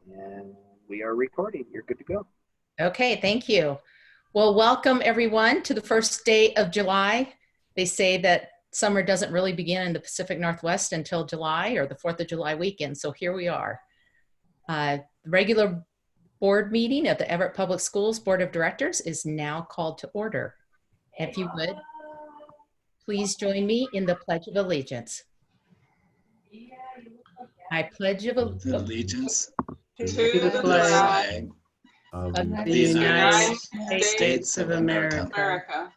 And we are recording. You're good to go. Okay, thank you. Well, welcome everyone to the first day of July. They say that summer doesn't really begin in the Pacific Northwest until July or the 4th of July weekend. So here we are. The regular board meeting of the Everett Public Schools Board of Directors is now called to order. If you would, please join me in the Pledge of Allegiance. I pledge allegiance to the flag of the United States of America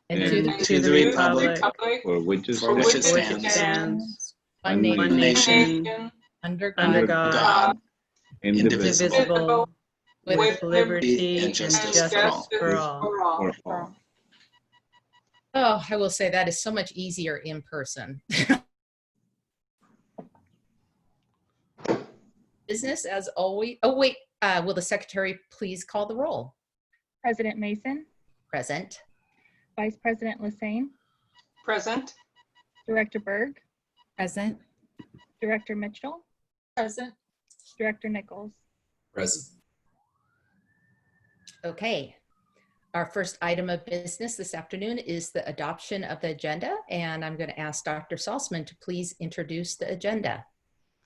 and to the republic for which it for which it stands, stands, one one nation, nation, under under God, God, indivisible, indivisible, with liberty and and justice justice for for all. for all. Oh, I will say that is so much easier in person. Business as always. Oh, wait. Will the secretary please call the roll? President Mason, Present. Vice President Lysine, Present. Director Berg, Present. Director Mitchell, Present. Director Nichols. Present. Okay. Our first item of business this afternoon is the adoption of the agenda, and I'm going to ask Dr. Salzman to please introduce the agenda.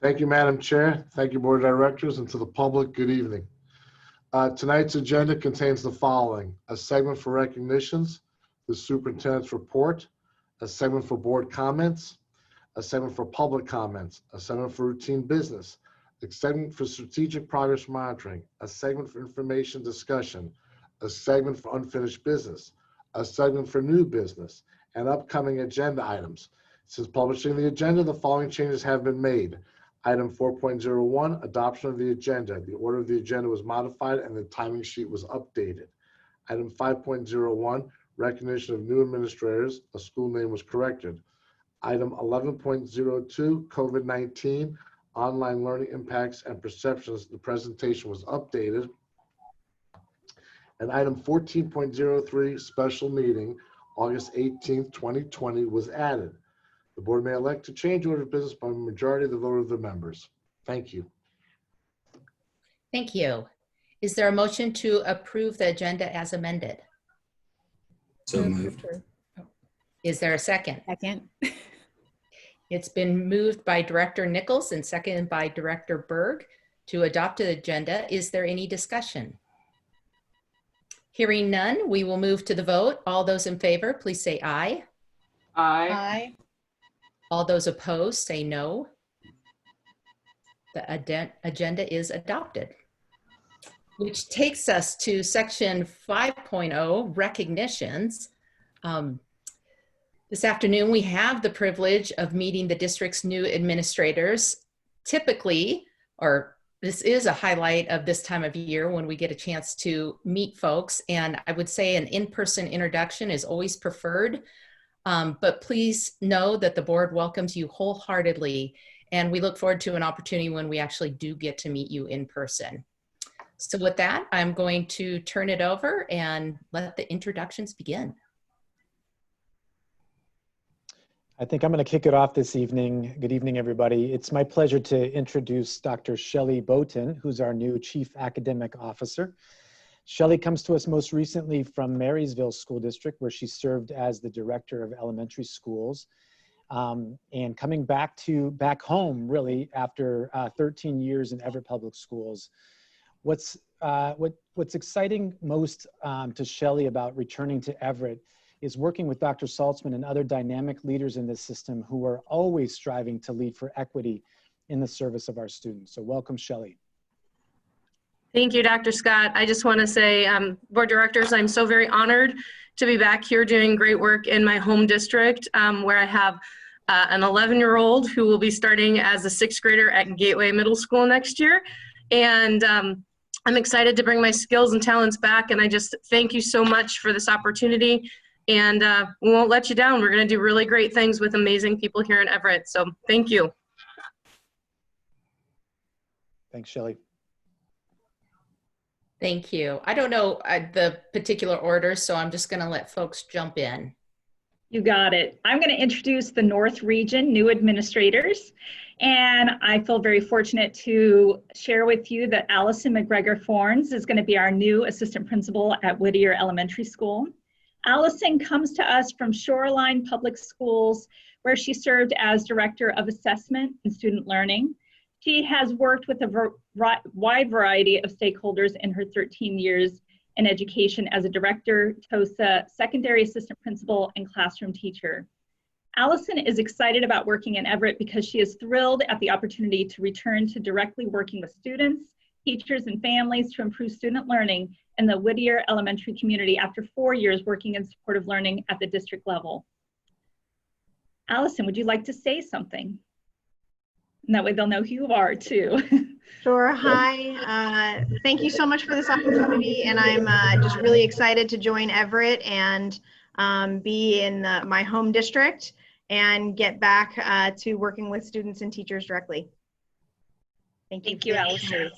Thank you, Madam Chair. Thank you, Board of Directors, and to the public, good evening. Tonight's agenda contains the following: a segment for recognitions, the superintendent's report, a segment for board comments, a segment for public comments, a segment for routine business, a segment for strategic progress monitoring, a segment for information discussion, a segment for unfinished business, a segment for new business, and upcoming agenda items. Since publishing the agenda, the following changes have been made. Item 4.01, adoption of the agenda. The order of the agenda was modified and the timing sheet was updated. Item 5.01, recognition of new administrators. A school name was corrected. Item 11.02, COVID-19, online learning impacts and perceptions. The presentation was updated. And item 14.03, special meeting, August 18th, 2020 was added. The board may elect to change order of business by a majority of the vote of the members. Thank you. Thank you. Is there a motion to approve the agenda as amended? So moved. Is there a second? Second. It's been moved by Director Nichols and seconded by Director Berg to adopt the agenda. Is there any discussion? Hearing none, we will move to the vote. All those in favor, please say aye. Aye. All those opposed, say no. The agenda is adopted. Which takes us to section 5.0, recognitions. This afternoon, we have the privilege of meeting the district's new administrators. Typically, or this is a highlight of this time of year when we get a chance to meet folks. And I would say an in-person introduction is always preferred. But please know that the board welcomes you wholeheartedly, and we look forward to an opportunity when we actually do get to meet you in person. So with that, I'm going to turn it over and let the introductions begin. I think I'm going to kick it off this evening. Good evening, everybody. It's my pleasure to introduce Dr. Shelly Bolton, who's our new Chief Academic Officer. Shelly comes to us most recently from Marysville School District, where she served as the Director of Elementary Schools. And coming back home, really, after 13 years in Everett Public Schools. What's exciting most to Shelly about returning to Everett is working with Dr. Salzman and other dynamic leaders in this system who are always striving to lead for equity in the service of our students. So welcome, Shelly. Thank you, Dr. Scott. I just want to say, board directors, I'm so very honored to be back here doing great work in my home district, where I have an 11-year-old who will be starting as a 6th grader at Gateway Middle School next year. And I'm excited to bring my skills and talents back. And I just thank you so much for this opportunity. And we won't let you down. We're going to do really great things with amazing people here in Everett. So thank you. Thanks, Shelly. Thank you. I don't know the particular order, so I'm just going to let folks jump in. You got it. I'm going to introduce the North Region new administrators. And I feel very fortunate to share with you that Allison McGregor-Fornes is going to be our new assistant principal at Whittier Elementary School. Allison comes to us from Shoreline Public Schools, where she served as Director of Assessment and Student Learning. She has worked with a wide variety of stakeholders in her 13 years in education as a director, TOSA, secondary assistant principal, and classroom teacher. Allison is excited about working in Everett because she is thrilled at the opportunity to return to directly working with students, teachers, and families to improve student learning in the Whittier Elementary community after 4 years working in supportive learning at the district level. Allison, would you like to say something? And that way they'll know who you are too. Sure. Hi. Thank you so much for this opportunity. And I'm just really excited to join Everett and be in my home district and get back to working with students and teachers directly. Thank you. Thank you, Allison.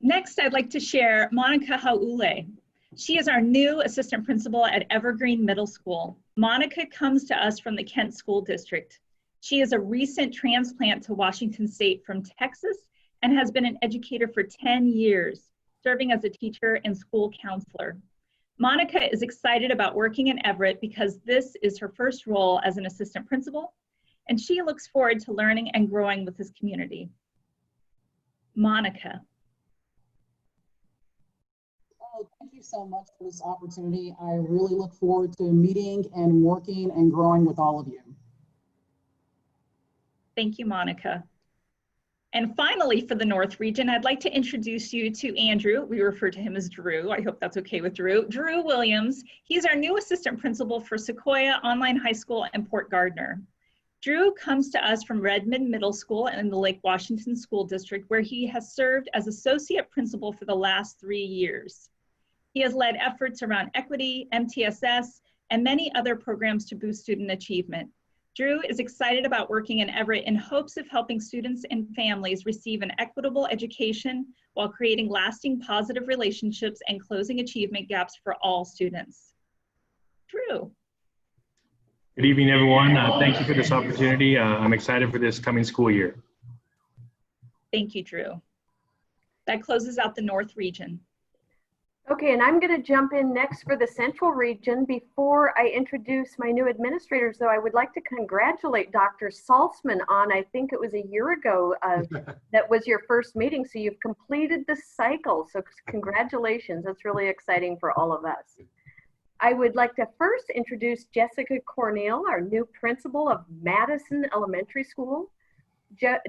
Next, I'd like to share Monica Haule. She is our new assistant principal at Evergreen Middle School. Monica comes to us from the Kent School District. She is a recent transplant to Washington State from Texas and has been an educator for 10 years, serving as a teacher and school counselor. Monica is excited about working in Everett because this is her first role as an assistant principal, and she looks forward to learning and growing with this community. Monica. Oh, thank you so much for this opportunity. I really look forward to meeting and working and growing with all of you. Thank you, Monica. And finally, for the North region, I'd like to introduce you to Andrew. We refer to him as Drew. I hope that's okay with Drew. Drew Williams. He's our new assistant principal for Sequoia Online High School and Port Gardner. Drew comes to us from Redmond Middle School in the Lake Washington School District, where he has served as associate principal for the last 3 years. He has led efforts around equity, MTSS, and many other programs to boost student achievement. Drew is excited about working in Everett in hopes of helping students and families receive an equitable education while creating lasting positive relationships and closing achievement gaps for all students. Drew. Good evening, everyone. Thank you for this opportunity. I'm excited for this coming school year. Thank you, Drew. That closes out the North region. Okay, and I'm going to jump in next for the Central region. Before I introduce my new administrators, though, I would like to congratulate Dr. Saltzman on, I think it was a year ago, that was your first meeting. So you've completed the cycle. So congratulations. That's really exciting for all of us. I would like to first introduce Jessica Cornell, our new principal of Madison Elementary School.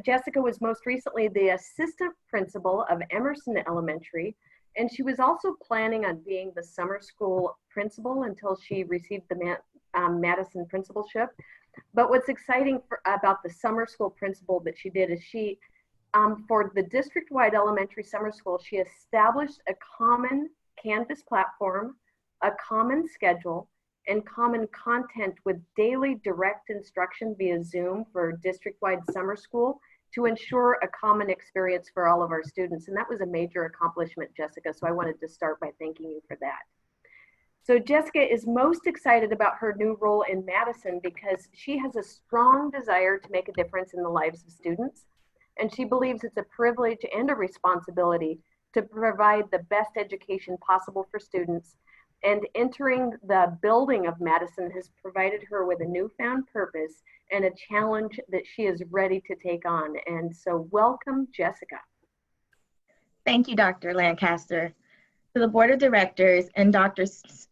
Jessica was most recently the assistant principal of Emerson Elementary. And she was also planning on being the summer school principal until she received the Madison principalship. But what's exciting about the summer school principal that she did is she, for the district-wide elementary summer school, she established a common Canvas platform, a common schedule, and common content with daily direct instruction via Zoom for district-wide summer school, to ensure a common experience for all of our students. And that was a major accomplishment, Jessica. So I wanted to start by thanking you for that. So Jessica is most excited about her new role in Madison because she has a strong desire to make a difference in the lives of students. And she believes it's a privilege and a responsibility to provide the best education possible for students. And entering the building of Madison has provided her with a newfound purpose and a challenge that she is ready to take on. And so welcome, Jessica. Thank you, Dr. Lancaster. To the Board of Directors and Dr.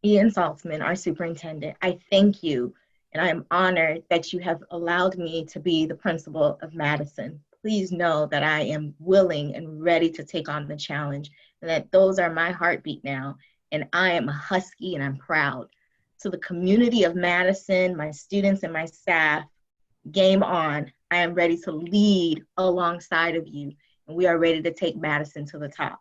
Ian Saltzman, our superintendent, I thank you, and I am honored that you have allowed me to be the principal of Madison. Please know that I am willing and ready to take on the challenge, and that those are my heartbeat now. And I am a Husky and I'm proud. To the community of Madison, my students and my staff, game on. I am ready to lead alongside of you, and we are ready to take Madison to the top.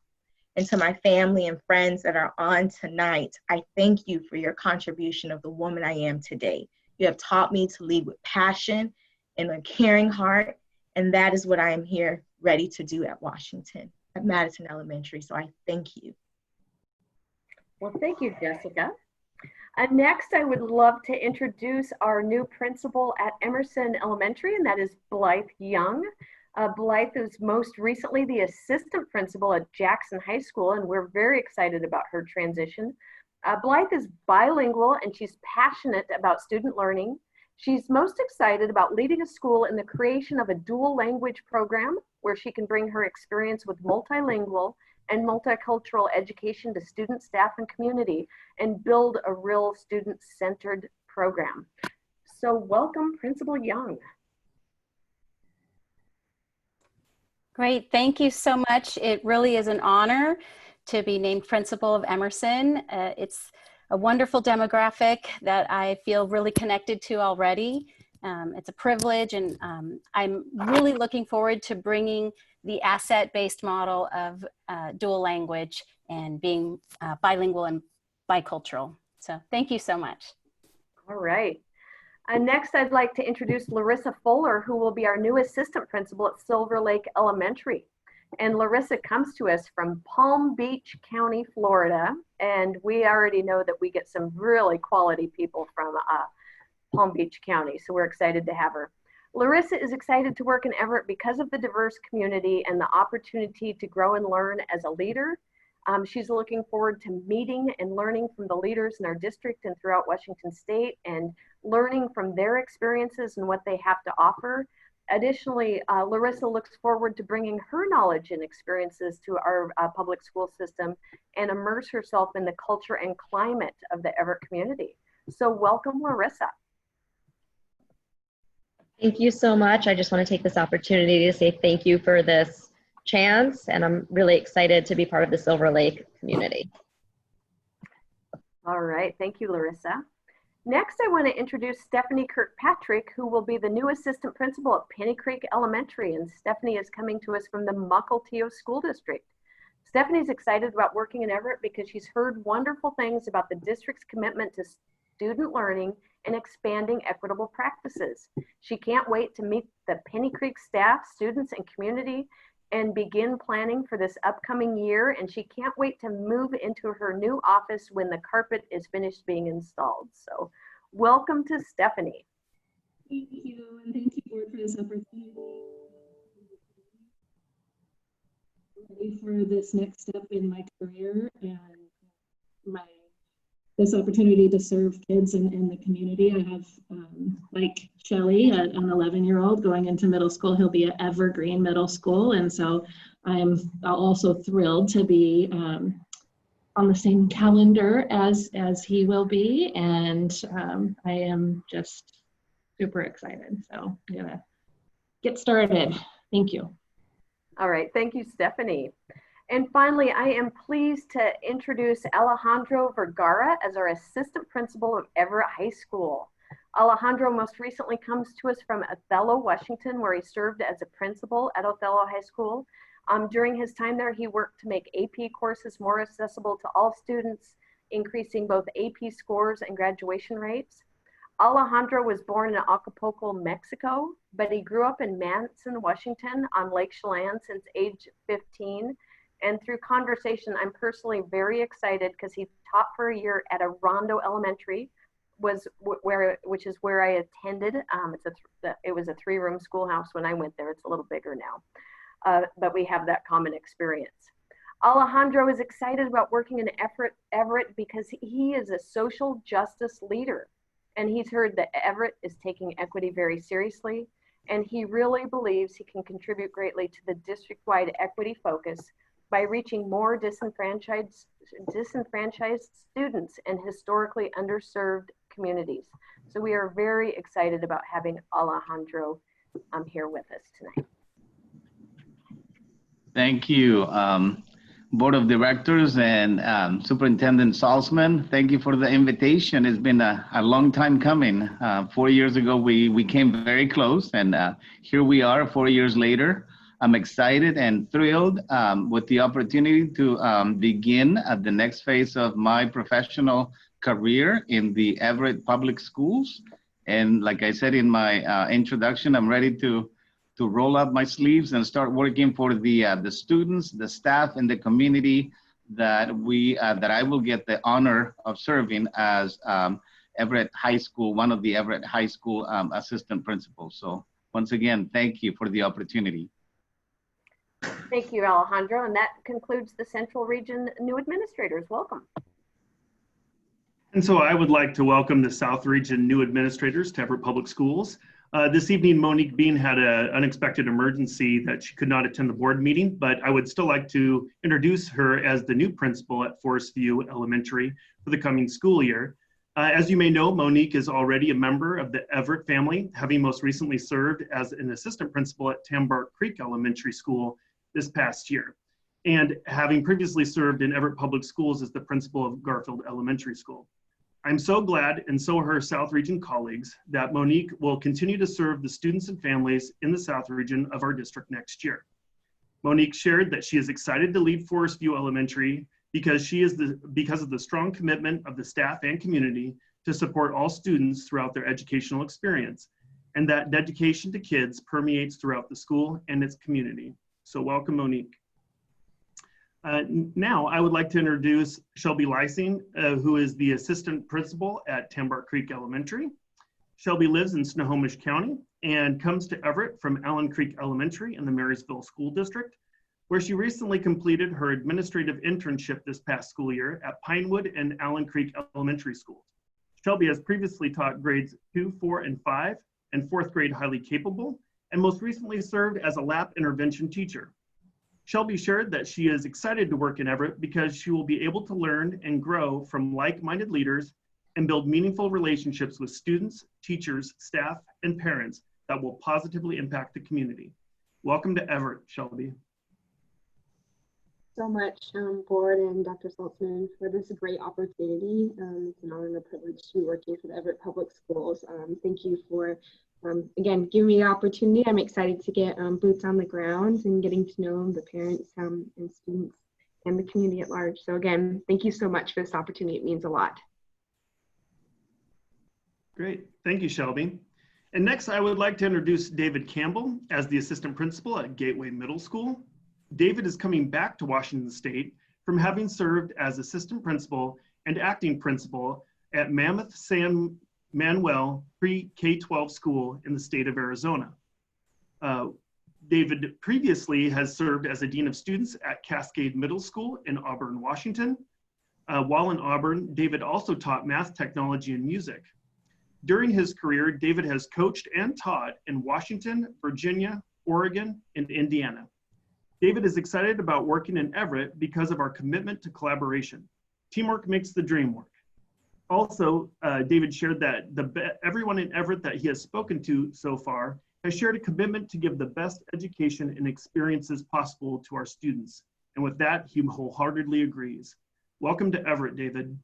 And to my family and friends that are on tonight, I thank you for your contribution of the woman I am today. You have taught me to lead with passion and a caring heart, and that is what I am here ready to do at Madison Elementary. So I thank you. Well, thank you, Jessica. Next, I would love to introduce our new principal at Emerson Elementary, and that is Blythe Young. Blythe is most recently the assistant principal at Jackson High School, and we're very excited about her transition. Blythe is bilingual, and she's passionate about student learning. She's most excited about leading a school in the creation of a dual language program where she can bring her experience with multilingual and multicultural education to students, staff, and community, and build a real student-centered program. So welcome, Principal Young. Great, thank you so much. It really is an honor to be named principal of Emerson. It's a wonderful demographic that I feel really connected to already. It's a privilege, and I'm really looking forward to bringing the asset-based model of dual language and being bilingual and bicultural. So thank you so much. All right. Next, I'd like to introduce Larissa Fuller, who will be our new assistant principal at Silver Lake Elementary. And Larissa comes to us from Palm Beach County, Florida. And we already know that we get some really quality people from Palm Beach County. So we're excited to have her. Larissa is excited to work in Everett because of the diverse community and the opportunity to grow and learn as a leader. She's looking forward to meeting and learning from the leaders in our district and throughout Washington State and learning from their experiences and what they have to offer. Additionally, Larissa looks forward to bringing her knowledge and experiences to our public school system and immerse herself in the culture and climate of the Everett community. So welcome, Larissa. Thank you so much. I just want to take this opportunity to say thank you for this chance, and I'm really excited to be part of the Silver Lake community. All right, thank you, Larissa. Next, I want to introduce Stephanie Kirkpatrick, who will be the new assistant principal at Penny Creek Elementary, and Stephanie is coming to us from the Mukilteo School District. Stephanie's excited about working in Everett because she's heard wonderful things about the district's commitment to student learning and expanding equitable practices. She can't wait to meet the Penny Creek staff, students, and community and begin planning for this upcoming year. And she can't wait to move into her new office when the carpet is finished being installed. So welcome to Stephanie. Thank you, and thank you, board, for this opportunity. Ready for this next step in my career and this opportunity to serve kids in the community. I have, like Shelly, an 11-year-old going into middle school. He'll be at Evergreen Middle School. And so I'm also thrilled to be on the same calendar as he will be. And I am just super excited. So I'm gonna get started. Thank you. All right, thank you, Stephanie. And finally, I am pleased to introduce Alejandro Vergara as our assistant principal of Everett High School. Alejandro most recently comes to us from Othello, Washington, where he served as a principal at Othello High School. During his time there, he worked to make AP courses more accessible to all students, increasing both AP scores and graduation rates. Alejandro was born in Acapulco, Mexico, but he grew up in Manson, Washington on Lake Chelan since age 15. And through conversation, I'm personally very excited because he taught for a year at Rondo Elementary, which is where I attended. It was a 3-room schoolhouse when I went there. It's a little bigger now, but we have that common experience. Alejandro is excited about working in Everett because he is a social justice leader. And he's heard that Everett is taking equity very seriously. And he really believes he can contribute greatly to the district-wide equity focus by reaching more disenfranchised students and historically underserved communities. So we are very excited about having Alejandro here with us tonight. Thank you, Board of Directors and Superintendent Salzman. Thank you for the invitation. It's been a long time coming. 4 years ago, we came very close, and here we are 4 years later. I'm excited and thrilled with the opportunity to begin at the next phase of my professional career in the Everett Public Schools. And like I said in my introduction, I'm ready to roll up my sleeves and start working for the students, the staff, and the community that I will get the honor of serving as Everett High School, one of the Everett High School assistant principals. So once again, thank you for the opportunity. Thank you, Alejandro. And that concludes the Central Region new administrators. Welcome. And so I would like to welcome the South Region new administrators to Everett Public Schools. This evening, Monique Bean had an unexpected emergency that she could not attend the board meeting, but I would still like to introduce her as the new principal at Forest View Elementary for the coming school year. As you may know, Monique is already a member of the Everett family, having most recently served as an assistant principal at Tambark Creek Elementary School this past year, and having previously served in Everett Public Schools as the principal of Garfield Elementary School. I'm so glad, and so are her South Region colleagues, that Monique will continue to serve the students and families in the South Region of our district next year. Monique shared that she is excited to lead Forest View Elementary because of the strong commitment of the staff and community to support all students throughout their educational experience, and that dedication to kids permeates throughout the school and its community. So welcome, Monique. Now I would like to introduce Shelby Lysine, who is the assistant principal at Tambark Creek Elementary. Shelby lives in Snohomish County and comes to Everett from Allen Creek Elementary in the Marysville School District, where she recently completed her administrative internship this past school year at Pinewood and Allen Creek Elementary Schools. Shelby has previously taught grades 2, 4, and 5, and 4th grade highly capable, and most recently served as a lap intervention teacher. Shelby shared that she is excited to work in Everett because she will be able to learn and grow from like-minded leaders and build meaningful relationships with students, teachers, staff, and parents that will positively impact the community. Welcome to Everett, Shelby. So much, board and Dr. Saltzman, for this great opportunity. It's an honor and a privilege to be working for the Everett Public Schools. Thank you for again, giving me the opportunity. I'm excited to get boots on the ground and getting to know the parents and students and the community at large. So again, thank you so much for this opportunity. It means a lot. Great, thank you, Shelby. And next, I would like to introduce David Campbell as the assistant principal at Gateway Middle School. David is coming back to Washington State from having served as assistant principal and acting principal at Mammoth San Manuel pre-K-12 school in the state of Arizona. David previously has served as a dean of students at Cascade Middle School in Auburn, Washington. While in Auburn, David also taught math, technology, and music. During his career, David has coached and taught in Washington, Virginia, Oregon, and Indiana. David is excited about working in Everett because of our commitment to collaboration. Teamwork makes the dream work. Also, David shared that everyone in Everett that he has spoken to so far has shared a commitment to give the best education and experiences possible to our students. And with that, he wholeheartedly agrees. Welcome to Everett, David.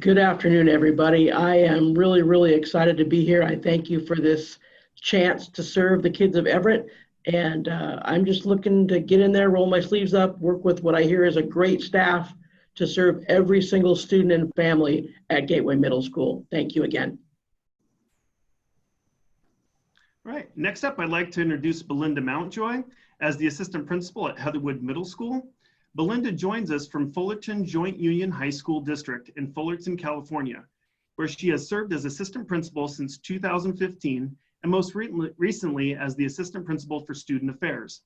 Good afternoon, everybody. I am really, really excited to be here. I thank you for this chance to serve the kids of Everett. And I'm just looking to get in there, roll my sleeves up, work with what I hear is a great staff to serve every single student and family at Gateway Middle School. Thank you again. All right, next up, I'd like to introduce Belinda Mountjoy as the assistant principal at Heatherwood Middle School. Belinda joins us from Fullerton Joint Union High School District in Fullerton, California, where she has served as assistant principal since 2015 and most recently as the assistant principal for student affairs.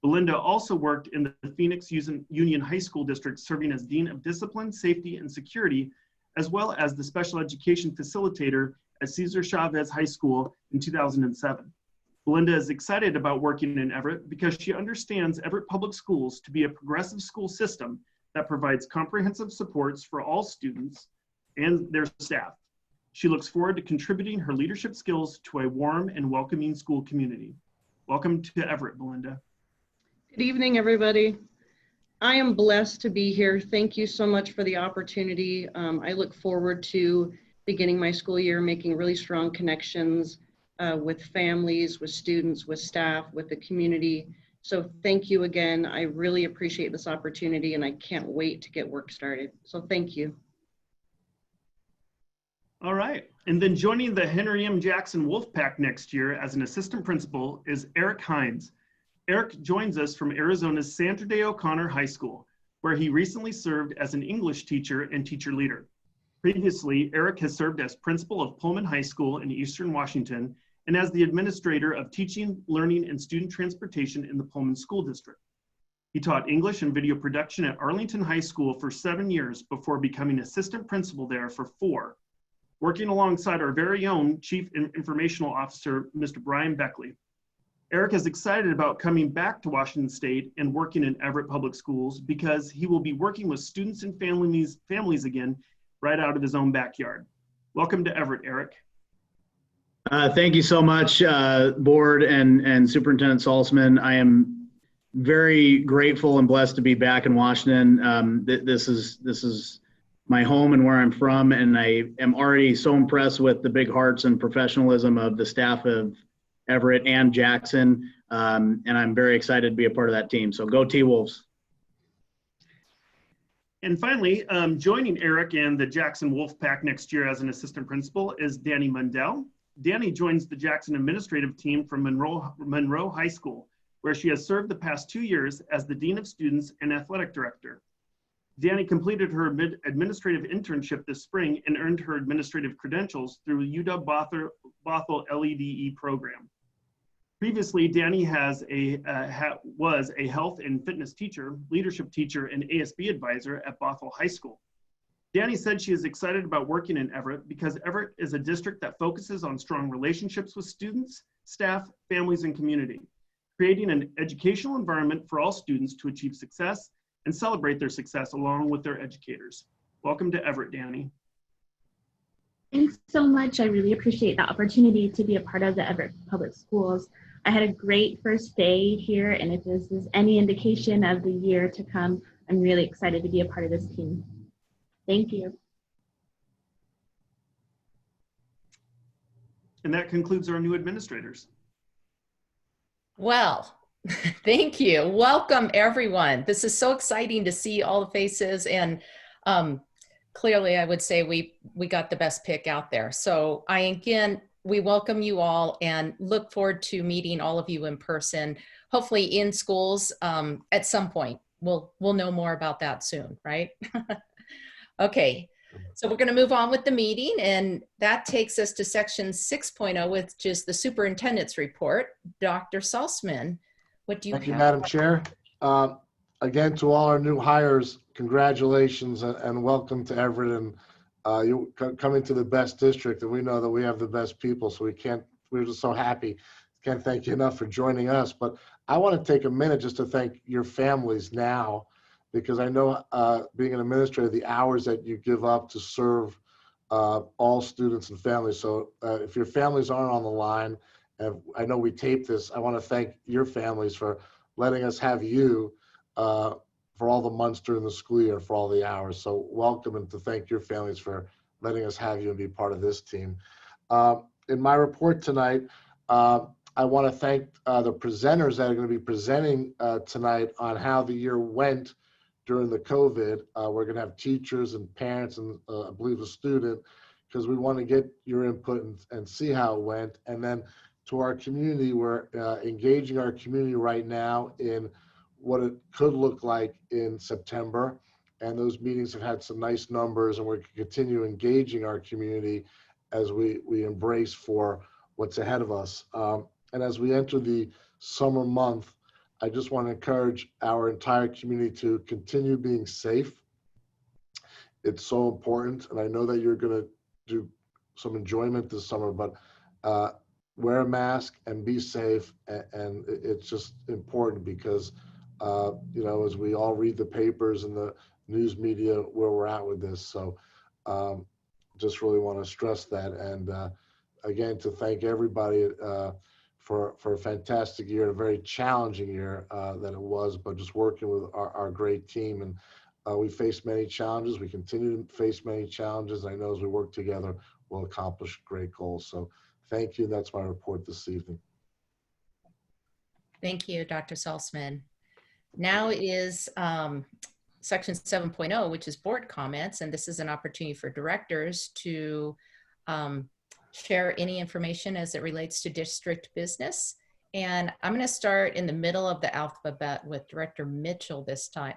Belinda also worked in the Phoenix Union High School District, serving as Dean of Discipline, Safety, and Security, as well as the Special Education Facilitator at Cesar Chavez High School in 2007. Belinda is excited about working in Everett because she understands Everett Public Schools to be a progressive school system that provides comprehensive supports for all students and their staff. She looks forward to contributing her leadership skills to a warm and welcoming school community. Welcome to Everett, Belinda. Good evening, everybody. I am blessed to be here. Thank you so much for the opportunity. I look forward to beginning my school year, making really strong connections with families, with students, with staff, with the community. So thank you again. I really appreciate this opportunity and I can't wait to get work started. So thank you. All right, and then joining the Henry M. Jackson Wolfpack next year as an assistant principal is Eric Hines. Eric joins us from Arizona's Sandra Day O'Connor High School, where he recently served as an English teacher and teacher leader. Previously, Eric has served as principal of Pullman High School in Eastern Washington and as the administrator of teaching, learning, and student transportation in the Pullman School District. He taught English and video production at Arlington High School for 7 years before becoming assistant principal there for 4, working alongside our very own Chief Informational Officer, Mr. Brian Beckley. Eric is excited about coming back to Washington State and working in Everett Public Schools because he will be working with students and families again right out of his own backyard. Welcome to Everett, Eric. Thank you so much, Board and Superintendent Salzman. I am very grateful and blessed to be back in Washington. This is my home and where I'm from, and I am already so impressed with the big hearts and professionalism of the staff of Everett and Jackson, and I'm very excited to be a part of that team. So go T-Wolves. And finally, joining Eric and the Jackson Wolfpack next year as an assistant principal is Danny Mandel. Danny joins the Jackson administrative team from Monroe High School, where she has served the past 2 years as the Dean of Students and Athletic Director. Danny completed her administrative internship this spring and earned her administrative credentials through UW-Bothell LEDE program. Previously, Danny was a health and fitness teacher, leadership teacher, and ASB advisor at Bothell High School. Danny said she is excited about working in Everett because Everett is a district that focuses on strong relationships with students, staff, families, and community, creating an educational environment for all students to achieve success and celebrate their success along with their educators. Welcome to Everett, Danny. Thanks so much. I really appreciate the opportunity to be a part of the Everett Public Schools. I had a great first day here, and if this is any indication of the year to come, I'm really excited to be a part of this team. Thank you. And that concludes our new administrators. Well, thank you. Welcome, everyone. This is so exciting to see all the faces, and clearly I would say we got the best pick out there. So we welcome you all and look forward to meeting all of you in person, hopefully in schools at some point. We'll know more about that soon, right? Okay, so we're going to move on with the meeting, and that takes us to section 6.0, which is the superintendent's report. Dr. Salzman, what do you have? Thank you, Madam Chair. Again, to all our new hires, congratulations and welcome to Everett, and you coming to the best district, and we know that we have the best people, so we're just so happy. Can't thank you enough for joining us, but I want to take a minute just to thank your families now, because I know being an administrator, the hours that you give up to serve all students and families. So if your families aren't on the line, and I know we taped this, I want to thank your families for letting us have you for all the months during the school year, for all the hours. So welcome, and to thank your families for letting us have you and be part of this team. In my report tonight, I want to thank the presenters that are going to be presenting tonight on how the year went during the COVID. We're going to have teachers and parents and I believe a student, because we want to get your input and see how it went. And then to our community, we're engaging our community right now in what it could look like in September. And those meetings have had some nice numbers, and we're going to continue engaging our community as we embrace for what's ahead of us. And as we enter the summer month, I just want to encourage our entire community to continue being safe. It's so important, and I know that you're going to do some enjoyment this summer, but wear a mask and be safe. And it's just important because, you know, as we all read the papers and the news media where we're at with this. So just really want to stress that. And again, to thank everybody for a fantastic year, a very challenging year that it was, but just working with our great team. And we faced many challenges. We continue to face many challenges. I know as we work together, we'll accomplish great goals. So thank you. That's my report this evening. Thank you, Dr. Salzman. Now it is section 7.0, which is board comments. And this is an opportunity for directors to share any information as it relates to district business. And I'm going to start in the middle of the alphabet with Director Mitchell this time.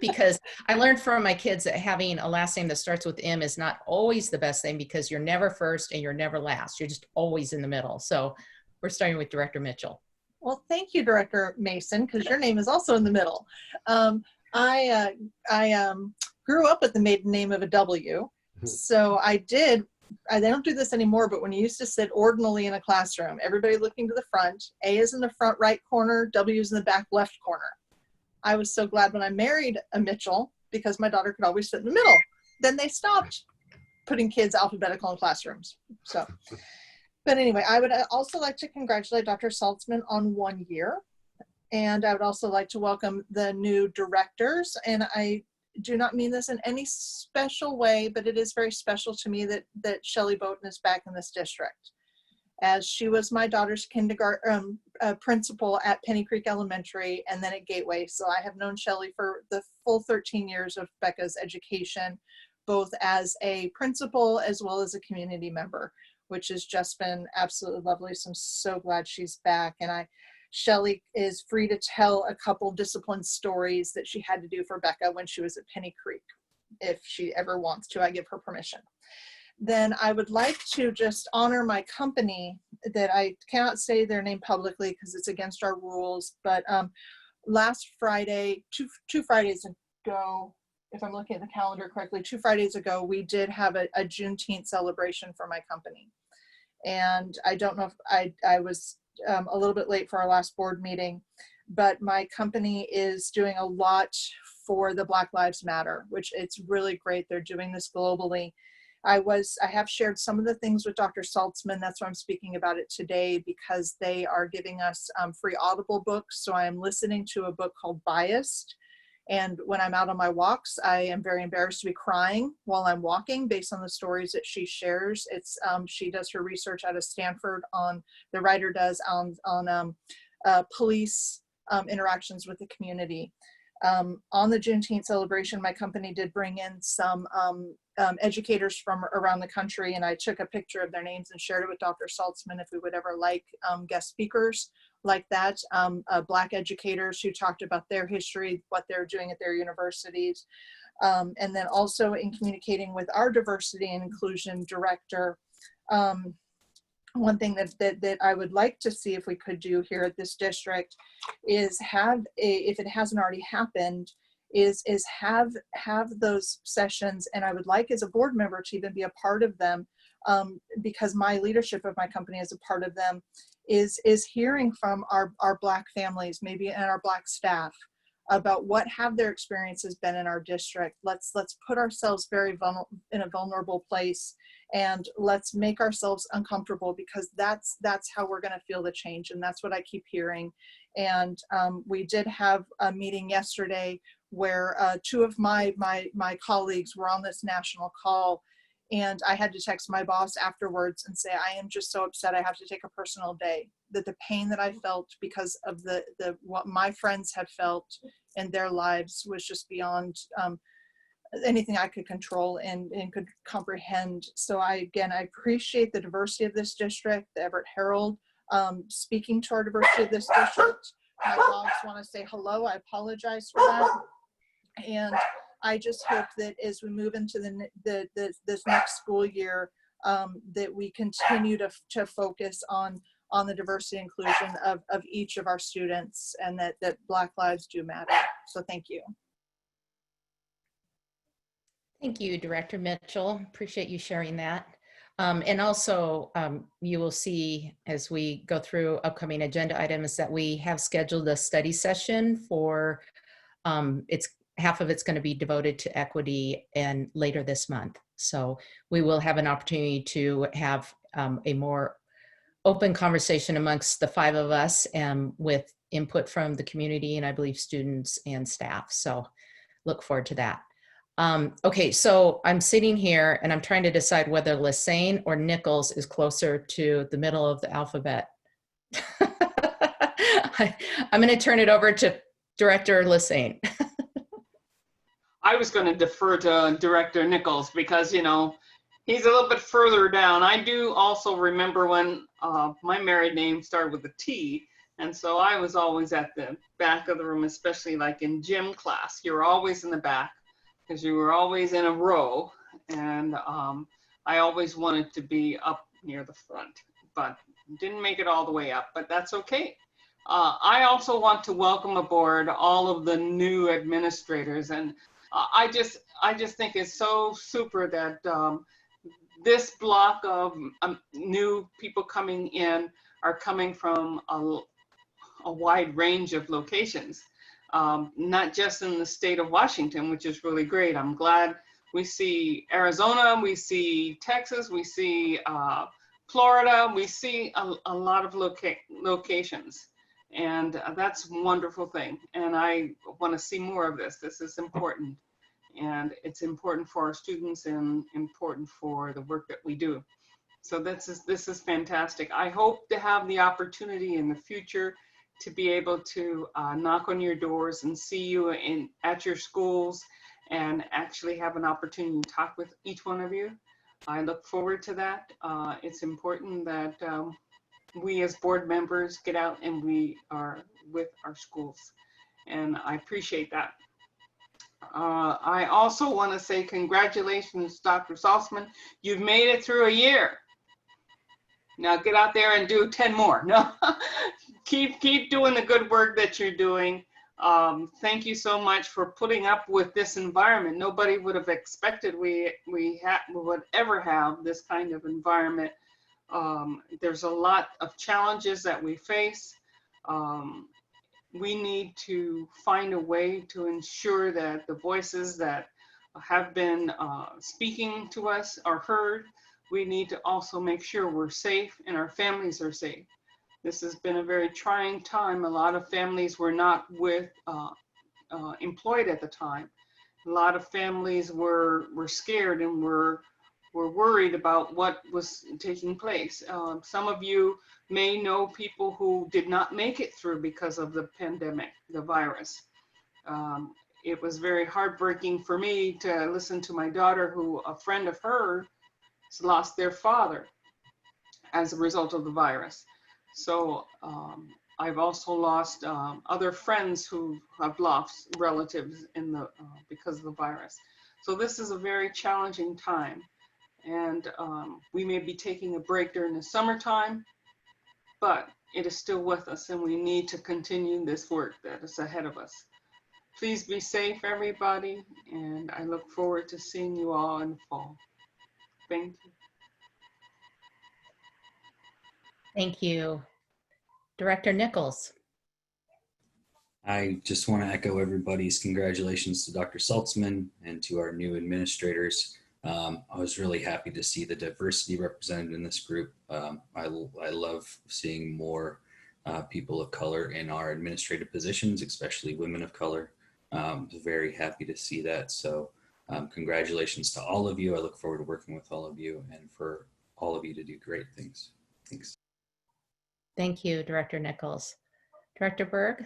Because I learned from my kids that having a last name that starts with M is not always the best thing, because you're never first and you're never last. You're just always in the middle. So we're starting with Director Mitchell. Well, thank you, Director Mason, because your name is also in the middle. I grew up with the maiden name of a W. So I don't do this anymore, but when you used to sit ordinally in a classroom, everybody looking to the front, A is in the front right corner, W is in the back left corner. I was so glad when I married a Mitchell, because my daughter could always sit in the middle. Then they stopped putting kids alphabetical in classrooms. So, but anyway, I would also like to congratulate Dr. Saltzman on 1 year. And I would also like to welcome the new directors. And I do not mean this in any special way, but it is very special to me that Shelly Bolton is back in this district, as she was my daughter's kindergarten principal at Penny Creek Elementary and then at Gateway. So I have known Shelly for the full 13 years of Becca's education, both as a principal as well as a community member, which has just been absolutely lovely. So I'm so glad she's back. And Shelly is free to tell a couple discipline stories that she had to do for Becca when she was at Penny Creek. If she ever wants to, I give her permission. Then I would like to just honor my company that I cannot say their name publicly because it's against our rules. But last Friday, two Fridays ago, if I'm looking at the calendar correctly, 2 Fridays ago, we did have a Juneteenth celebration for my company. And I don't know if I was a little bit late for our last board meeting, but my company is doing a lot for the Black Lives Matter, which it's really great. They're doing this globally. I have shared some of the things with Dr. Saltzman. That's why I'm speaking about it today, because they are giving us free Audible books. So I am listening to a book called Biased. And when I'm out on my walks, I am very embarrassed to be crying while I'm walking based on the stories that she shares. She does her research out of Stanford the writer does on police interactions with the community. On the Juneteenth celebration, my company did bring in some educators from around the country, and I took a picture of their names and shared it with Dr. Saltzman if we would ever like guest speakers like that, Black educators who talked about their history, what they're doing at their universities. And then also in communicating with our diversity and inclusion director, one thing that I would like to see if we could do here at this district is if it hasn't already happened, is have those sessions, and I would like as a board member to even be a part of them, because my leadership of my company is a part of them, is hearing from our Black families, maybe, and our Black staff about what have their experiences been in our district. Let's put ourselves in a vulnerable place, and let's make ourselves uncomfortable, because that's how we're going to feel the change, and that's what I keep hearing. And we did have a meeting yesterday where 2 of my colleagues were on this national call, and I had to text my boss afterwards and say, I am just so upset I have to take a personal day, that the pain that I felt because of what my friends had felt in their lives was just beyond anything I could control and could comprehend. So I appreciate the diversity of this district, the Everett Herald, speaking to our diversity of this district. My dogs want to say hello. I apologize for that. And I just hope that as we move into this next school year, that we continue to focus on the diversity and inclusion of each of our students, and that Black lives do matter. So thank you. Thank you, Director Mitchell. Appreciate you sharing that. And also, you will see as we go through upcoming agenda items that we have scheduled a study session for, half of it's going to be devoted to equity and later this month. So we will have an opportunity to have a more open conversation amongst the 5 of us, with input from the community and I believe students and staff. So look forward to that. Okay, so I'm sitting here and I'm trying to decide whether Lysine or Nichols is closer to the middle of the alphabet. I'm going to turn it over to Director Lysine. I was going to defer to Director Nichols because, you know, He's a little bit further down. I do also remember when my married name started with a T, and so I was always at the back of the room, especially like in gym class. You were always in the back because you were always in a row, and I always wanted to be up near the front, but didn't make it all the way up, but that's okay. I also want to welcome aboard all of the new administrators, and I just think it's so super that this block of new people coming in are coming from a wide range of locations, not just in the state of Washington, which is really great. I'm glad we see Arizona, we see Texas, we see Florida, we see a lot of locations. And that's a wonderful thing. And I want to see more of this. This is important. And it's important for our students and important for the work that we do. So this is fantastic. I hope to have the opportunity in the future to be able to knock on your doors and see you at your schools and actually have an opportunity to talk with each one of you. I look forward to that. It's important that we as board members get out and we are with our schools. And I appreciate that. I also want to say congratulations, Dr. Salzman. You've made it through a year. Now get out there and do 10 more. No, keep doing the good work that you're doing. Thank you so much for putting up with this environment. Nobody would have expected we would ever have this kind of environment. There's a lot of challenges that we face. We need to find a way to ensure that the voices that have been speaking to us are heard. We need to also make sure we're safe and our families are safe. This has been a very trying time. A lot of families were not employed at the time. A lot of families were scared and were worried about what was taking place. Some of you may know people who did not make it through because of the pandemic, the virus. It was very heartbreaking for me to listen to my daughter, who a friend of hers lost their father as a result of the virus. So I've also lost other friends who have lost relatives because of the virus. So this is a very challenging time. And we may be taking a break during the summertime, but it is still with us and we need to continue this work that is ahead of us. Please be safe, everybody, and I look forward to seeing you all in the fall. Thank you. Thank you. Director Nichols. I just want to echo everybody's congratulations to Dr. Saltzman and to our new administrators. I was really happy to see the diversity represented in this group. I love seeing more people of color in our administrative positions, especially women of color. Very happy to see that. So congratulations to all of you. I look forward to working with all of you and for all of you to do great things. Thanks. Thank you, Director Nichols. Director Berg?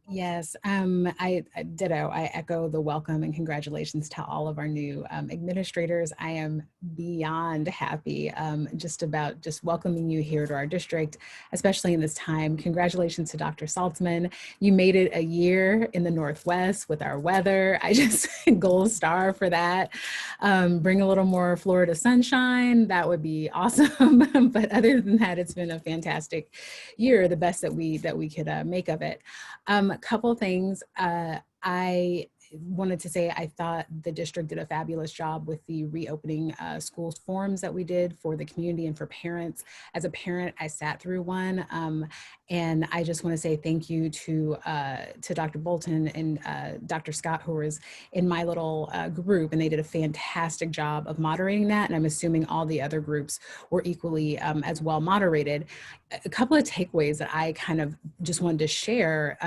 Yes, I ditto. I echo the welcome and congratulations to all of our new administrators. I am beyond happy just welcoming you here to our district, especially in this time. Congratulations to Dr. Saltzman. You made it a year in the Northwest with our weather. I just gold star for that. Bring a little more Florida sunshine. That would be awesome. But other than that, it's been a fantastic year, the best that we could make of it. A couple things. I wanted to say I thought the district did a fabulous job with the reopening schools forums that we did for the community and for parents. As a parent, I sat through one, and I just want to say thank you to Dr. Bolton and Dr. Scott, who was in my little group, and they did a fantastic job of moderating that, and I'm assuming all the other groups were equally as well moderated. A couple of takeaways that I kind of just wanted to share.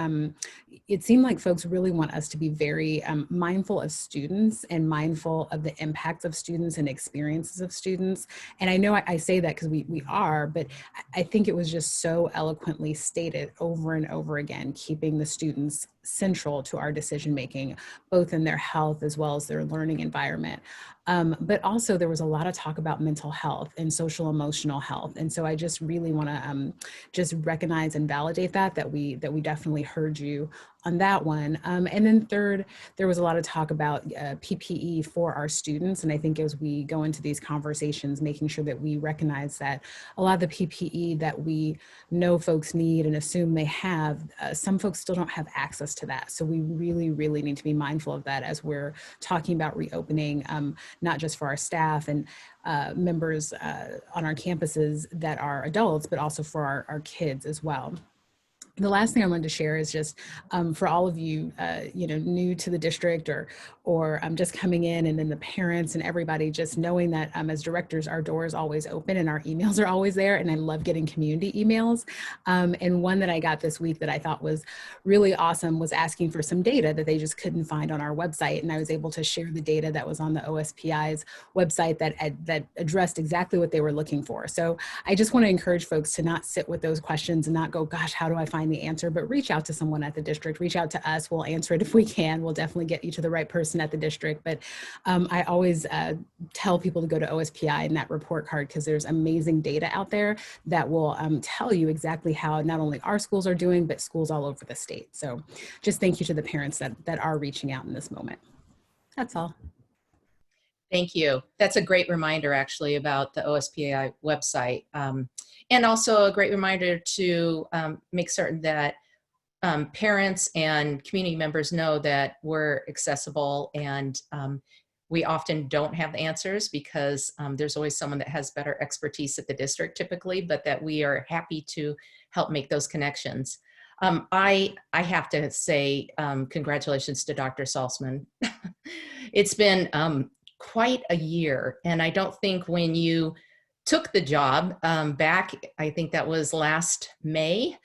It seemed like folks really want us to be very mindful of students and mindful of the impacts of students and experiences of students. And I know I say that because we are, but I think it was just so eloquently stated over and over again, keeping the students central to our decision making, both in their health as well as their learning environment. But also there was a lot of talk about mental health and social emotional health. And so I just really want to just recognize and validate that we definitely heard you on that one. And then third, there was a lot of talk about PPE for our students. And I think as we go into these conversations, making sure that we recognize that a lot of the PPE that we know folks need and assume they have, some folks still don't have access to that. So we really, really need to be mindful of that as we're talking about reopening, not just for our staff and members on our campuses that are adults, but also for our kids as well. The last thing I wanted to share is just for all of you, new to the district or just coming in, and then the parents and everybody, just knowing that as directors, our door is always open and our emails are always there. And I love getting community emails. And one that I got this week that I thought was really awesome was asking for some data that they just couldn't find on our website. And I was able to share the data that was on the OSPI's website that addressed exactly what they were looking for. So I just want to encourage folks to not sit with those questions and not go, gosh, how do I find the answer, but reach out to someone at the district, reach out to us. We'll answer it if we can. We'll definitely get you to the right person at the district. But I always tell people to go to OSPI and that report card, because there's amazing data out there that will tell you exactly how not only our schools are doing, but schools all over the state. So just thank you to the parents that are reaching out in this moment. That's all. Thank you. That's a great reminder, actually, about the OSPI website. And also a great reminder to make certain that parents and community members know that we're accessible, and we often don't have the answers because there's always someone that has better expertise at the district typically, but that we are happy to help make those connections. I have to say congratulations to Dr. Salzman. It's been quite a year, and I don't think when you took the job back, I think that was last May,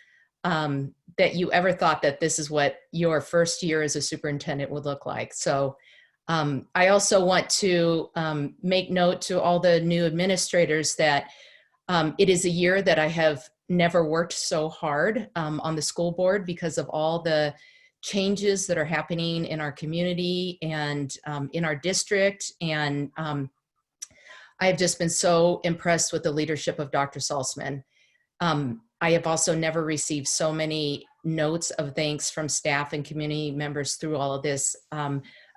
that you ever thought that this is what your first year as a superintendent would look like. So I also want to make note to all the new administrators that it is a year that I have never worked so hard on the school board because of all the changes that are happening in our community and in our district. And I've just been so impressed with the leadership of Dr. Salzman. I have also never received so many notes of thanks from staff and community members through all of this,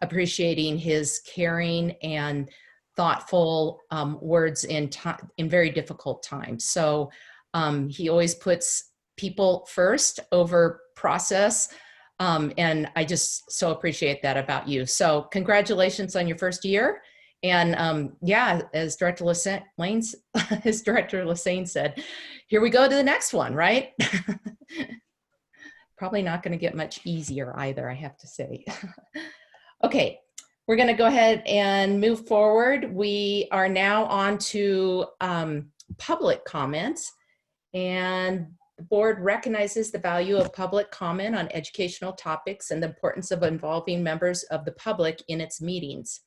appreciating his caring and thoughtful words in very difficult times. So he always puts people first over process. And I just so appreciate that about you. So congratulations on your first year. And yeah, as Director Lysine said, here we go to the next one, right? Probably not going to get much easier either, I have to say. Okay, we're going to go ahead and move forward. We are now on to public comments, and the board recognizes the value of public comment on educational topics and the importance of involving members of the public in its meetings.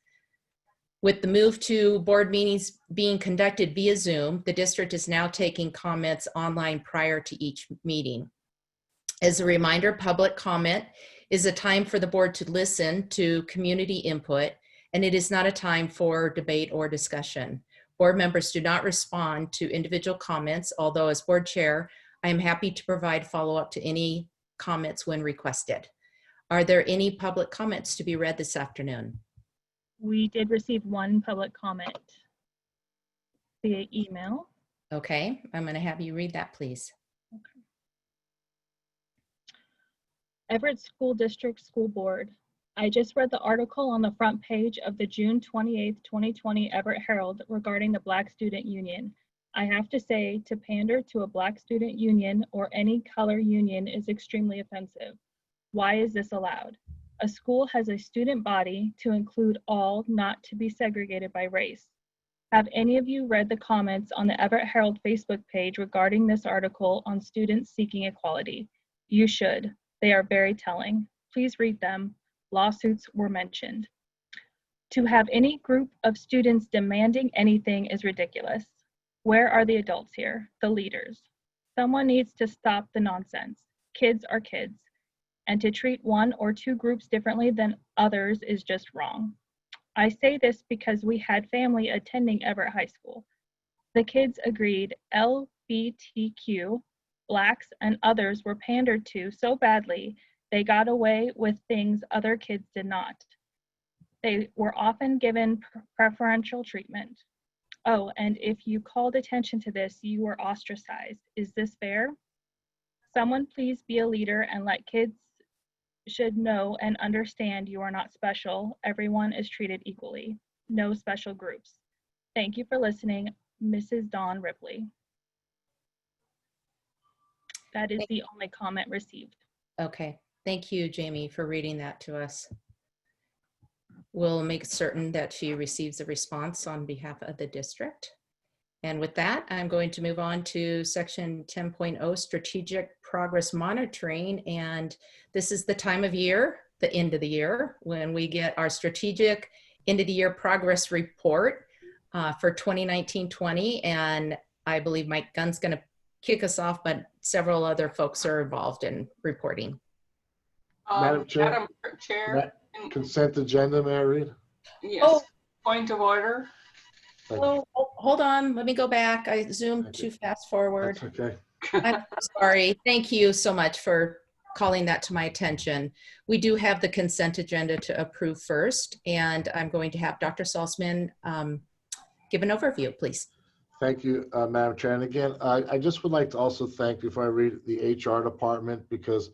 With the move to board meetings being conducted via Zoom, the district is now taking comments online prior to each meeting. As a reminder, public comment is a time for the board to listen to community input, and it is not a time for debate or discussion. Board members do not respond to individual comments, although as board chair, I am happy to provide follow-up to any comments when requested. Are there any public comments to be read this afternoon? We did receive one public comment via email. Okay, I'm going to have you read that, please. Okay. Everett School District School Board. I just read the article on the front page of the June 28th, 2020 Everett Herald regarding the Black Student Union. I have to say, to pander to a Black student union or any color union is extremely offensive. Why is this allowed? A school has a student body to include all, not to be segregated by race. Have any of you read the comments on the Everett Herald Facebook page regarding this article on students seeking equality? You should. They are very telling. Please read them. Lawsuits were mentioned. To have any group of students demanding anything is ridiculous. Where are the adults here, the leaders? Someone needs to stop the nonsense. Kids are kids. and to treat one or two groups differently than others is just wrong. I say this because we had family attending Everett High School. The kids agreed LGBTQ, Blacks, and others were pandered to so badly they got away with things other kids did not. They were often given preferential treatment. Oh, and if you called attention to this, you were ostracized. Is this fair? Someone please be a leader and let kids should know and understand you are not special. Everyone is treated equally. No special groups. Thank you for listening, Mrs. Dawn Ripley. That is the only comment received. Okay, thank you, Jamie, for reading that to us. We'll make certain that she receives a response on behalf of the district. And with that, I'm going to move on to section 10.0, strategic progress monitoring. And this is the time of year, the end of the year, when we get our strategic end of the year progress report for 2019-20. And I believe Mike Gunn's going to kick us off, but several other folks are involved in reporting. Madam Chair, Madam Chair. Consent agenda, may I read? Yes. Oh. Point of order. Oh, hold on, let me go back. I zoomed too fast forward. That's okay. I'm sorry. Thank you so much for calling that to my attention. We do have the consent agenda to approve first, and I'm going to have Dr. Salzman give an overview, please. Thank you, Madam Chair. And again, I just would like to also thank, before I read, the HR department, because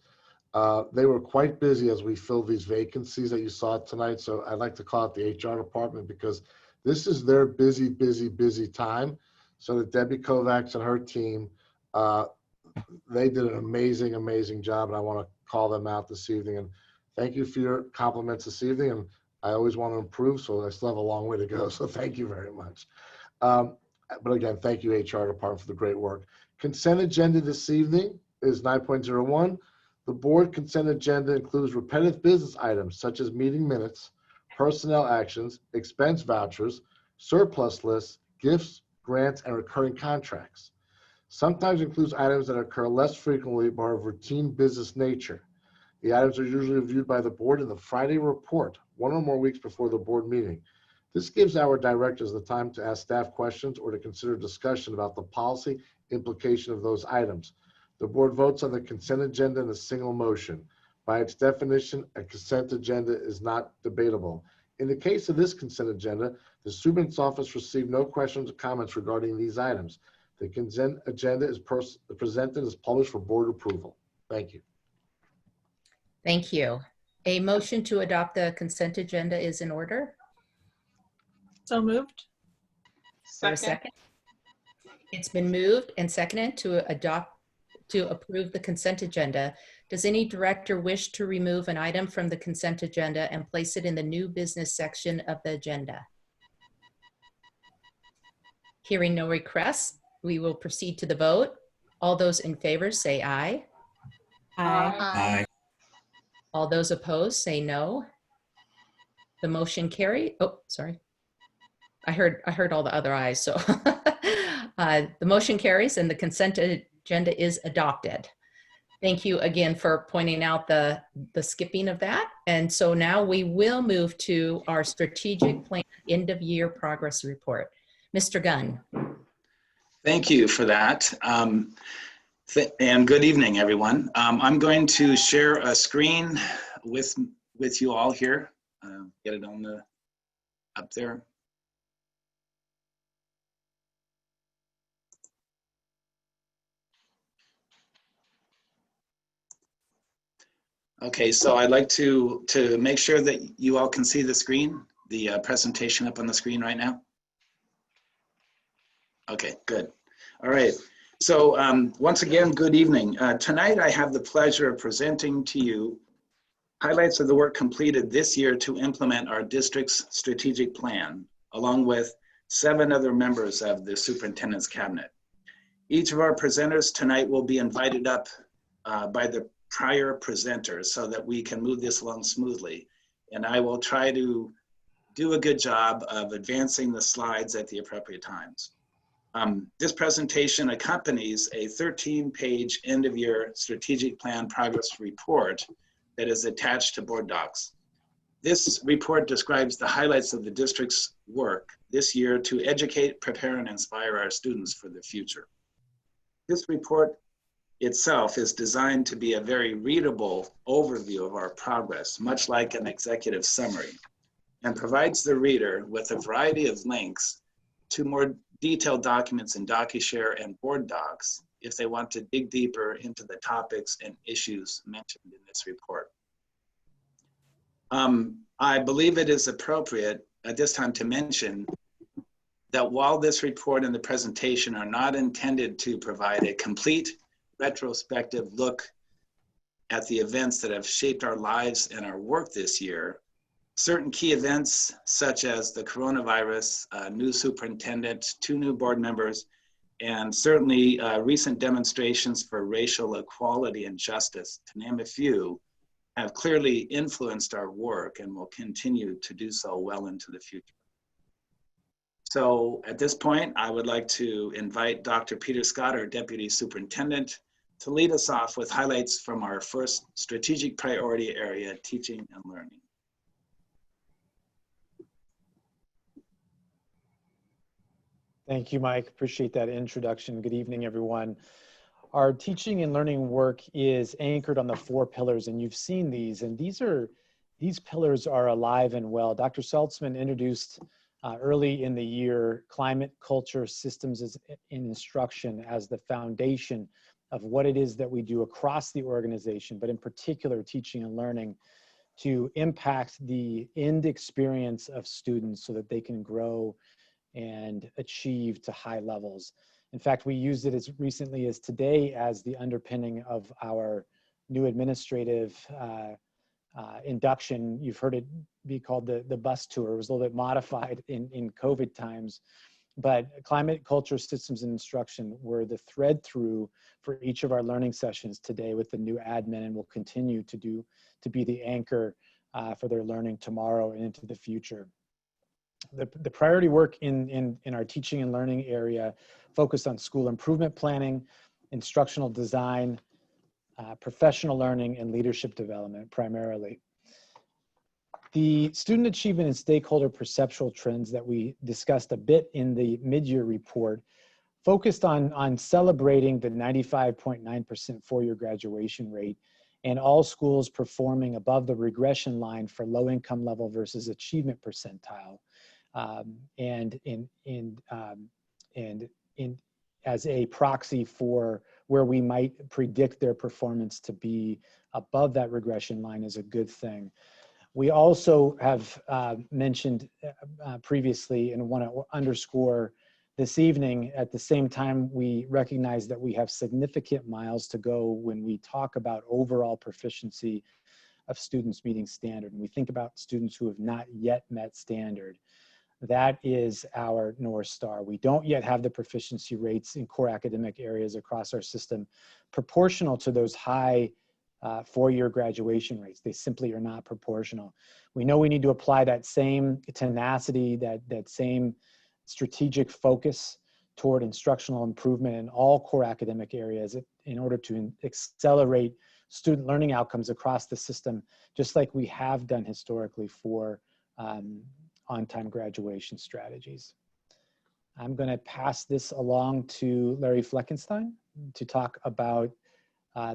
they were quite busy as we filled these vacancies that you saw tonight. So I'd like to call out the HR department because this is their busy, busy, busy time. So that Debbie Kovacs and her team, they did an amazing, amazing job. And I want to call them out this evening. And thank you for your compliments this evening. And I always want to improve, so I still have a long way to go. So thank you very much. But again, thank you, HR department, for the great work. Consent agenda this evening is 9.01. The board consent agenda includes repetitive business items such as meeting minutes, personnel actions, expense vouchers, surplus lists, gifts, grants, and recurring contracts. Sometimes includes items that occur less frequently but are of routine business nature. The items are usually reviewed by the board in the Friday report, 1 or more weeks before the board meeting. This gives our directors the time to ask staff questions or to consider discussion about the policy implication of those items. The board votes on the consent agenda in a single motion. By its definition, a consent agenda is not debatable. In the case of this consent agenda, the superintendent's office received no questions or comments regarding these items. The consent agenda is presented as published for board approval. Thank you. Thank you. A motion to adopt the consent agenda is in order. So moved. Second. It's been moved and seconded to approve the consent agenda. Does any director wish to remove an item from the consent agenda and place it in the new business section of the agenda? Hearing no requests, we will proceed to the vote. All those in favor say aye. Aye. Aye. All those opposed say no. The motion carried. Oh, sorry. I heard all the other ayes, so the motion carries and the consent agenda is adopted. Thank you again for pointing out the skipping of that. And so now we will move to our strategic plan end of year progress report. Mr. Gunn. Thank you for that. And good evening, everyone. I'm going to share a screen with you all here. Get it on up there. Okay, so I'd like to make sure that you all can see the screen, the presentation up on the screen right now. Okay, good. All right, so once again, good evening. Tonight I have the pleasure of presenting to you highlights of the work completed this year to implement our district's strategic plan, along with 7 other members of the superintendent's cabinet. Each of our presenters tonight will be invited up by the prior presenters so that we can move this along smoothly. And I will try to do a good job of advancing the slides at the appropriate times. This presentation accompanies a 13-page end-of-year strategic plan progress report that is attached to board docs. This report describes the highlights of the district's work this year to educate, prepare, and inspire our students for the future. This report itself is designed to be a very readable overview of our progress, much like an executive summary, and provides the reader with a variety of links to more detailed documents in DocuShare and board docs if they want to dig deeper into the topics and issues mentioned in this report. I believe it is appropriate at this time to mention that while this report and the presentation are not intended to provide a complete retrospective look at the events that have shaped our lives and our work this year, certain key events such as the coronavirus, new superintendent, 2 new board members, and certainly recent demonstrations for racial equality and justice, to name a few, have clearly influenced our work and will continue to do so well into the future. So at this point, I would like to invite Dr. Peter Scott, our Deputy Superintendent, to lead us off with highlights from our first strategic priority area, teaching and learning. Thank you, Mike. Appreciate that introduction. Good evening, everyone. Our teaching and learning work is anchored on the 4 pillars, and you've seen these, and these pillars are alive and well. Dr. Saltzman introduced early in the year climate, culture, systems in instruction as the foundation of what it is that we do across the organization, but in particular teaching and learning to impact the end experience of students so that they can grow and achieve to high levels. In fact, we used it as recently as today as the underpinning of our new administrative induction. You've heard it be called the bus tour. It was a little bit modified in COVID times, but climate, culture, systems, and instruction were the thread through for each of our learning sessions today with the new admin, and will continue to be the anchor for their learning tomorrow and into the future. The priority work in our teaching and learning area focused on school improvement planning, instructional design, professional learning, and leadership development primarily. The student achievement and stakeholder perceptual trends that we discussed a bit in the mid-year report focused on celebrating the 95.9% four-year graduation rate and all schools performing above the regression line for low income level versus achievement percentile. And as a proxy for where we might predict their performance to be above that regression line is a good thing. We also have mentioned previously and want to underscore this evening, at the same time, we recognize that we have significant miles to go when we talk about overall proficiency of students meeting standard. And we think about students who have not yet met standard. That is our North Star. We don't yet have the proficiency rates in core academic areas across our system proportional to those high four-year graduation rates. They simply are not proportional. We know we need to apply that same tenacity, that same strategic focus toward instructional improvement in all core academic areas in order to accelerate student learning outcomes across the system, just like we have done historically for on-time graduation strategies. I'm going to pass this along to Larry Fleckenstein to talk about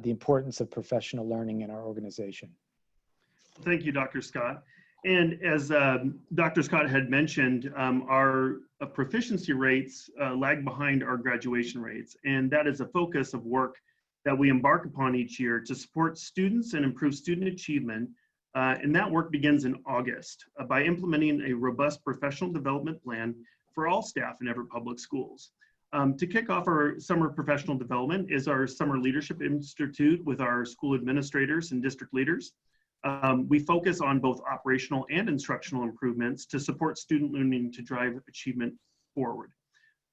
the importance of professional learning in our organization. Thank you, Dr. Scott. And as Dr. Scott had mentioned, our proficiency rates lag behind our graduation rates. And that is a focus of work that we embark upon each year to support students and improve student achievement. And that work begins in August by implementing a robust professional development plan for all staff in Everett Public Schools. To kick off our summer professional development is our Summer Leadership Institute with our school administrators and district leaders. We focus on both operational and instructional improvements to support student learning to drive achievement forward.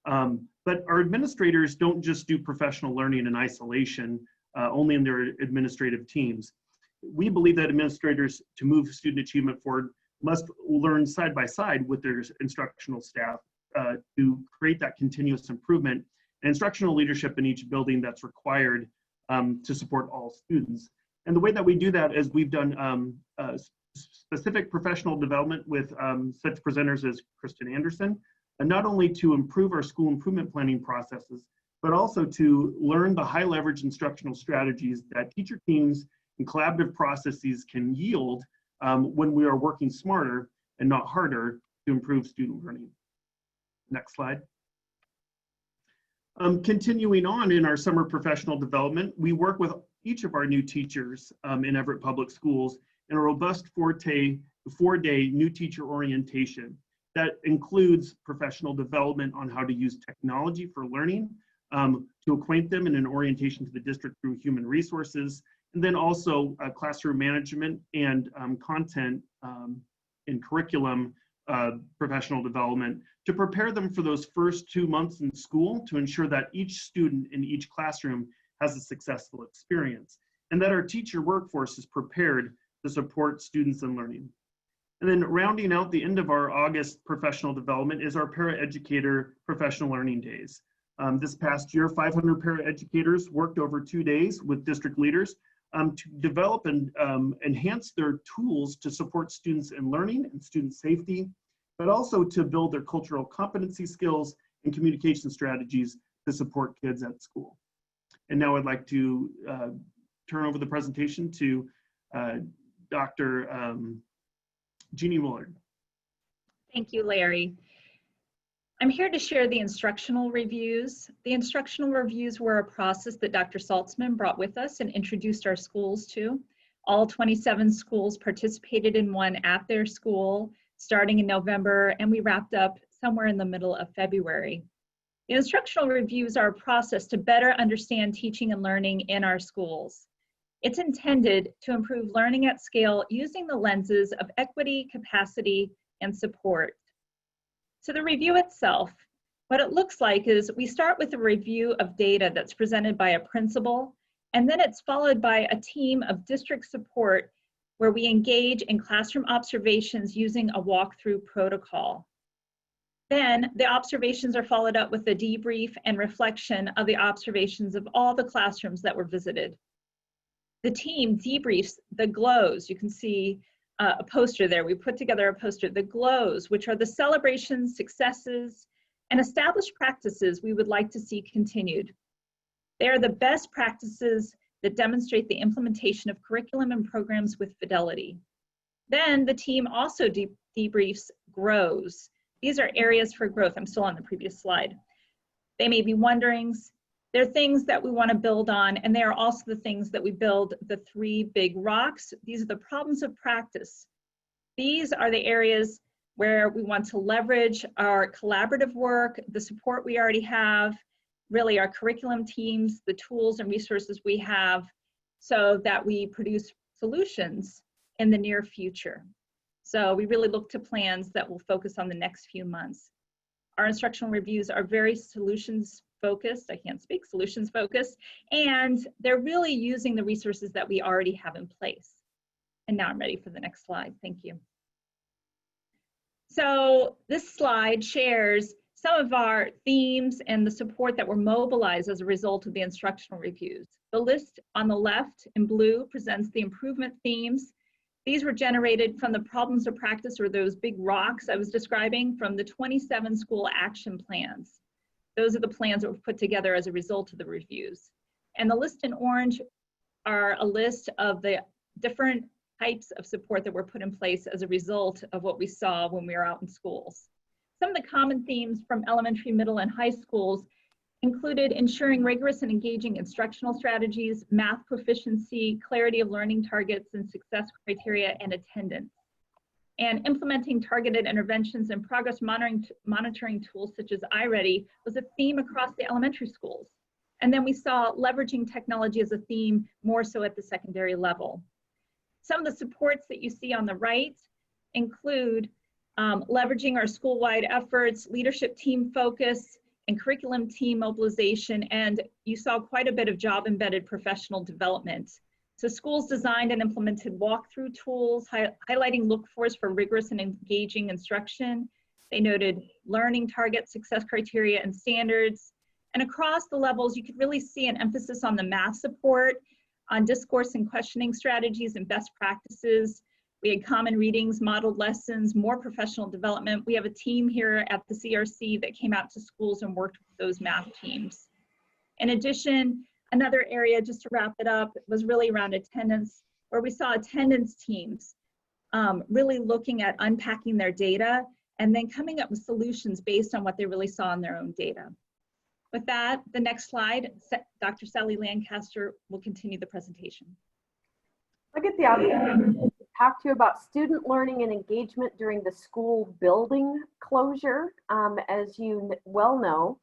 But our administrators don't just do professional learning in isolation, only in their administrative teams. We believe that administrators, to move student achievement forward, must learn side by side with their instructional staff to create that continuous improvement and instructional leadership in each building that's required to support all students. And the way that we do that is we've done specific professional development with such presenters as Kristen Anderson, and not only to improve our school improvement planning processes, but also to learn the high leverage instructional strategies that teacher teams and collaborative processes can yield when we are working smarter and not harder to improve student learning. Next slide. Continuing on in our summer professional development, we work with each of our new teachers in Everett Public Schools in a robust four-day new teacher orientation that includes professional development on how to use technology for learning, to acquaint them in an orientation to the district through human resources, and then also classroom management and content and curriculum professional development to prepare them for those first 2 months in school to ensure that each student in each classroom has a successful experience and that our teacher workforce is prepared to support students in learning. And then rounding out the end of our August professional development is our paraeducator professional learning days. This past year, 500 paraeducators worked over 2 days with district leaders to develop and enhance their tools to support students in learning and student safety, but also to build their cultural competency skills and communication strategies to support kids at school. And now I'd like to turn over the presentation to Dr. Jeannie Willard. Thank you, Larry. I'm here to share the instructional reviews. The instructional reviews were a process that Dr. Saltzman brought with us and introduced our schools to. All 27 schools participated in one at their school starting in November, and we wrapped up somewhere in the middle of February. The instructional reviews are a process to better understand teaching and learning in our schools. It's intended to improve learning at scale using the lenses of equity, capacity, and support. So the review itself, what it looks like is we start with a review of data that's presented by a principal, and then it's followed by a team of district support where we engage in classroom observations using a walkthrough protocol. Then the observations are followed up with a debrief and reflection of the observations of all the classrooms that were visited. The team debriefs the GLOWs. You can see a poster there. We put together a poster, the GLOWs, which are the celebrations, successes, and established practices we would like to see continued. They are the best practices that demonstrate the implementation of curriculum and programs with fidelity. Then the team also debriefs GROWs. These are areas for growth. I'm still on the previous slide. They may be wonderings. They're things that we want to build on, and they are also the things that we build the 3 big rocks. These are the problems of practice. These are the areas where we want to leverage our collaborative work, the support we already have, really our curriculum teams, the tools and resources we have, so that we produce solutions in the near future. So we really look to plans that will focus on the next few months. Our instructional reviews are very solutions focused, solutions focused, and they're really using the resources that we already have in place. And now I'm ready for the next slide. Thank you. So this slide shares some of our themes and the support that were mobilized as a result of the instructional reviews. The list on the left in blue presents the improvement themes. These were generated from the problems of practice, or those big rocks I was describing, from the 27 school action plans. Those are the plans that were put together as a result of the reviews. And the list in orange are a list of the different types of support that were put in place as a result of what we saw when we were out in schools. Some of the common themes from elementary, middle, and high schools included ensuring rigorous and engaging instructional strategies, math proficiency, clarity of learning targets and success criteria, and attendance. And implementing targeted interventions and progress monitoring tools such as iReady was a theme across the elementary schools. And then we saw leveraging technology as a theme more so at the secondary level. Some of the supports that you see on the right include leveraging our school-wide efforts, leadership team focus, and curriculum team mobilization, and you saw quite a bit of job-embedded professional development. So schools designed and implemented walkthrough tools, highlighting look-fors for rigorous and engaging instruction. They noted learning targets, success criteria, and standards. And across the levels, you could really see an emphasis on the math support, on discourse and questioning strategies and best practices. We had common readings, modeled lessons, more professional development. We have a team here at the CRC that came out to schools and worked with those math teams. In addition, another area, just to wrap it up, was really around attendance, where we saw attendance teams really looking at unpacking their data and then coming up with solutions based on what they really saw in their own data. With that, the next slide, Dr. Sally Lancaster will continue the presentation. I get the opportunity to talk to you about student learning and engagement during the school building closure. As you well know,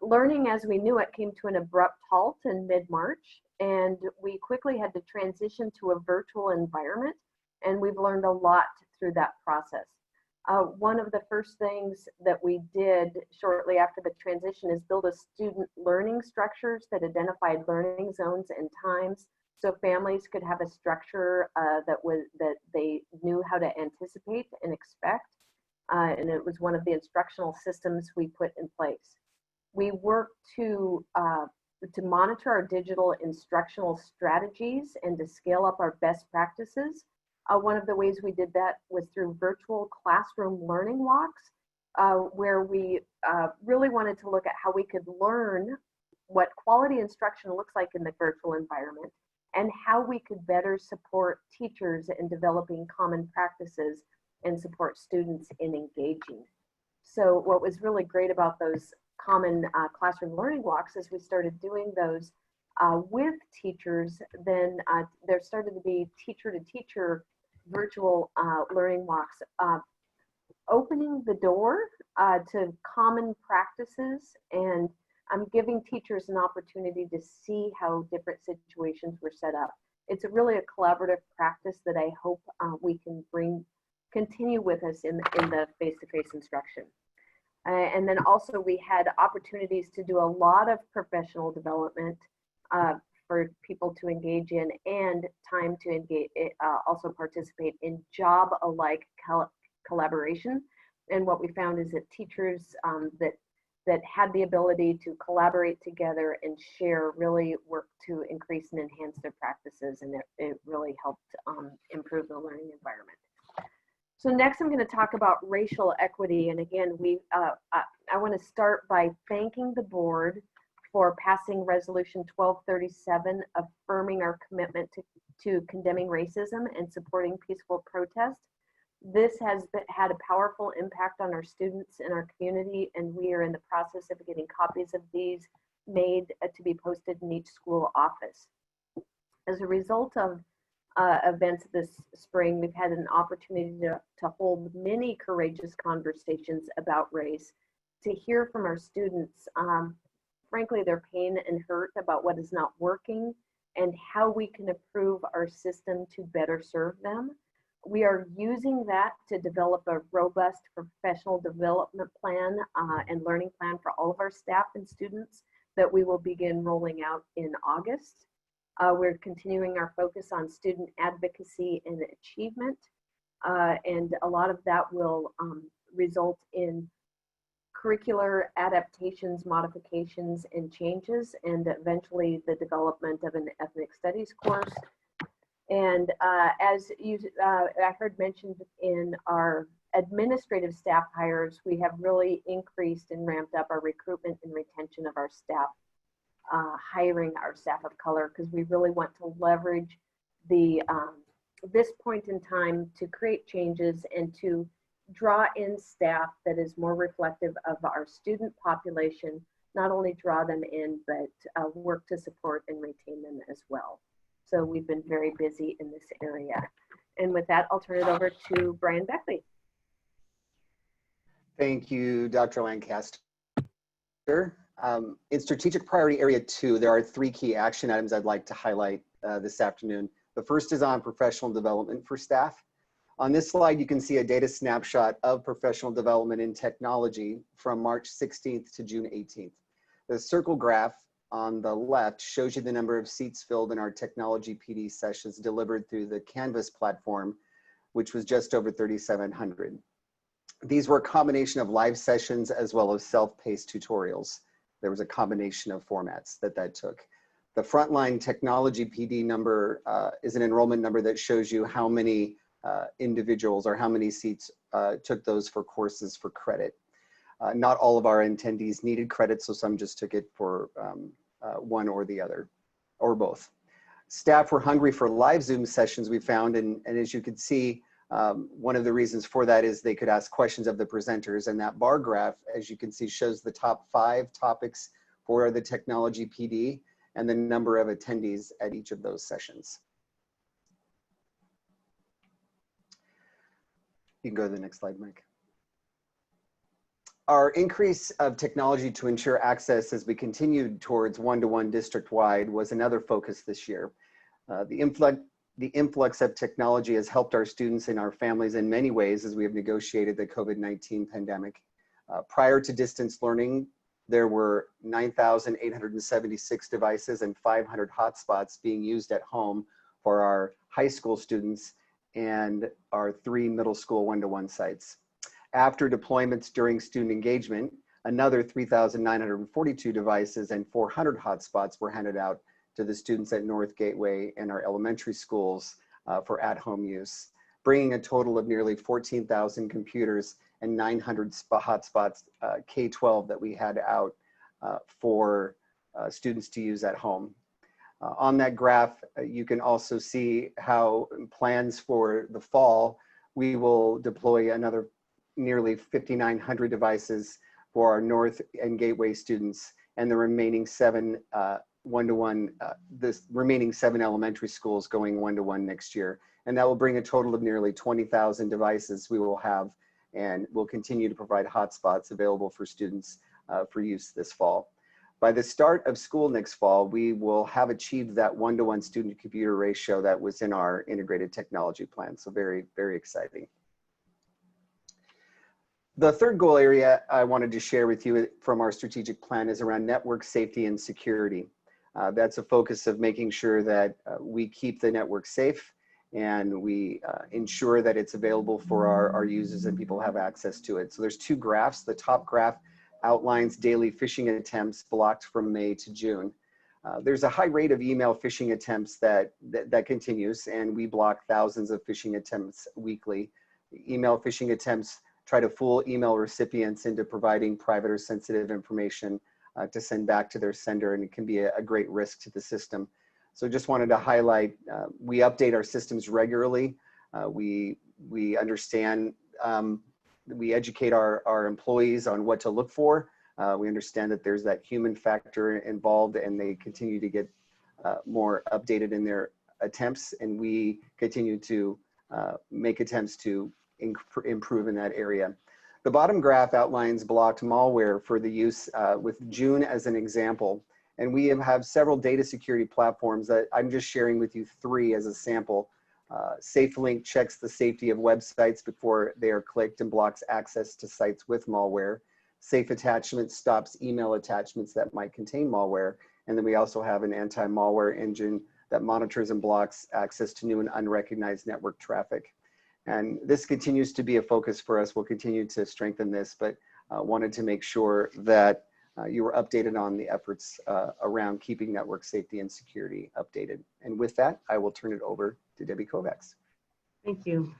learning as we knew it came to an abrupt halt in mid-March, and we quickly had to transition to a virtual environment, and we've learned a lot through that process. One of the first things that we did shortly after the transition is build a student learning structures that identified learning zones and times, so families could have a structure that they knew how to anticipate and expect, and it was one of the instructional systems we put in place. We worked to monitor our digital instructional strategies and to scale up our best practices. One of the ways we did that was through virtual classroom learning walks, where we really wanted to look at how we could learn what quality instruction looks like in the virtual environment and how we could better support teachers in developing common practices and support students in engaging. So what was really great about those common classroom learning walks is we started doing those with teachers. Then there started to be teacher-to-teacher virtual learning walks, opening the door to common practices and giving teachers an opportunity to see how different situations were set up. It's really a collaborative practice that I hope we can continue with us in the face-to-face instruction. And then also we had opportunities to do a lot of professional development for people to engage in, and time to engage, also participate in job-alike collaboration. And what we found is that teachers that had the ability to collaborate together and share really worked to increase and enhance their practices, and it really helped improve the learning environment. So next I'm going to talk about racial equity. And again, I want to start by thanking the board for passing Resolution 1237, affirming our commitment to condemning racism and supporting peaceful protest. This has had a powerful impact on our students and our community, and we are in the process of getting copies of these made to be posted in each school office. As a result of events this spring, we've had an opportunity to hold many courageous conversations about race, to hear from our students, frankly, their pain and hurt about what is not working and how we can improve our system to better serve them. We are using that to develop a robust professional development plan and learning plan for all of our staff and students that we will begin rolling out in August. We're continuing our focus on student advocacy and achievement, and a lot of that will result in curricular adaptations, modifications, and changes, and eventually the development of an ethnic studies course. And as I heard mentioned in our administrative staff hires, we have really increased and ramped up our recruitment and retention of our staff, hiring our staff of color, because we really want to leverage this point in time to create changes and to draw in staff that is more reflective of our student population, not only draw them in, but work to support and retain them as well. So we've been very busy in this area. And with that, I'll turn it over to Brian Beckley. Thank you, Dr. Lancaster. In strategic priority area 2, there are 3 key action items I'd like to highlight this afternoon. The first is on professional development for staff. On this slide, you can see a data snapshot of professional development in technology from March 16th to June 18th. The circle graph on the left shows you the number of seats filled in our technology PD sessions delivered through the Canvas platform, which was just over 3,700. These were a combination of live sessions as well as self-paced tutorials. There was a combination of formats that took. The frontline technology PD number is an enrollment number that shows you how many individuals or how many seats took those for courses for credit. Not all of our attendees needed credit, so some just took it for one or the other, or both. Staff were hungry for live Zoom sessions, we found, and as you can see, one of the reasons for that is they could ask questions of the presenters, and that bar graph, as you can see, shows the top 5 topics for the technology PD and the number of attendees at each of those sessions. You can go to the next slide, Mike. Our increase of technology to ensure access as we continued towards one-to-one district-wide was another focus this year. The influx of technology has helped our students and our families in many ways as we have negotiated the COVID-19 pandemic. Prior to distance learning, there were 9,876 devices and 500 hotspots being used at home for our high school students and our 3 middle school one-to-one sites. After deployments during student engagement, another 3,942 devices and 400 hotspots were handed out to the students at North Gateway and our elementary schools for at-home use, bringing a total of nearly 14,000 computers and 900 hotspots K-12 that we had out for students to use at home. On that graph, you can also see how plans for the fall, we will deploy another nearly 5,900 devices for our North and Gateway students, and the remaining 7 remaining 7 elementary schools going one-to-one next year. And that will bring a total of nearly 20,000 devices we will have, and we'll continue to provide hotspots available for students for use this fall. By the start of school next fall, we will have achieved that one-to-one student computer ratio that was in our integrated technology plan. So very, very exciting. The third goal area I wanted to share with you from our strategic plan is around network safety and security. That's a focus of making sure that we keep the network safe and we ensure that it's available for our users and people have access to it. So there's 2 graphs. The top graph outlines daily phishing attempts blocked from May to June. There's a high rate of email phishing attempts that continues, and we block thousands of phishing attempts weekly. Email phishing attempts try to fool email recipients into providing private or sensitive information to send back to their sender, and it can be a great risk to the system. So just wanted to highlight, we update our systems regularly. We understand, we educate our employees on what to look for. We understand that there's that human factor involved, and they continue to get more updated in their attempts, and we continue to make attempts to improve in that area. The bottom graph outlines blocked malware for the use with June as an example. And we have several data security platforms that I'm just sharing with you 3 as a sample. SafeLink checks the safety of websites before they are clicked and blocks access to sites with malware. Safe Attachment stops email attachments that might contain malware. And then we also have an anti-malware engine that monitors and blocks access to new and unrecognized network traffic. And this continues to be a focus for us. We'll continue to strengthen this, but wanted to make sure that you were updated on the efforts around keeping network safety and security updated. And with that, I will turn it over to Debbie Kovacs. Thank you.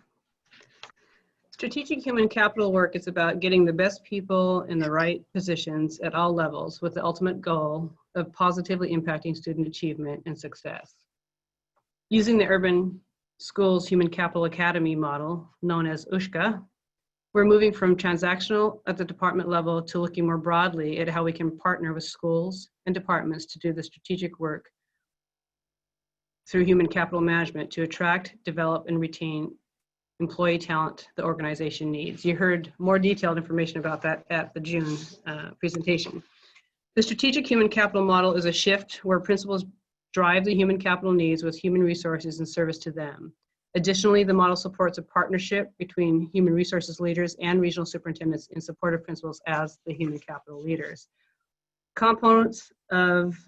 Strategic human capital work is about getting the best people in the right positions at all levels with the ultimate goal of positively impacting student achievement and success. Using the Urban Schools Human Capital Academy model, known as USHCA, we're moving from transactional at the department level to looking more broadly at how we can partner with schools and departments to do the strategic work through human capital management to attract, develop, and retain employee talent the organization needs. You heard more detailed information about that at the June presentation. The strategic human capital model is a shift where principals drive the human capital needs with human resources in service to them. Additionally, the model supports a partnership between human resources leaders and regional superintendents in support of principals as the human capital leaders. Components of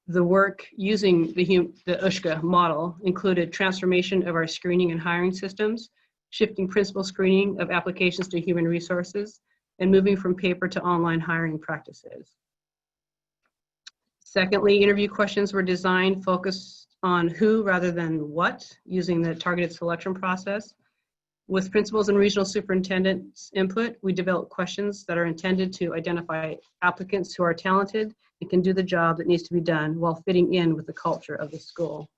the work using the USHCA model included transformation of our screening and hiring systems, shifting principal screening of applications to human resources, and moving from paper to online hiring practices. Secondly, interview questions were designed focused on who rather than what, using the targeted selection process. With principals and regional superintendents' input, we developed questions that are intended to identify applicants who are talented and can do the job that needs to be done while fitting in with the culture of the school.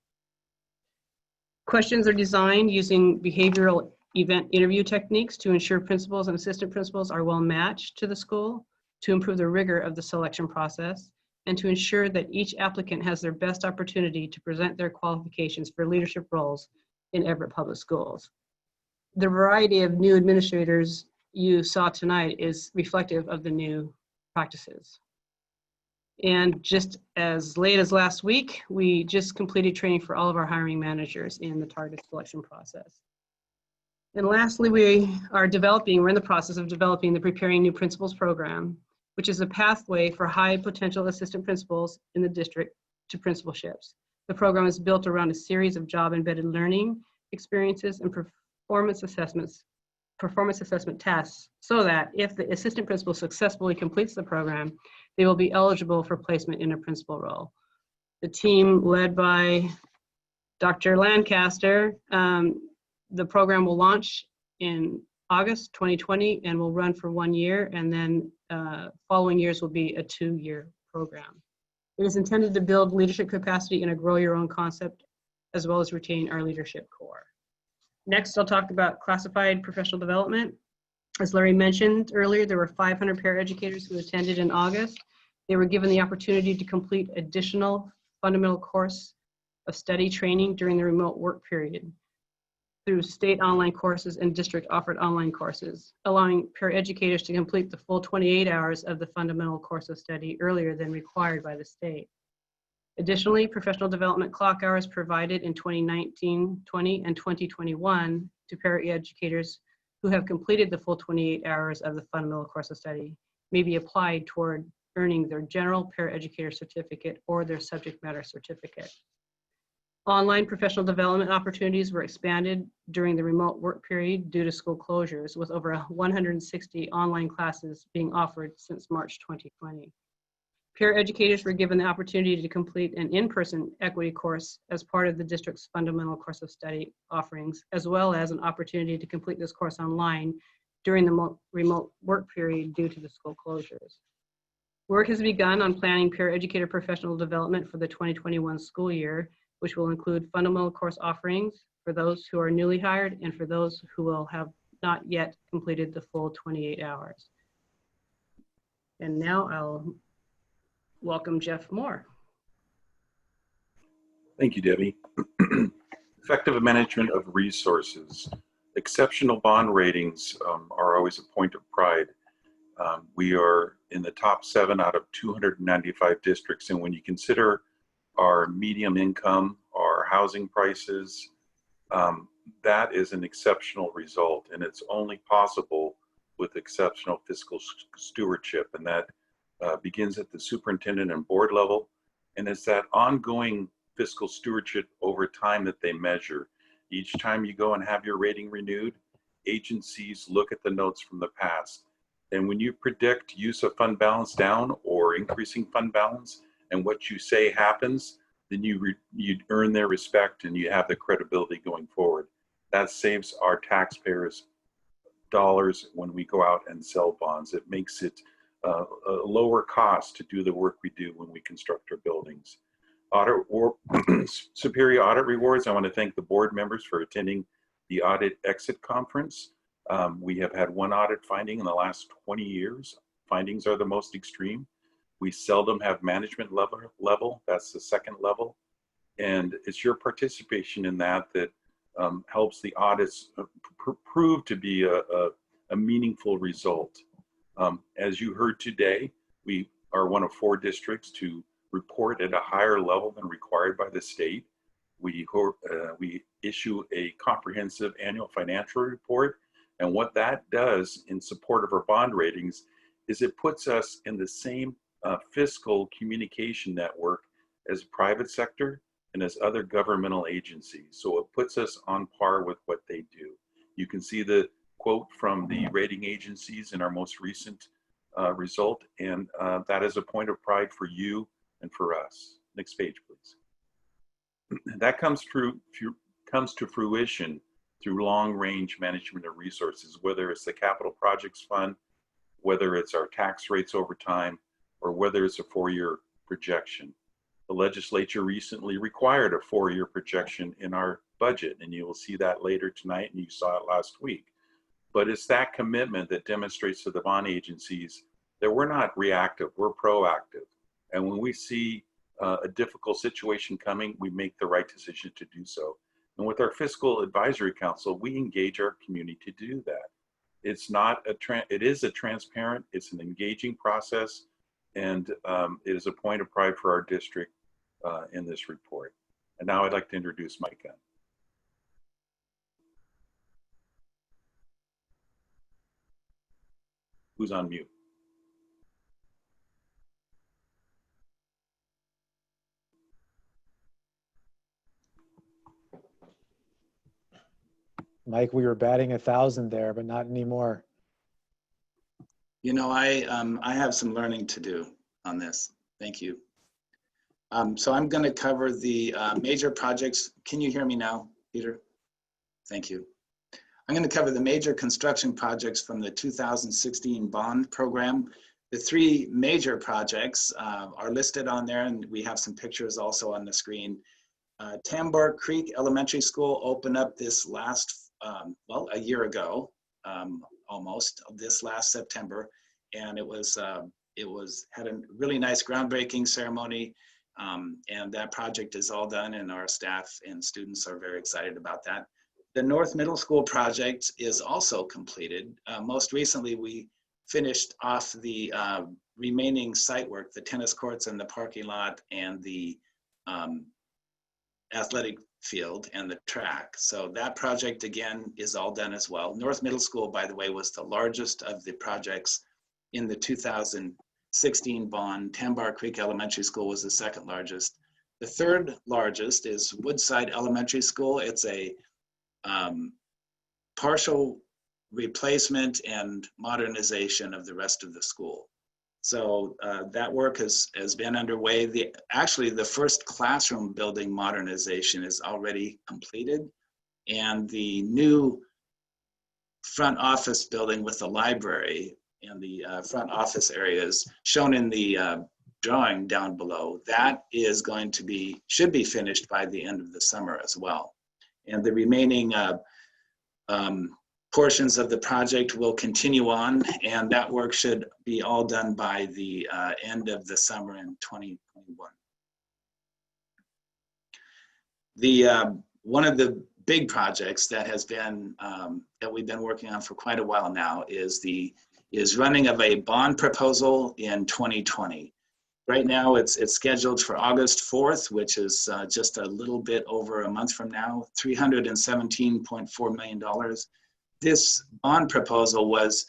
Questions are designed using behavioral event interview techniques to ensure principals and assistant principals are well matched to the school, to improve the rigor of the selection process, and to ensure that each applicant has their best opportunity to present their qualifications for leadership roles in Everett Public Schools. The variety of new administrators you saw tonight is reflective of the new practices. And just as late as last week, we just completed training for all of our hiring managers in the targeted selection process. And lastly, we're in the process of developing the Preparing New Principals program, which is a pathway for high potential assistant principals in the district to principalships. The program is built around a series of job embedded learning experiences and performance assessment tests, so that if the assistant principal successfully completes the program, they will be eligible for placement in a principal role. The team led by Dr. Lancaster, the program will launch in August 2020 and will run for 1 year, and then following years will be a 2-year program. It is intended to build leadership capacity in a grow your own concept, as well as retain our leadership core. Next, I'll talk about classified professional development. As Larry mentioned earlier, there were 500 paraeducators who attended in August. They were given the opportunity to complete additional fundamental course of study training during the remote work period through state online courses and district offered online courses, allowing paraeducators to complete the full 28 hours of the fundamental course of study earlier than required by the state. Additionally, professional development clock hours provided in 2019-20 and 2021 to paraeducators who have completed the full 28 hours of the fundamental course of study may be applied toward earning their general paraeducator certificate or their subject matter certificate. Online professional development opportunities were expanded during the remote work period due to school closures, with over 160 online classes being offered since March 2020. Paraeducators were given the opportunity to complete an in-person equity course as part of the district's fundamental course of study offerings, as well as an opportunity to complete this course online during the remote work period due to the school closures. Work has begun on planning paraeducator professional development for the 2021 school year, which will include fundamental course offerings for those who are newly hired and for those who will have not yet completed the full 28 hours. And now I'll welcome Jeff Moore. Thank you, Debbie. Effective management of resources. Exceptional bond ratings are always a point of pride. We are in the top 7 out of 295 districts, and when you consider our medium income, our housing prices, that is an exceptional result, and it's only possible with exceptional fiscal stewardship, and that begins at the superintendent and board level, and it's that ongoing fiscal stewardship over time that they measure. Each time you go and have your rating renewed, agencies look at the notes from the past, and when you predict use of fund balance down or increasing fund balance, and what you say happens, then you earn their respect and you have the credibility going forward. That saves our taxpayers dollars when we go out and sell bonds. It makes it a lower cost to do the work we do when we construct our buildings. Superior audit rewards. I want to thank the board members for attending the audit exit conference. We have had one audit finding in the last 20 years. Findings are the most extreme. We seldom have management level. That's the second level. And it's your participation in that that helps the audits prove to be a meaningful result. As you heard today, we are one of 4 districts to report at a higher level than required by the state. We issue a comprehensive annual financial report. And what that does in support of our bond ratings is it puts us in the same fiscal communication network as private sector and as other governmental agencies. So it puts us on par with what they do. You can see the quote from the rating agencies in our most recent result, and that is a point of pride for you and for us. Next page, please. That comes to fruition through long-range management of resources, whether it's the capital projects fund, whether it's our tax rates over time, or whether it's a 4-year projection. The legislature recently required a 4-year projection in our budget, and you will see that later tonight, and you saw it last week. But it's that commitment that demonstrates to the bond agencies that we're not reactive, we're proactive. And when we see a difficult situation coming, we make the right decision to do so. And with our Fiscal Advisory Council, we engage our community to do that. It's not it is a transparent, it's an engaging process, and it is a point of pride for our district in this report. And now I'd like to introduce Mike Gunn. Who's on mute? Mike, we were batting 1,000 there, but not anymore. You know, I have some learning to do on this. Thank you. So I'm going to cover the major projects. Can you hear me now, Peter? Thank you. I'm going to cover the major construction projects from the 2016 bond program. The 3 major projects are listed on there, and we have some pictures also on the screen. Tambar Creek Elementary School opened up this last, well, a year ago, almost, this last September, and it had a really nice groundbreaking ceremony, and that project is all done, and our staff and students are very excited about that. The North Middle School project is also completed. Most recently, we finished off the remaining site work, the tennis courts and the parking lot and the athletic field and the track. So that project again is all done as well. North Middle School, by the way, was the largest of the projects in the 2016 bond. Tambar Creek Elementary School was the second largest. The third largest is Woodside Elementary School. It's a partial replacement and modernization of the rest of the school. So that work has been underway. Actually, the first classroom building modernization is already completed, and the new front office building with the library and the front office areas shown in the drawing down below, that is going to should be finished by the end of the summer as well. And the remaining portions of the project will continue on, and that work should be all done by the end of the summer in 2021. One of the big projects that has been that we've been working on for quite a while now is running of a bond proposal in 2020. Right now, it's scheduled for August 4th, which is just a little bit over a month from now, $317.4 million. This bond proposal was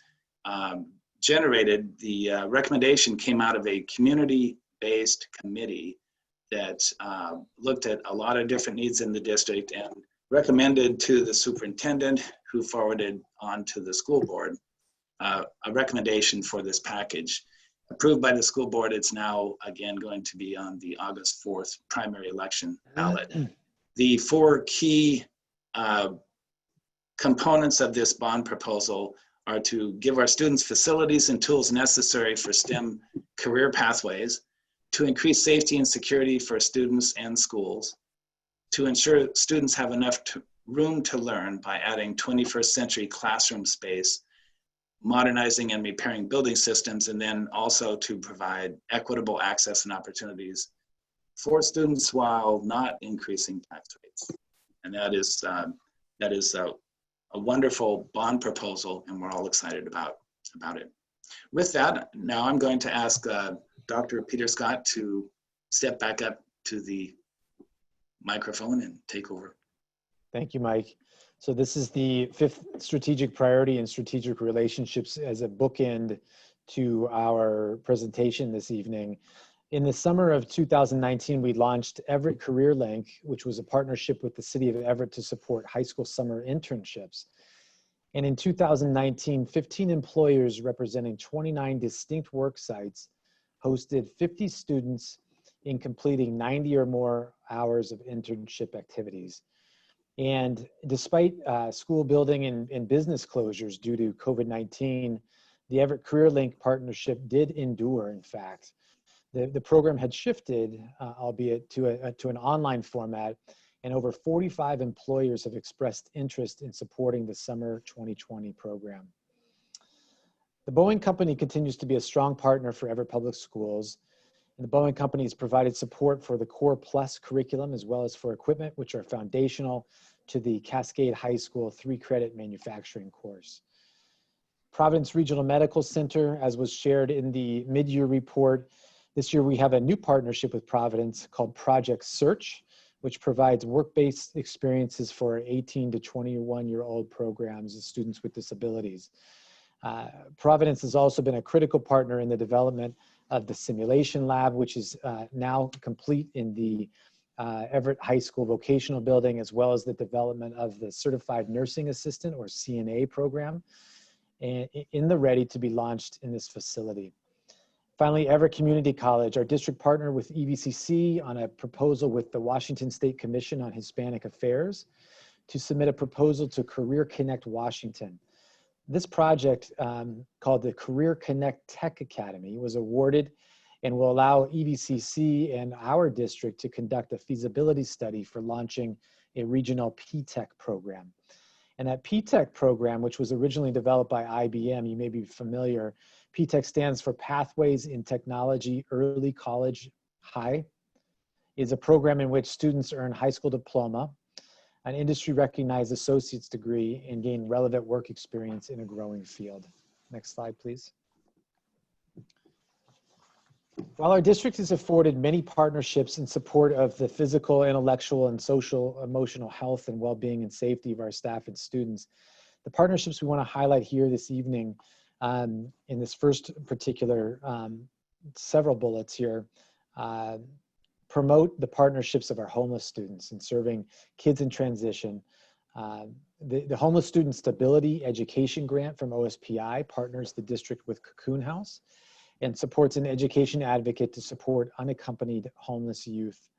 generated, the recommendation came out of a community-based committee that looked at a lot of different needs in the district and recommended to the superintendent, who forwarded on to the school board, a recommendation for this package. Approved by the school board, it's now again going to be on the August 4th primary election ballot. The 4 key components of this bond proposal are to give our students facilities and tools necessary for STEM career pathways, to increase safety and security for students and schools, to ensure students have enough room to learn by adding 21st century classroom space, modernizing and repairing building systems, and then also to provide equitable access and opportunities for students while not increasing tax rates. And that is a wonderful bond proposal, and we're all excited about it. With that, now I'm going to ask Dr. Peter Scott to step back up to the microphone and take over. Thank you, Mike. So this is the 5th strategic priority in strategic relationships as a bookend to our presentation this evening. In the summer of 2019, we launched Everett Career Link, which was a partnership with the city of Everett to support high school summer internships. And in 2019, 15 employers representing 29 distinct work sites hosted 50 students in completing 90 or more hours of internship activities. And despite school building and business closures due to COVID-19, the Everett Career Link partnership did endure, in fact. The program had shifted, albeit to an online format, and over 45 employers have expressed interest in supporting the summer 2020 program. The Boeing Company continues to be a strong partner for Everett Public Schools. And the Boeing Company has provided support for the Core Plus curriculum as well as for equipment, which are foundational to the Cascade High School 3-credit manufacturing course. Providence Regional Medical Center, as was shared in the mid-year report, this year we have a new partnership with Providence called Project Search, which provides work-based experiences for 18 to 21-year-old programs and students with disabilities. Providence has also been a critical partner in the development of the simulation lab, which is now complete in the Everett High School vocational building, as well as the development of the Certified Nursing Assistant or CNA program in the ready to be launched in this facility. Finally, Everett Community College, our district partner with EVCC on a proposal with the Washington State Commission on Hispanic Affairs to submit a proposal to Career Connect Washington. This project, called the Career Connect Tech Academy, was awarded and will allow EVCC and our district to conduct a feasibility study for launching a regional P-Tech program. And that P-Tech program, which was originally developed by IBM, you may be familiar, P-Tech stands for Pathways in Technology Early College High, is a program in which students earn high school diploma, an industry-recognized associate's degree, and gain relevant work experience in a growing field. Next slide, please. While our district has afforded many partnerships in support of the physical, intellectual, and social, emotional health and well-being and safety of our staff and students, the partnerships we want to highlight here this evening in this first particular several bullets here promote the partnerships of our homeless students in serving kids in transition. The Homeless Student Stability Education Grant from OSPI partners the district with Cocoon House and supports an education advocate to support unaccompanied homeless youth.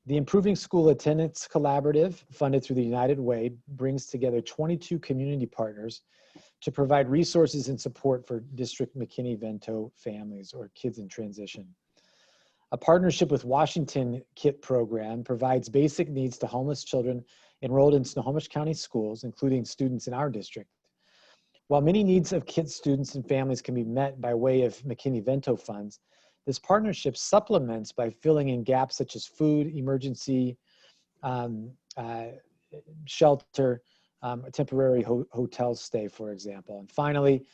The Improving School Attendance Collaborative, funded through the United Way, brings together 22 community partners to provide resources and support for District McKinney-Vento families or kids in transition. A partnership with Washington KIT program provides basic needs to homeless children enrolled in Snohomish County schools, including students in our district. While many needs of KIT students and families can be met by way of McKinney-Vento funds, this partnership supplements by filling in gaps such as food, emergency, shelter, a temporary hotel stay, for example. And finally,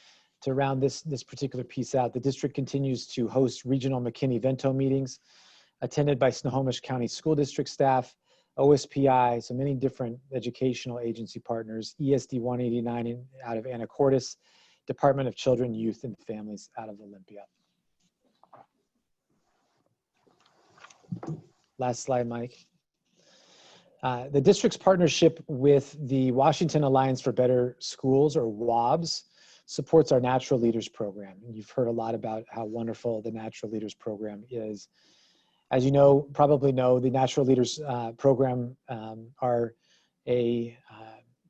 to round this particular piece out, the district continues to host regional McKinney-Vento meetings attended by Snohomish County School District staff, OSPI, so many different educational agency partners, ESD 189 out of Anacortes, Department of Children, Youth, and Families out of Olympia. Last slide, Mike. The district's partnership with the Washington Alliance for Better Schools, or WABS, supports our Natural Leaders Program. And you've heard a lot about how wonderful the Natural Leaders Program is. As you know, probably know, the Natural Leaders Program are a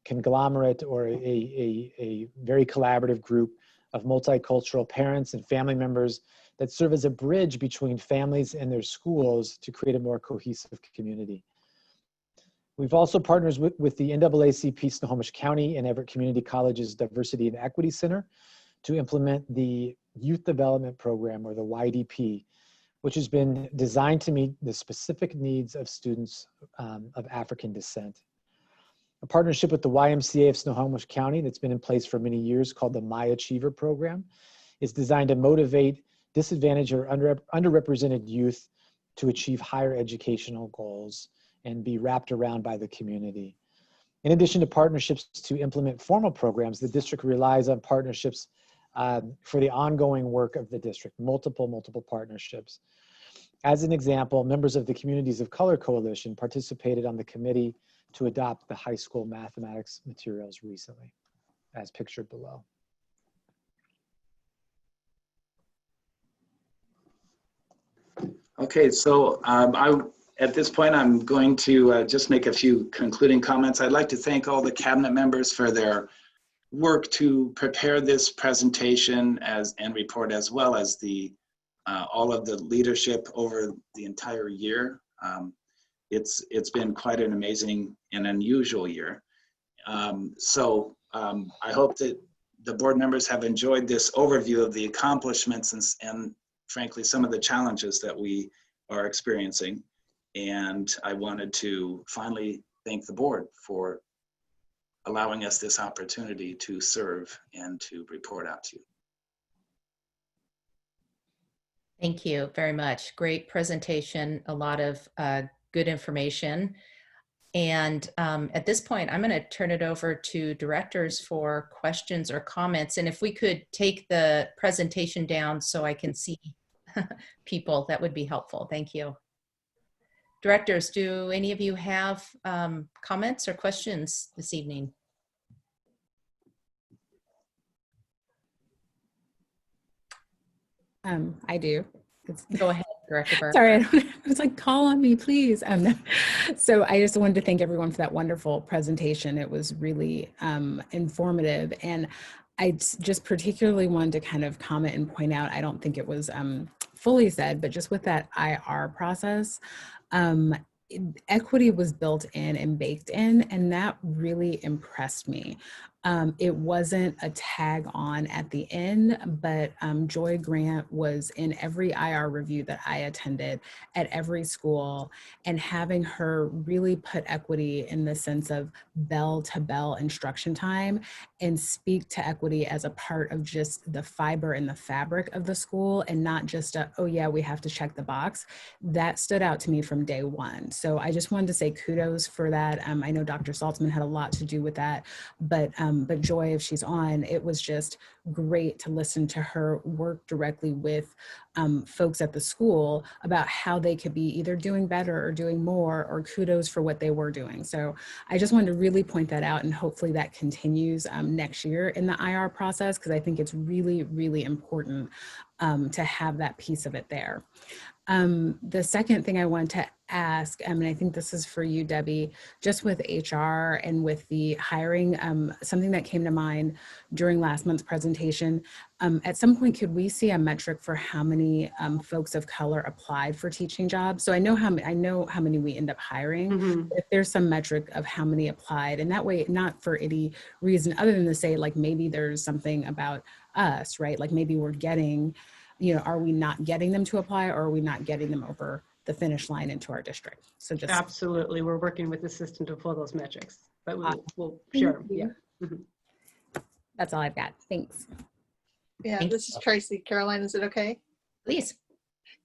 conglomerate or a very collaborative group of multicultural parents and family members that serve as a bridge between families and their schools to create a more cohesive community. We've also partnered with the NAACP Snohomish County and Everett Community College's Diversity and Equity Center to implement the Youth Development Program, or the YDP, which has been designed to meet the specific needs of students of African descent. A partnership with the YMCA of Snohomish County that's been in place for many years, called the My Achiever Program, is designed to motivate disadvantaged or underrepresented youth to achieve higher educational goals and be wrapped around by the community. In addition to partnerships to implement formal programs, the district relies on partnerships for the ongoing work of the district, multiple partnerships. As an example, members of the Communities of Color Coalition participated on the committee to adopt the high school mathematics materials recently, as pictured below. Okay, so at this point, I'm going to just make a few concluding comments. I'd like to thank all the cabinet members for their work to prepare this presentation and report, as well as all of the leadership over the entire year. It's been quite an amazing and unusual year. I hope that the board members have enjoyed this overview of the accomplishments and frankly, some of the challenges that we are experiencing. And I wanted to finally thank the board for allowing us this opportunity to serve and to report out to you. Thank you very much. Great presentation, a lot of good information. And at this point, I'm going to turn it over to directors for questions or comments. And if we could take the presentation down so I can see people, that would be helpful. Thank you. Directors, do any of you have comments or questions this evening? I do. Go ahead, Director Burke. Sorry, I was like, call on me, please. No. So I just wanted to thank everyone for that wonderful presentation. It was really informative. And I just particularly wanted to kind of comment and point out, I don't think it was fully said, but just with that IR process, equity was built in and baked in, and that really impressed me. It wasn't a tag on at the end, but Joy Grant was in every IR review that I attended at every school, and having her really put equity in the sense of bell to bell instruction time and speak to equity as a part of just the fiber and the fabric of the school, and not just oh yeah, we have to check the box. That stood out to me from day one. So I just wanted to say kudos for that. I know Dr. Saltzman had a lot to do with that, but Joy, if she's on, it was just great to listen to her work directly with folks at the school about how they could be either doing better or doing more, or kudos for what they were doing. So I just wanted to really point that out, and hopefully that continues next year in the IR process, because I think it's really, really important to have that piece of it there. The second thing I wanted to ask, and I think this is for you, Debbie, just with HR and with the hiring, something that came to mind during last month's presentation, at some point, could we see a metric for how many folks of color applied for teaching jobs? So I know how many we end up hiring. Mm-hmm. If there's some metric of how many applied, and that way, not for any reason other than to say, like, maybe there's something about us, right? Like maybe we're getting, are we not getting them to apply, or are we not getting them over the finish line into our district? So just absolutely, we're working with the system to pull those metrics, but we'll share them. Yeah. Mm-hmm. That's all I've got. Thanks. Yeah, this is Tracy. Caroline, is it okay? Please.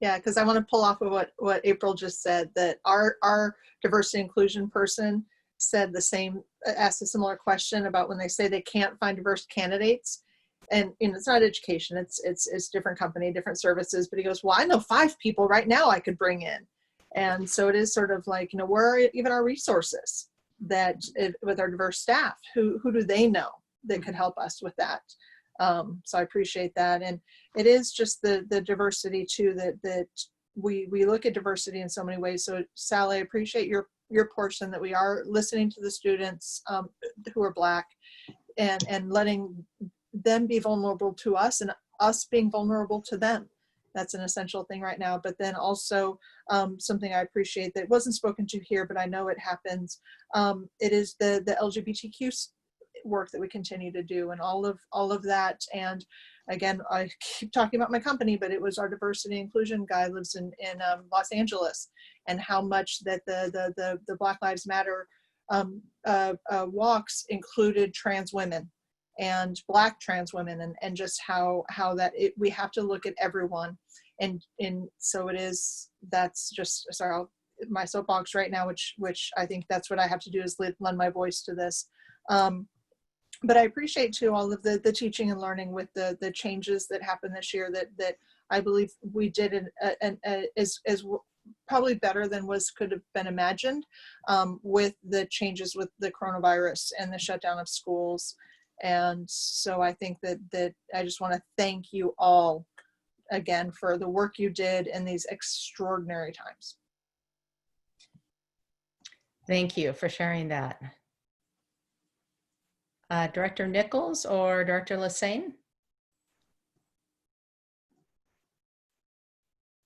Yeah, because I want to pull off of what April just said, that our diversity inclusion person said the same, asked a similar question about when they say they can't find diverse candidates. And it's not education, it's different company, different services, but he goes, well, I know 5 people right now I could bring in. And so it is sort of like, where are even our resources with our diverse staff? Who do they know that could help us with that? So I appreciate that. And it is just the diversity too, that we look at diversity in so many ways. So Sally, I appreciate your portion that we are listening to the students who are Black and letting them be vulnerable to us and us being vulnerable to them. That's an essential thing right now. But then also something I appreciate that wasn't spoken to here, but I know it happens. It is the LGBTQ work that we continue to do, and all of that. And again, I keep talking about my company, but it was our diversity inclusion guy lives in Los Angeles, and how much that the Black Lives Matter walks included trans women and Black trans women, and just how that we have to look at everyone. And so it is, that's just, sorry, my soapbox right now, which I think that's what I have to do, is lend my voice to this. But I appreciate too all of the teaching and learning with the changes that happened this year that I believe we did is probably better than could have been imagined, with the changes with the coronavirus and the shutdown of schools. And so I think that I just want to thank you all again for the work you did in these extraordinary times. Thank you for sharing that. Director Nichols or Director Lysine?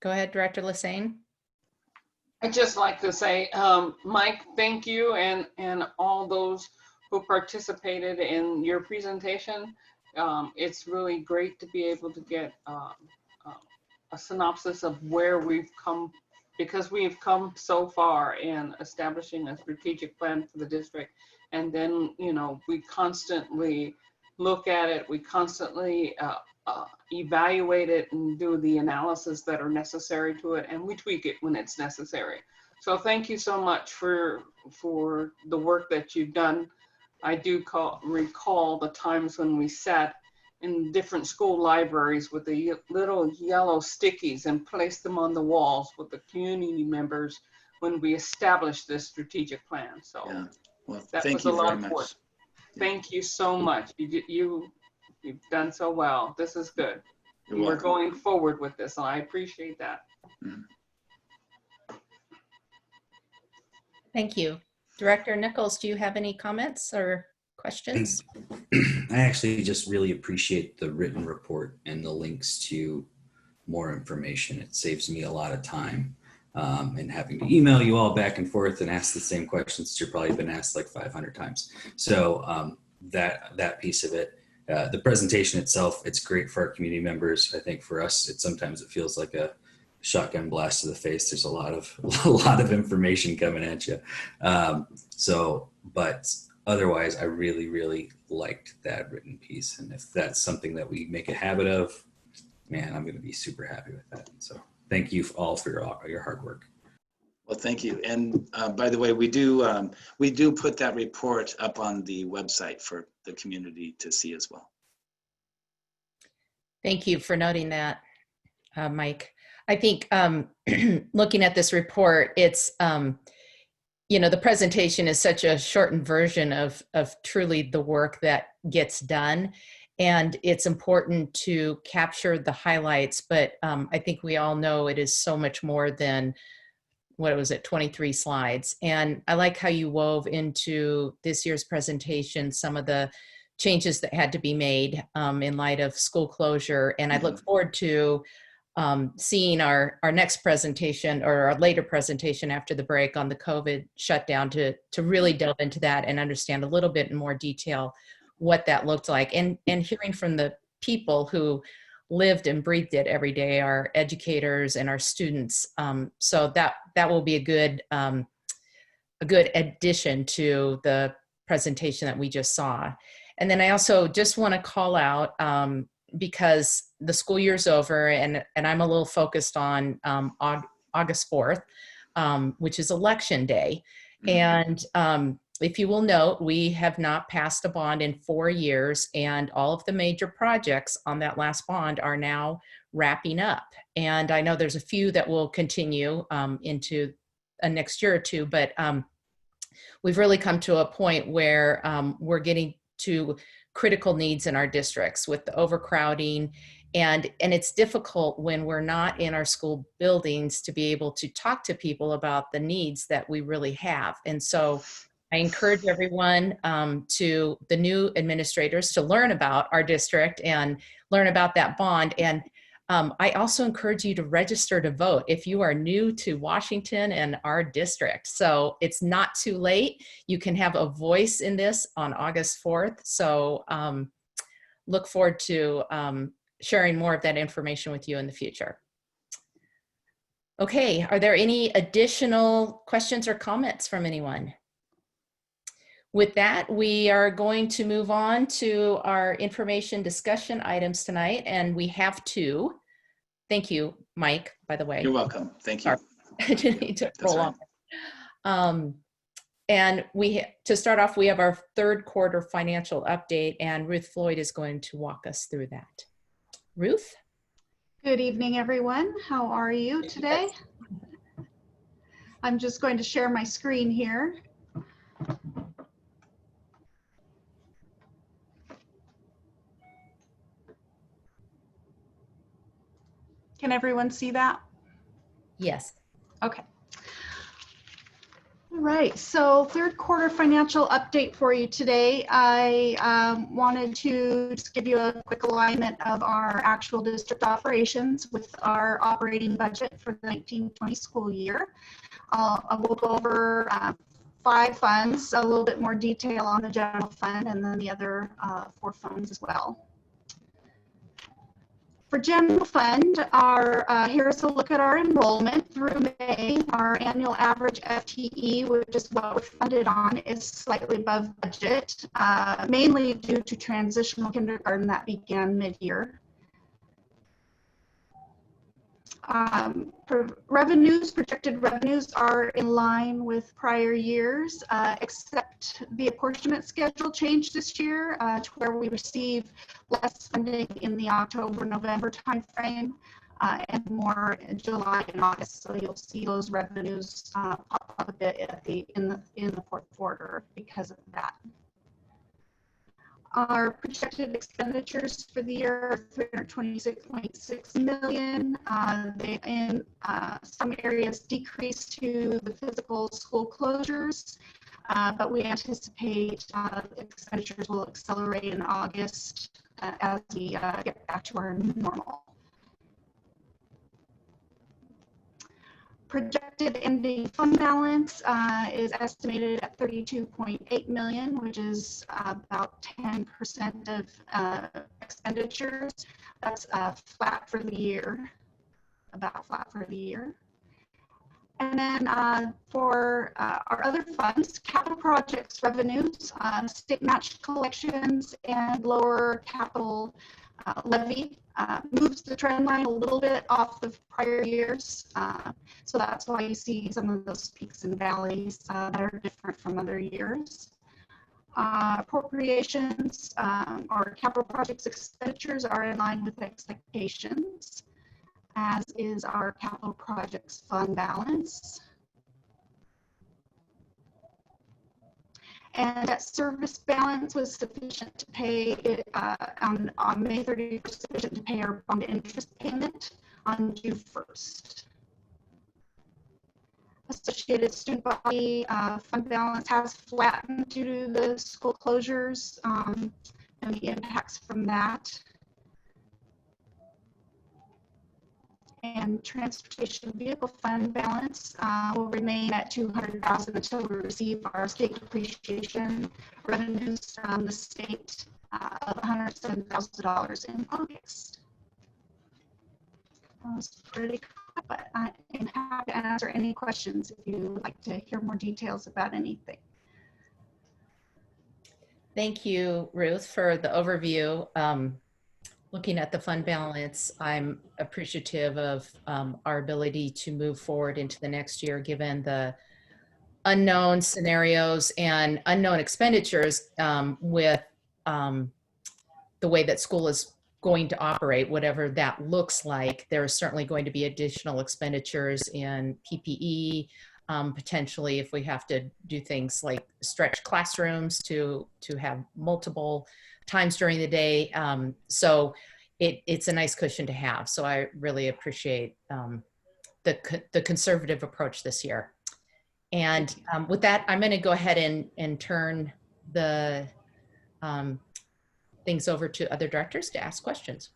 Go ahead, Director Lysine. I'd just like to say, Mike, thank you, and all those who participated in your presentation. It's really great to be able to get a synopsis of where we've come, because we've come so far in establishing a strategic plan for the district. And then, you know, we constantly look at it, we constantly evaluate it and do the analysis that are necessary to it, and we tweak it when it's necessary. So thank you so much for the work that you've done. I do recall the times when we sat in different school libraries with the little yellow stickies and placed them on the walls with the community members when we established this strategic plan. So yeah. Well, that thank was you a lot very of work. much. Thank you so much. You've done so well. This is good. You're We're welcome. going forward with this, and I appreciate that. Mhm. Thank you. Director Nichols, do you have any comments or questions? I actually just really appreciate the written report and the links to more information. It saves me a lot of time and having to email you all back and forth and ask the same questions that you've probably been asked like 500 times. So that piece of it, the presentation itself, it's great for our community members. I think for us, sometimes it feels like a shotgun blast to the face. There's a lot of information coming at you. But otherwise, I really, really liked that written piece. And if that's something that we make a habit of, man, I'm going to be super happy with that. So thank you all for your hard work. Well, thank you. And by the way, we do put that report up on the website for the community to see as well. Thank you for noting that, Mike. I think looking at this report, it's, you know, the presentation is such a shortened version of truly the work that gets done. And it's important to capture the highlights, but I think we all know it is so much more than, what was it, 23 slides. And I like how you wove into this year's presentation some of the changes that had to be made in light of school closure. And I look forward to seeing our next presentation or our later presentation after the break on the COVID shutdown to really delve into that and understand a little bit in more detail what that looked like, and hearing from the people who lived and breathed it every day, our educators and our students. So that will be a good addition to the presentation that we just saw. And then I also just want to call out, because the school year's over and I'm a little focused on August 4th, which is election day. And if you will note, we have not passed a bond in 4 years, and all of the major projects on that last bond are now wrapping up. And I know there's a few that will continue into next year or two, but we've really come to a point where we're getting to critical needs in our districts with the overcrowding. And it's difficult when we're not in our school buildings to be able to talk to people about the needs that we really have. And so I encourage everyone to the new administrators to learn about our district and learn about that bond. And I also encourage you to register to vote if you are new to Washington and our district. So it's not too late. You can have a voice in this on August 4th. So look forward to sharing more of that information with you in the future. Okay, are there any additional questions or comments from anyone? With that, we are going to move on to our information discussion items tonight, and we have two. Thank you, Mike, by the way. You're welcome. Thank you. I didn't need to roll right. on. And to start off, we have our third quarter financial update, and Ruth Floyd is going to walk us through that. Ruth? Good evening, everyone. How are you today? I'm just going to share my screen here. Can everyone see that? Yes. Okay. All right, so third quarter financial update for you today. I wanted to just give you a quick alignment of our actual district operations with our operating budget for the 1920 school year. I will go over 5 funds, a little bit more detail on the general fund, and then the other 4 funds as well. For general fund, here's a look at our enrollment through May. Our annual average FTE, which is what we're funded on, is slightly above budget, mainly due to transitional kindergarten that began mid-year. Projected revenues are in line with prior years, except the apportionment schedule changed this year to where we receive less funding in the October-November timeframe and more in July and August. So you'll see those revenues pop up a bit in the fourth quarter because of that. Our projected expenditures for the year are $326.6 million. They in some areas decreased to the physical school closures, but we anticipate expenditures will accelerate in August as we get back to our new normal. Projected ending fund balance is estimated at $32.8 million, which is about 10% of expenditures. That's flat for the year, about flat for the year. And then for our other funds, capital projects revenues, state match collections, and lower capital levy moves the trend line a little bit off the prior years. So that's why you see some of those peaks and valleys that are different from other years. Appropriations or capital projects expenditures are in line with expectations, as is our capital projects fund balance. And that service balance was sufficient to pay on May 31st, sufficient to pay our bond interest payment on June 1st. Associated student body fund balance has flattened due to the school closures and the impacts from that. And transportation vehicle fund balance will remain at $200,000 until we receive our state depreciation revenues from the state of $107,000 in August. That was pretty cool, but I am happy to answer any questions if you would like to hear more details about anything. Thank you, Ruth, for the overview. Looking at the fund balance, I'm appreciative of our ability to move forward into the next year, given the unknown scenarios and unknown expenditures with the way that school is going to operate, whatever that looks like. There is certainly going to be additional expenditures in PPE, potentially if we have to do things like stretch classrooms to have multiple times during the day. So it's a nice cushion to have. So I really appreciate the conservative approach this year. And with that, I'm going to go ahead and turn the things over to other directors to ask questions.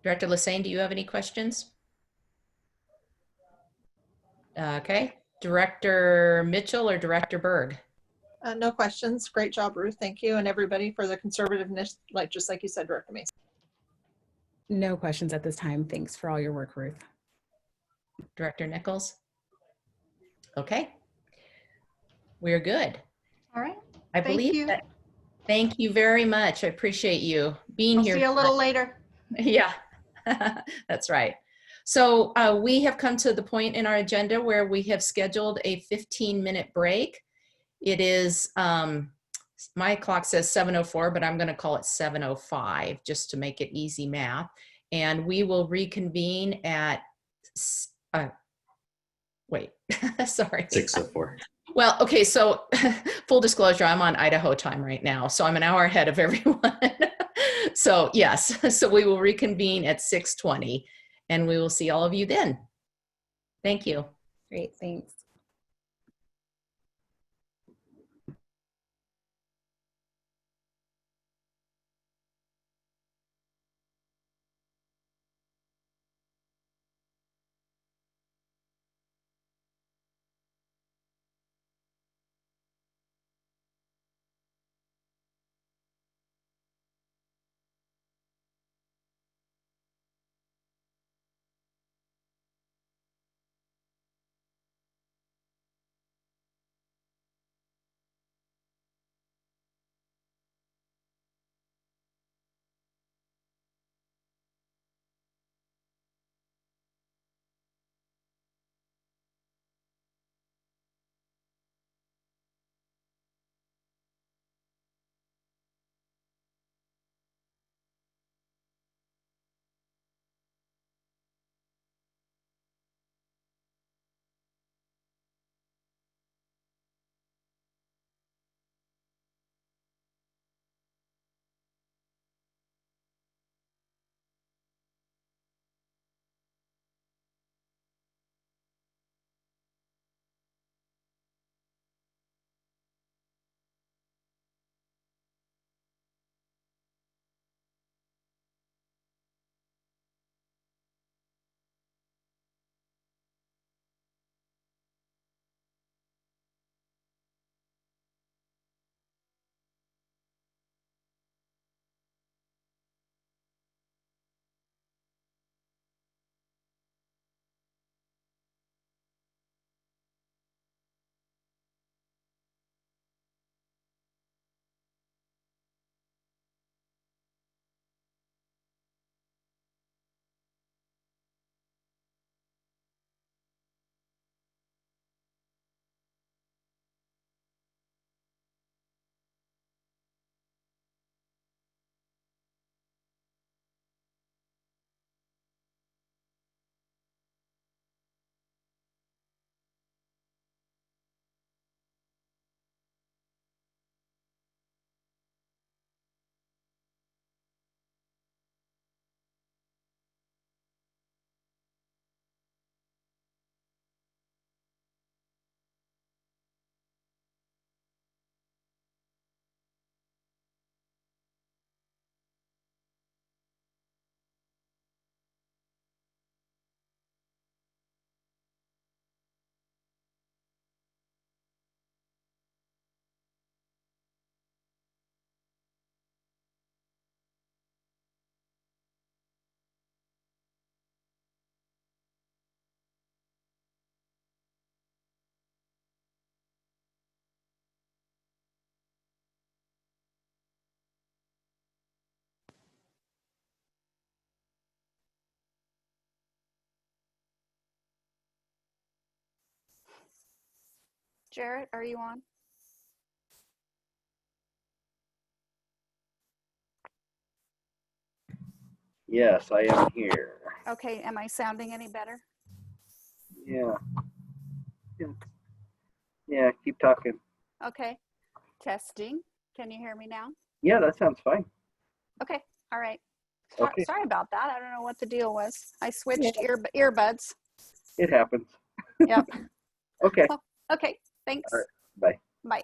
Director Lysine, do you have any questions? Okay. Director Mitchell or Director Berg? No questions. Great job, Ruth. Thank you. And everybody for the conservativeness, just like you said, Director Mason. No questions at this time. Thanks for all your work, Ruth. Director Nichols? Okay. We're good. All right. I believe that. Thank you very much. I appreciate you being here. See you a little later. Yeah, that's right. So we have come to the point in our agenda where we have scheduled a 15-minute break. It is, my clock says 7:04, but I'm going to call it 7:05 just to make it easy math. And we will reconvene at, wait, sorry. 6:04. Well, okay, so full disclosure, I'm on Idaho time right now, so I'm an hour ahead of everyone. So yes, so we will reconvene at 6:20 and we will see all of you then. Thank you. Great, thanks. Jarrett, are you on? Yes, I am here. Okay, am I sounding any better? Yeah. Yeah. Yeah, keep talking. Okay, testing. Can you hear me now? Yeah, that sounds fine. Okay, all right. Okay. Sorry about that. I don't know what the deal was. I switched Yeah. earbuds. It happens. Yep. Okay. Oh, okay, thanks. All right. Bye. Bye.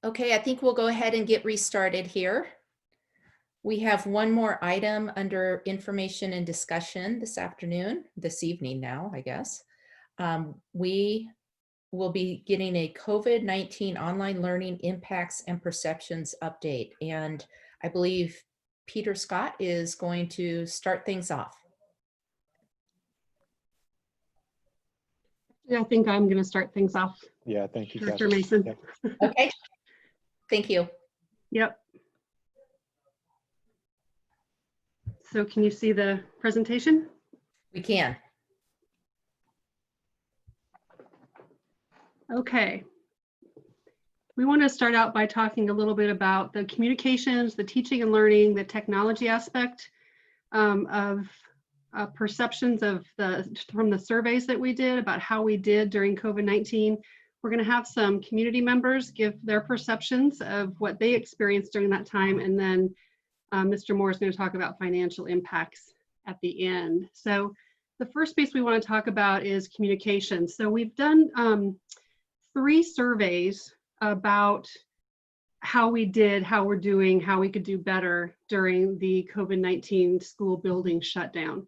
Okay, I think we'll go ahead and get restarted here. We have one more item under information and discussion this evening now, I guess. We will be getting a COVID-19 online learning impacts and perceptions update. And I believe Peter Scott is going to start things off. Yeah, I think I'm going to start things off. Yeah, thank you, Dr. Mason. Yep. Okay, thank you. Yep. So can you see the presentation? We can. Okay. We want to start out by talking a little bit about the communications, the teaching and learning, the technology aspect of perceptions of from the surveys that we did about how we did during COVID-19. We're going to have some community members give their perceptions of what they experienced during that time, and then Mr. Moore is going to talk about financial impacts at the end. So the first piece we want to talk about is communication. So we've done 3 surveys about how we did, how we're doing, how we could do better during the COVID-19 school building shutdown.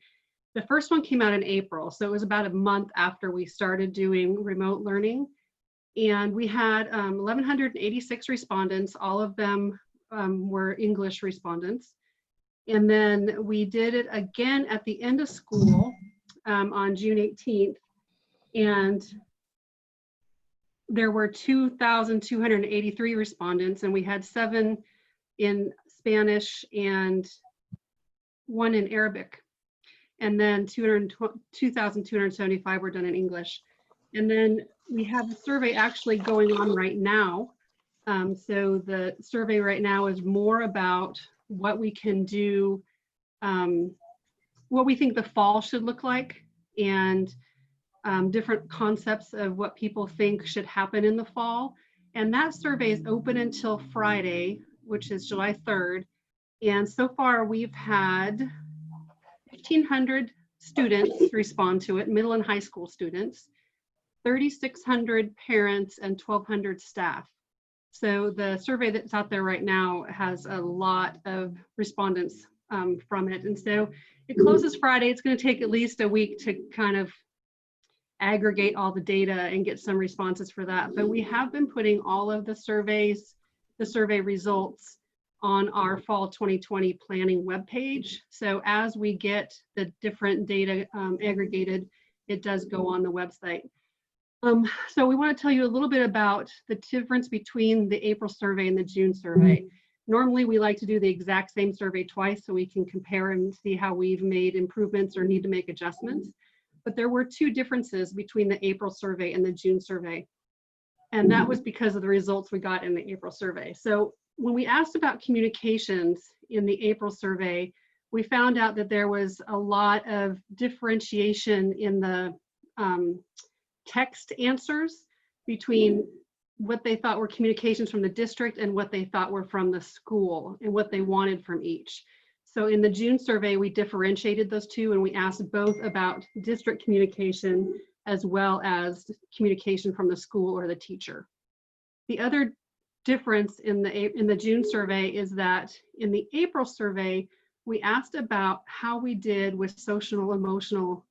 The first one came out in April, so it was about a month after we started doing remote learning. And we had 1,186 respondents. All of them were English respondents. And then we did it again at the end of school on June 18th. And there were 2,283 respondents, and we had 7 in Spanish and 1 in Arabic. And then 2,275 were done in English. And then we have a survey actually going on right now. So the survey right now is more about what we can do, what we think the fall should look like, and different concepts of what people think should happen in the fall. And that survey is open until Friday, which is July 3rd. And so far we've had 1,500 students respond to it, middle and high school students, 3,600 parents, and 1,200 staff. So the survey that's out there right now has a lot of respondents from it. And so it closes Friday. It's going to take at least a week to kind of aggregate all the data and get some responses for that. But we have been putting all of the survey results on our fall 2020 planning webpage. So as we get the different data aggregated, it does go on the website. So we want to tell you a little bit about the difference between the April survey and the June survey. Normally we like to do the exact same survey twice so we can compare and see how we've made improvements or need to make adjustments. But there were 2 differences between the April survey and the June survey. And that was because of the results we got in the April survey. So when we asked about communications in the April survey, we found out that there was a lot of differentiation in the text answers between what they thought were communications from the district and what they thought were from the school and what they wanted from each. So in the June survey, we differentiated those 2, and we asked both about district communication as well as communication from the school or the teacher. The other difference in the June survey is that in the April survey, we asked about how we did with social emotional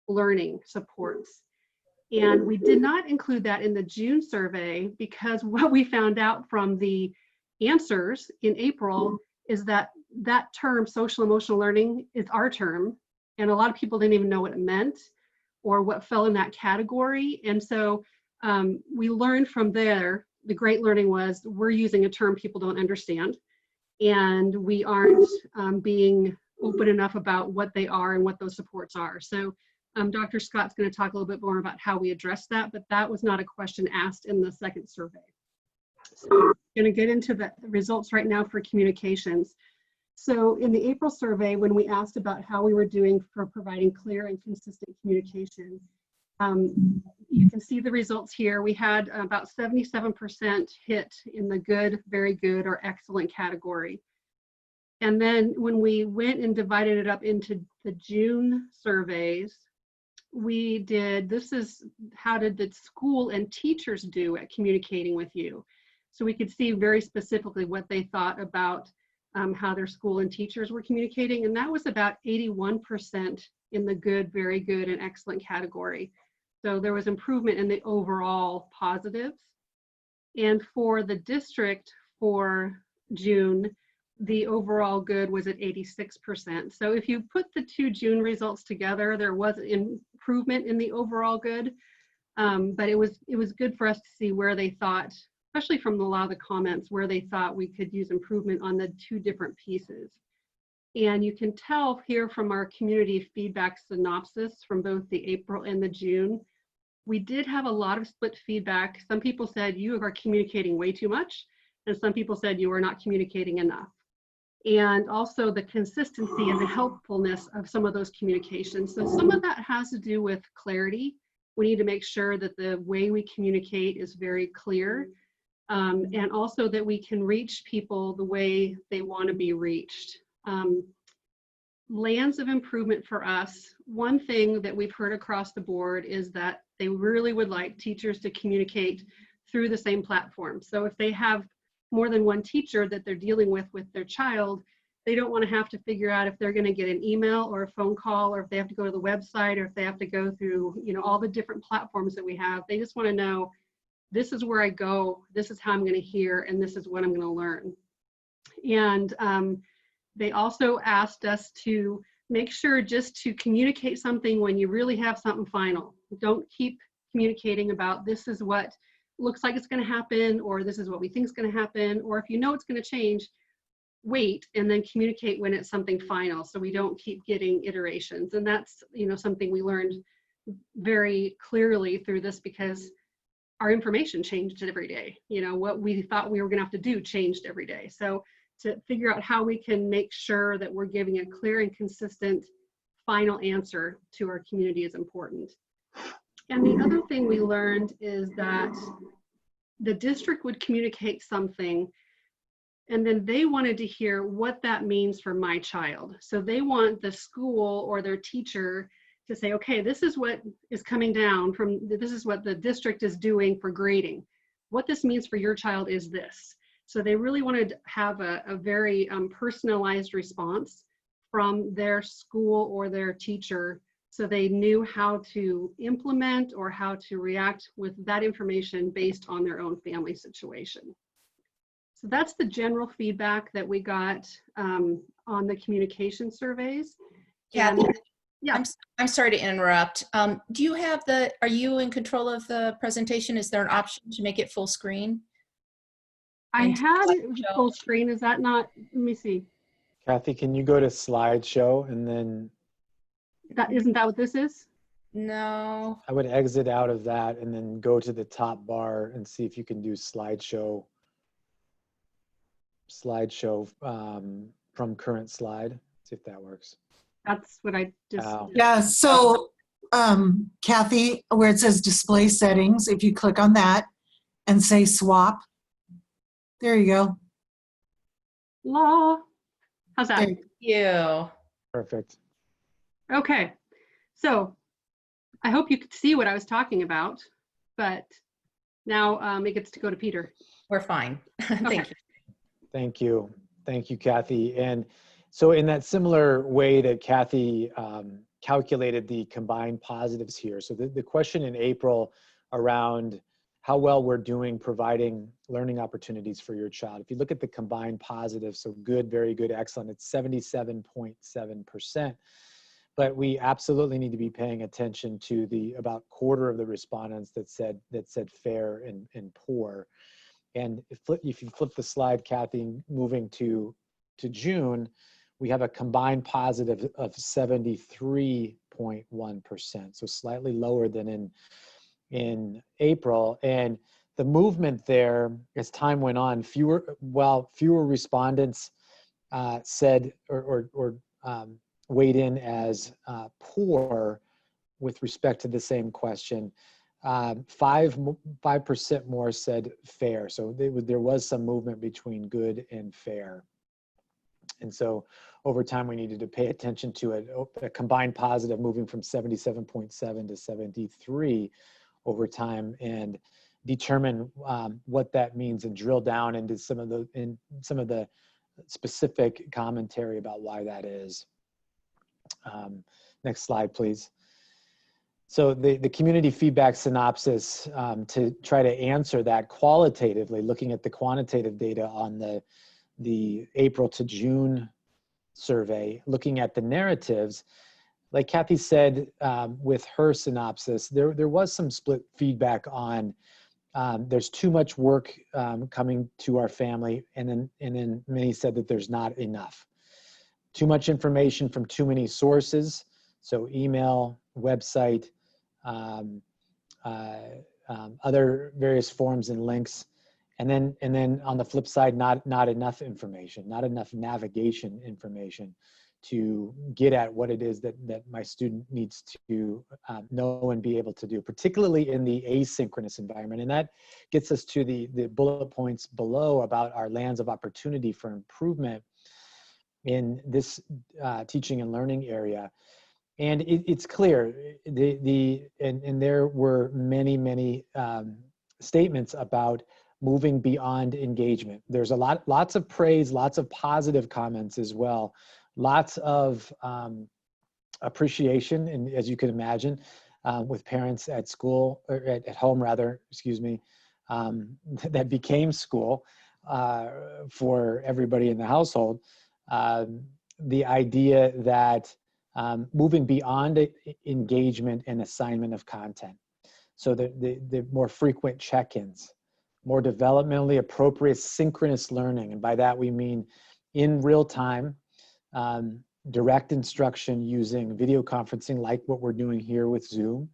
learning supports. And we did not include that in the June survey because what we found out from the answers in April is that that term, social emotional learning, is our term. And a lot of people didn't even know what it meant or what fell in that category. And so we learned from there, the great learning was we're using a term people don't understand. And we aren't being open enough about what they are and what those supports are. So Dr. Scott's going to talk a little bit more about how we address that, but that was not a question asked in the second survey. So I'm going to get into the results right now for communications. So in the April survey, when we asked about how we were doing for providing clear and consistent communication, you can see the results here. We had about 77% hit in the good, very good, or excellent category. And then when we went and divided it up into the June surveys, we did, this is how did the school and teachers do at communicating with you. So we could see very specifically what they thought about how their school and teachers were communicating. And that was about 81% in the good, very good, and excellent category. So there was improvement in the overall positives. And for the district for June, the overall good was at 86%. So if you put the two June results together, there was improvement in the overall good, but it was good for us to see where they thought, especially from a lot of the comments, where they thought we could use improvement on the two different pieces. And you can tell here from our community feedback synopsis from both the April and the June, we did have a lot of split feedback. Some people said you are communicating way too much, and some people said you are not communicating enough. And also the consistency and the helpfulness of some of those communications. So some of that has to do with clarity. We need to make sure that the way we communicate is very clear, and also that we can reach people the way they want to be reached. Lands of improvement for us, one thing that we've heard across the board is that they really would like teachers to communicate through the same platform. So if they have more than one teacher that they're dealing with their child, they don't want to have to figure out if they're going to get an email or a phone call, or if they have to go to the website, or if they have to go through, you know, all the different platforms that we have. They just want to know, this is where I go, this is how I'm going to hear, and this is what I'm going to learn. And they also asked us to make sure just to communicate something when you really have something final. Don't keep communicating about this is what looks like it's going to happen, or this is what we think is going to happen, or if you know it's going to change, wait and then communicate when it's something final, so we don't keep getting iterations. And that's, you know, something we learned very clearly through this, because our information changed every day. You know, what we thought we were going to have to do changed every day. So to figure out how we can make sure that we're giving a clear and consistent final answer to our community is important. And the other thing we learned is that the district would communicate something, and then they wanted to hear what that means for my child. So they want the school or their teacher to say, okay, this is what is coming down from, this is what the district is doing for grading. What this means for your child is this. So they really wanted to have a very personalized response from their school or their teacher, so they knew how to implement or how to react with that information based on their own family situation. So that's the general feedback that we got on the communication surveys. Kathy, And, yeah. I'm sorry to interrupt. Do you have are you in control of the presentation? Is there an option to make it full screen? I had it full screen. Is that not, let me see. Kathy, can you go to slideshow and then? Isn't that what this is? No. I would exit out of that and then go to the top bar and see if you can do slideshow from current slide. See if that works. That's what I just. Yeah, so Kathy, where it says display settings, if you click on that and say swap, there you go. Law. How's that? Thank you. Perfect. Okay, so I hope you could see what I was talking about, but now it gets to go to Peter. We're fine. Thank you. Thank you. Thank you, Kathy. And so in that similar way that Kathy calculated the combined positives here, so the question in April around how well we're doing providing learning opportunities for your child. If you look at the combined positives, so good, very good, excellent, it's 77.7%. But we absolutely need to be paying attention to the about quarter of the respondents that said fair and poor. And if you flip the slide, Kathy, moving to June, we have a combined positive of 73.1%, so slightly lower than in April. And the movement there, as time went on, fewer respondents said or weighed in as poor with respect to the same question. 5% more said fair. So there was some movement between good and fair. And so over time, we needed to pay attention to a combined positive moving from 77.7 to 73 over time. And determine what that means and drill down into some of the specific commentary about why that is. Next slide, please. So the community feedback synopsis, to try to answer that qualitatively, looking at the quantitative data on the April to June survey, looking at the narratives, like Kathy said, with her synopsis, there was some split feedback on there's too much work coming to our family, and then many said that there's not enough. Too much information from too many sources, so email, website, other various forms and links, and then on the flip side, not enough information, not enough navigation information to get at what it is that my student needs to know and be able to do, particularly in the asynchronous environment. And that gets us to the bullet points below about our lands of opportunity for improvement in this teaching and learning area. And it's clear, and there were many statements about moving beyond engagement. There's lots of praise, lots of positive comments as well, lots of appreciation, and as you can imagine, with parents at school, or at home rather, excuse me, that became school for everybody in the household. The idea that moving beyond engagement and assignment of content. So the more frequent check-ins, more developmentally appropriate synchronous learning. And by that we mean in real time, direct instruction using video conferencing like what we're doing here with Zoom,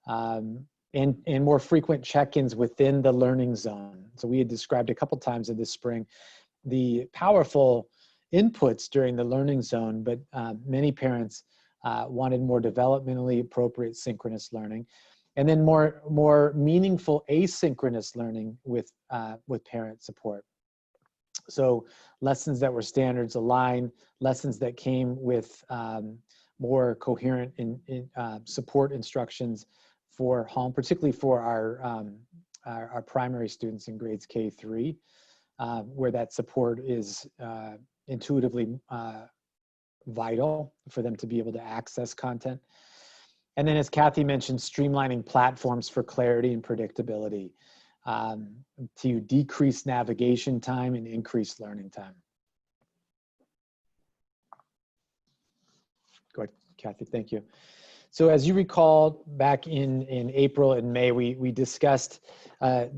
and more frequent check-ins within the learning zone. So we had described a couple times in this spring the powerful inputs during the learning zone, but many parents wanted more developmentally appropriate synchronous learning, and then more meaningful asynchronous learning with parent support. So lessons that were standards aligned, lessons that came with more coherent support instructions for home, particularly for our primary students in grades K-3, where that support is intuitively vital for them to be able to access content. And then, as Kathy mentioned, streamlining platforms for clarity and predictability to decrease navigation time and increase learning time. Go ahead, Kathy, thank you. So as you recall, back in April and May, we discussed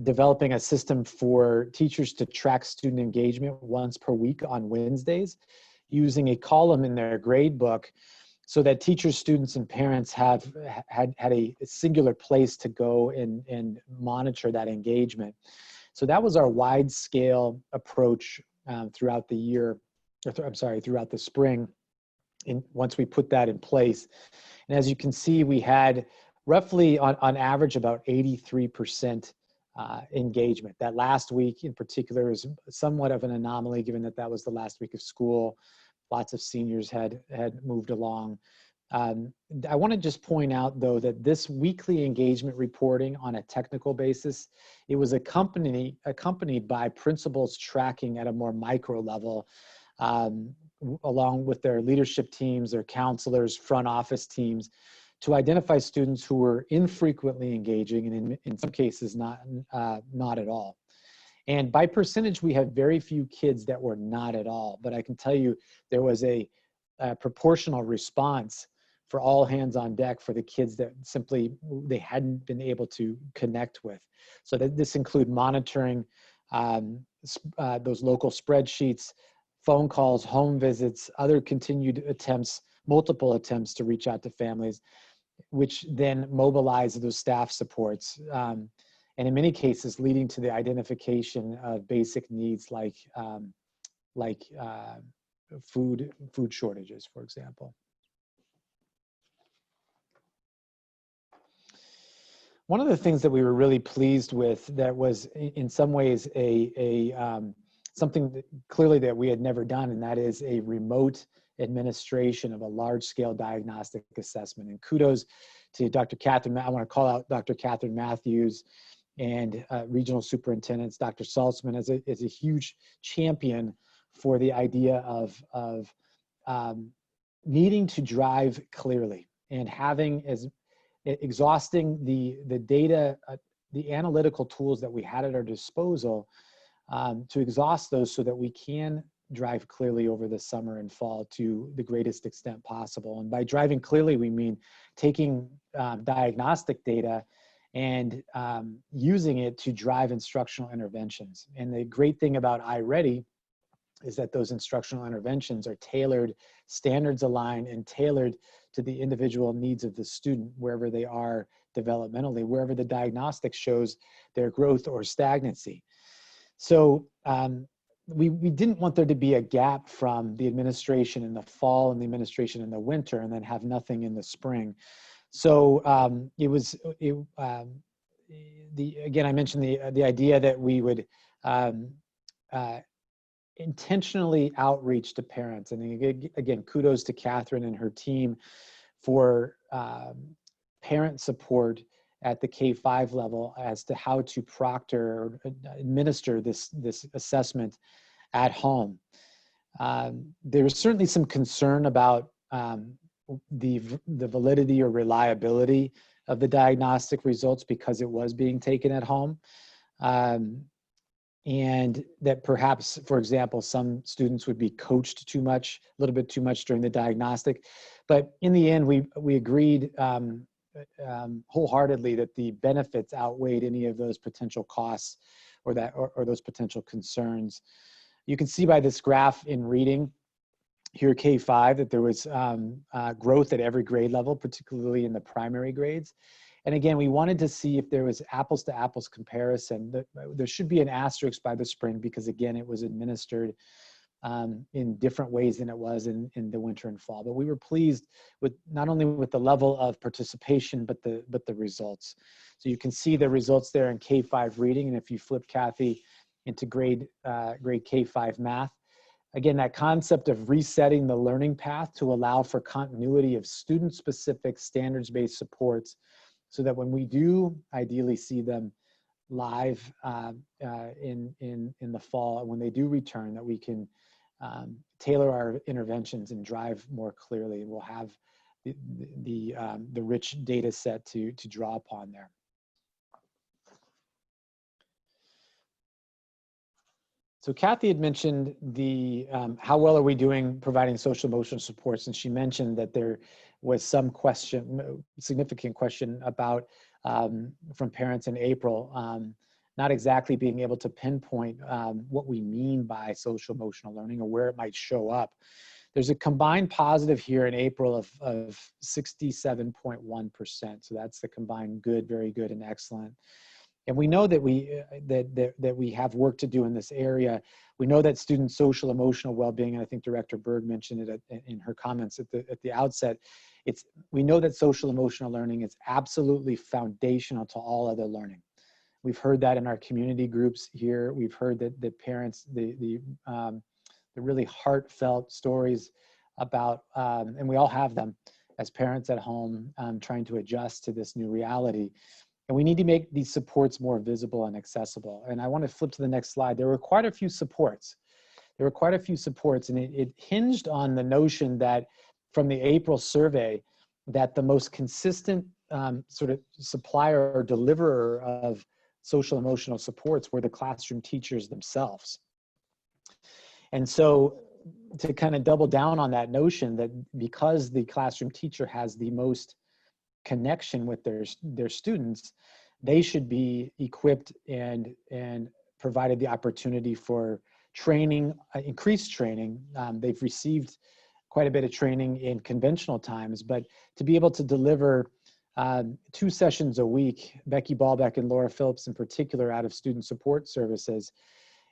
developing a system for teachers to track student engagement once per week on Wednesdays, using a column in their grade book so that teachers, students, and parents had a singular place to go and monitor that engagement. So that was our wide scale approach throughout the year, throughout the spring, once we put that in place. And as you can see, we had roughly on average about 83% engagement. That last week in particular is somewhat of an anomaly, given that that was the last week of school. Lots of seniors had moved along. I want to just point out, though, that this weekly engagement reporting on a technical basis, it was accompanied by principals tracking at a more micro level, along with their leadership teams, their counselors, front office teams, to identify students who were infrequently engaging and in some cases not at all. And by percentage, we have very few kids that were not at all, but I can tell you there was a proportional response for all hands on deck for the kids that simply they hadn't been able to connect with. So that this include monitoring those local spreadsheets, phone calls, home visits, other continued attempts, multiple attempts to reach out to families, which then mobilize those staff supports. And in many cases, leading to the identification of basic needs like food shortages, for example. One of the things that we were really pleased with that was in some ways something that clearly that we had never done, and that is a remote administration of a large-scale diagnostic assessment. And kudos to Dr. Catherine. I want to call out Dr. Catherine Matthews and regional superintendents. Dr. Saltzman is a huge champion for the idea of needing to drive clearly and having exhausting the data, the analytical tools that we had at our disposal, to exhaust those so that we can drive clearly over the summer and fall to the greatest extent possible. And by driving clearly, we mean taking diagnostic data and using it to drive instructional interventions. And the great thing about iReady is that those instructional interventions are tailored, standards aligned, and tailored to the individual needs of the student, wherever they are developmentally, wherever the diagnostic shows their growth or stagnancy. So we didn't want there to be a gap from the administration in the fall and the administration in the winter, and then have nothing in the spring. So again, I mentioned the idea that we would intentionally outreach to parents. And again, kudos to Catherine and her team for parent support at the K-5 level as to how to proctor or administer this assessment at home. There was certainly some concern about the validity or reliability of the diagnostic results because it was being taken at home. And that perhaps, for example, some students would be coached too much, a little bit too much during the diagnostic. But in the end, we agreed wholeheartedly that the benefits outweighed any of those potential costs or those potential concerns. You can see by this graph in reading here, K-5, that there was growth at every grade level, particularly in the primary grades. And again, we wanted to see if there was apples to apples comparison. There should be an asterisk by the spring because again, it was administered in different ways than it was in the winter and fall. But we were pleased with not only with the level of participation, but the results. So you can see the results there in K-5 reading. And if you flip Kathy into grade K-5 math, again, that concept of resetting the learning path to allow for continuity of student-specific standards-based supports so that when we do ideally see them live in the fall, and when they do return, that we can tailor our interventions and drive more clearly. We'll have the rich data set to draw upon there. So Kathy had mentioned how well are we doing providing social emotional supports, and she mentioned that there was some significant question about from parents in April, not exactly being able to pinpoint what we mean by social emotional learning or where it might show up. There's a combined positive here in April of 67.1%. So that's the combined good, very good, and excellent. And we know that we have work to do in this area. We know that student social emotional well-being, and I think Director Berg mentioned it in her comments at the outset, we know that social emotional learning is absolutely foundational to all other learning. We've heard that in our community groups here. We've heard that the parents, the really heartfelt stories about, and we all have them as parents at home trying to adjust to this new reality. And we need to make these supports more visible and accessible. And I want to flip to the next slide. There were quite a few supports. And it hinged on the notion that from the April survey, that the most consistent sort of supplier or deliverer of social emotional supports were the classroom teachers themselves. And so to kind of double down on that notion that because the classroom teacher has the most connection with their students, they should be equipped and provided the opportunity for training, increased training. They've received quite a bit of training in conventional times, but to be able to deliver 2 sessions a week, Becky Ballbeck and Laura Phillips in particular out of student support services,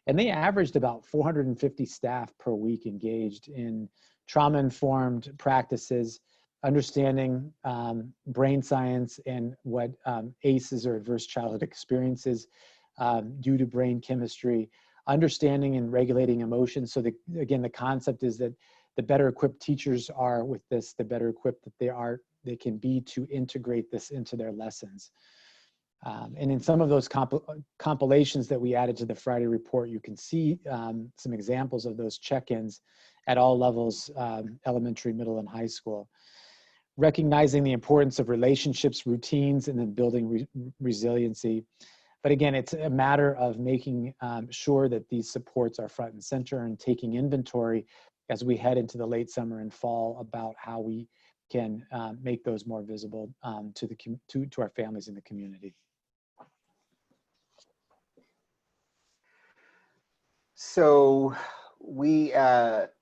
and they averaged about 450 staff per week engaged in trauma-informed practices, understanding brain science and what ACEs or adverse childhood experiences due to brain chemistry, understanding and regulating emotions. So again, the concept is that the better equipped teachers are with this, the better equipped that they can be to integrate this into their lessons. And in some of those compilations that we added to the Friday report, you can see some examples of those check-ins at all levels, elementary, middle, and high school. Recognizing the importance of relationships, routines, and then building resiliency. But again, it's a matter of making sure that these supports are front and center and taking inventory as we head into the late summer and fall about how we can make those more visible to our families in the community. So we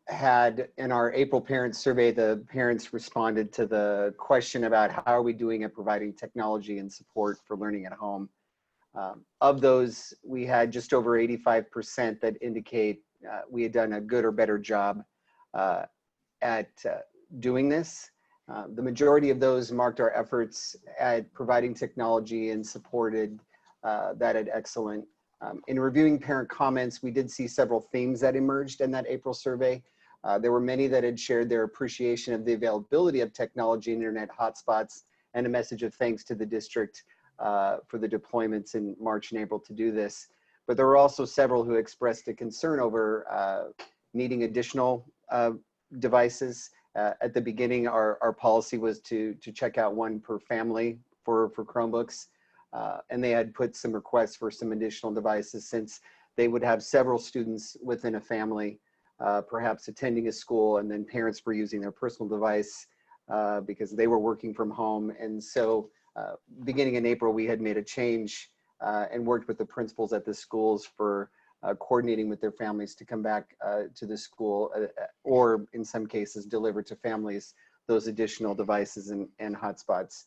had in our April parents survey, the parents responded to the question about how are we doing at providing technology and support for learning at home. Of those, we had just over 85% that indicate we had done a good or better job at doing this. The majority of those marked our efforts at providing technology and supported that at excellent. In reviewing parent comments, we did see several themes that emerged in that April survey. There were many that had shared their appreciation of the availability of technology and internet hotspots and a message of thanks to the district for the deployments in March and April to do this. But there were also several who expressed a concern over needing additional devices. At the beginning, our policy was to check out one per family for Chromebooks. And they had put some requests for some additional devices since they would have several students within a family, perhaps attending a school, and then parents were using their personal device because they were working from home. And so beginning in April, we had made a change and worked with the principals at the schools for coordinating with their families to come back to the school or in some cases deliver to families those additional devices and hotspots.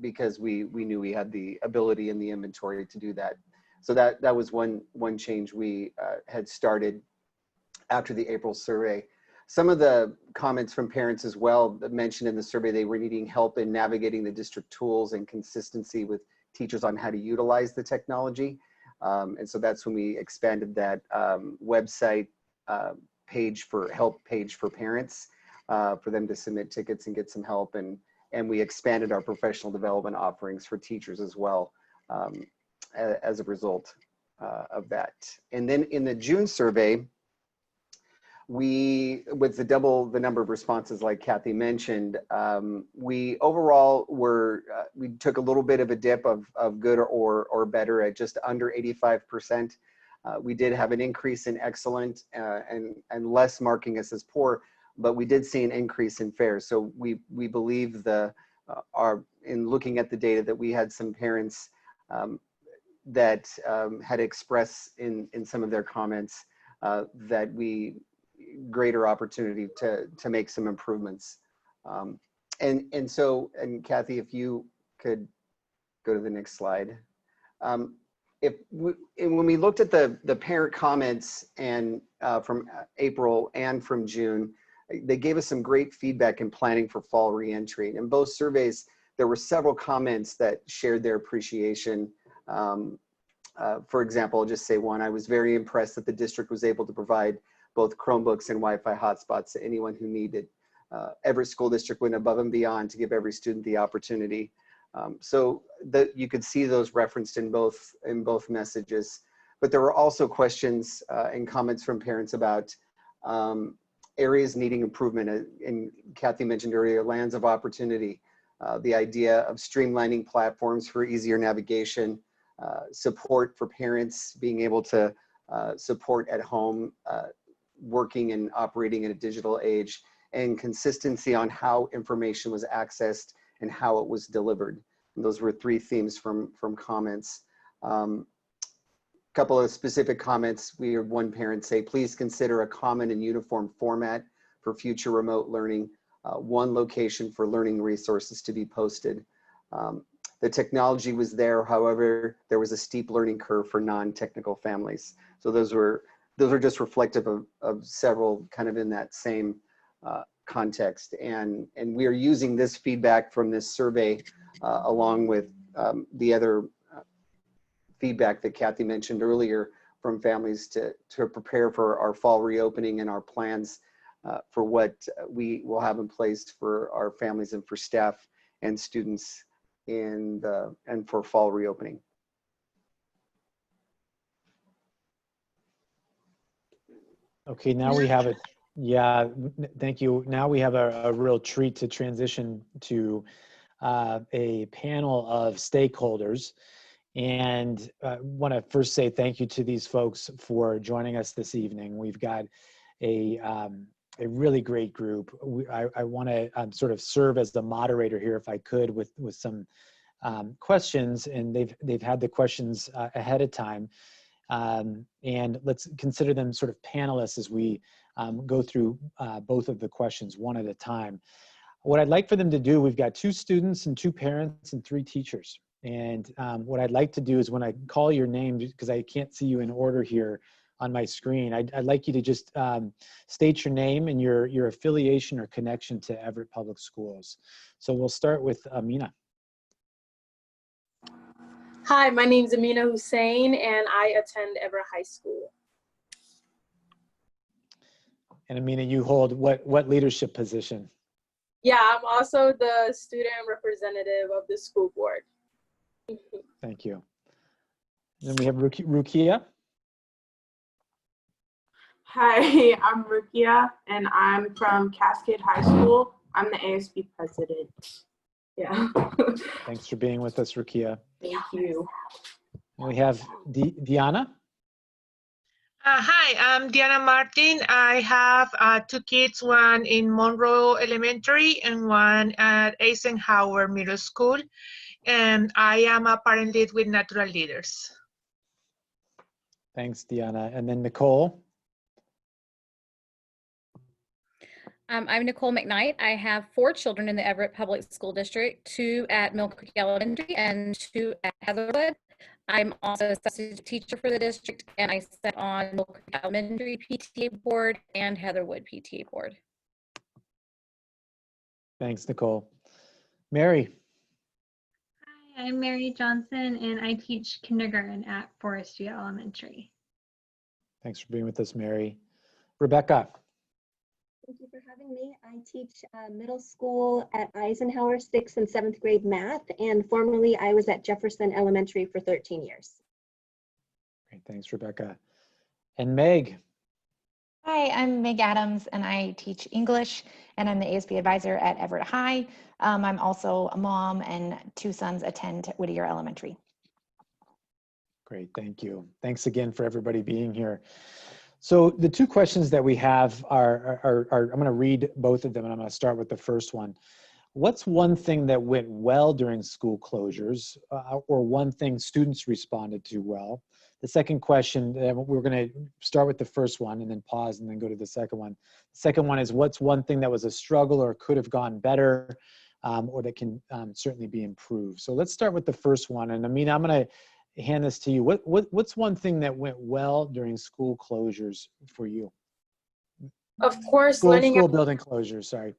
Because we knew we had the ability and the inventory to do that. So that was one change we had started after the April survey. Some of the comments from parents as well that mentioned in the survey they were needing help in navigating the district tools and consistency with teachers on how to utilize the technology. And so that's when we expanded that website page for help page for parents for them to submit tickets and get some help. And we expanded our professional development offerings for teachers as well as a result of that. And then in the June survey, with the number of responses like Kathy mentioned, we overall we took a little bit of a dip of good or better at just under 85%. We did have an increase in excellent and less marking us as poor, but we did see an increase in fair. So we believe in looking at the data that we had some parents that had expressed in some of their comments that greater opportunity to make some improvements. And Kathy, if you could go to the next slide. When we looked at the parent comments and from April and from June, they gave us some great feedback in planning for fall reentry. In both surveys, there were several comments that shared their appreciation. For example, I'll just say one. I was very impressed that the district was able to provide both Chromebooks and Wi-Fi hotspots to anyone who needed. Everett School District went above and beyond to give every student the opportunity. So you could see those referenced in both messages. But there were also questions and comments from parents about areas needing improvement. And Kathy mentioned earlier, lands of opportunity, the idea of streamlining platforms for easier navigation, support for parents being able to support at home, working and operating in a digital age, and consistency on how information was accessed and how it was delivered. And those were three themes from comments. Couple of specific comments. We had one parent say, please consider a common and uniform format for future remote learning, one location for learning resources to be posted. The technology was there, however, there was a steep learning curve for non-technical families. So those are just reflective of several kind of in that same context. And we are using this feedback from this survey along with the other feedback that Kathy mentioned earlier from families to prepare for our fall reopening and our plans for what we will have in place for our families and for staff and students and for fall reopening. Okay, now we have it. Yeah, thank you. Now we have a real treat to transition to a panel of stakeholders. And I want to first say thank you to these folks for joining us this evening. We've got a really great group. I want to sort of serve as the moderator here, if I could, with some questions, and they've had the questions ahead of time. And let's consider them sort of panelists as we go through both of the questions one at a time. What I'd like for them to do, we've got 2 students and 2 parents and 3 teachers. And what I'd like to do is when I call your name, because I can't see you in order here on my screen, I'd like you to just state your name and your affiliation or connection to Everett Public Schools. So we'll start with Amina. Hi, my name is Amina Hussein, and I attend Everett High School. And Amina, you hold what leadership position? Yeah, I'm also the student representative of the school board. Thank you. Then we have Rukia. Hi, I'm Rukia, and I'm from Cascade High School. I'm the ASB president. Yeah. Thanks for being with us, Rukia. Thank you. We have Diana. Hi, I'm Diana Martin. I have 2 kids, one in Monroe Elementary and one at Eisenhower Middle School. And I am a parent lead with Natural Leaders. Thanks, Diana. And then Nicole. I'm Nicole McKnight. I have 4 children in the Everett Public School District, 2 at Mill Creek Elementary and 2 at Heatherwood. I'm also a substitute teacher for the district, and I sit on Mill Creek Elementary PTA board and Heatherwood PTA board. Thanks, Nicole. Mary. Hi, I'm Mary Johnson, and I teach kindergarten at Forest View Elementary. Thanks for being with us, Mary. Rebecca. Thank you for having me. I teach middle school at Eisenhower 6th and 7th grade math, and formerly I was at Jefferson Elementary for 13 years. Great, thanks, Rebecca. And Meg. Hi, I'm Meg Adams, and I teach English, and I'm the ASB advisor at Everett High. I'm also a mom, and 2 sons attend Whittier Elementary. Great, thank you. Thanks again for everybody being here. So the 2 questions that we have are I'm going to read both of them, and I'm going to start with the first one. What's one thing that went well during school closures, or one thing students responded to well? The second question, we're going to start with the first one and then pause and then go to the second one. The second one is, what's one thing that was a struggle or could have gone better, or that can certainly be improved? So let's start with the first one. And Amina, I'm going to hand this to you. What's one thing that went well during school closures for you? Of course, school building closures, sorry.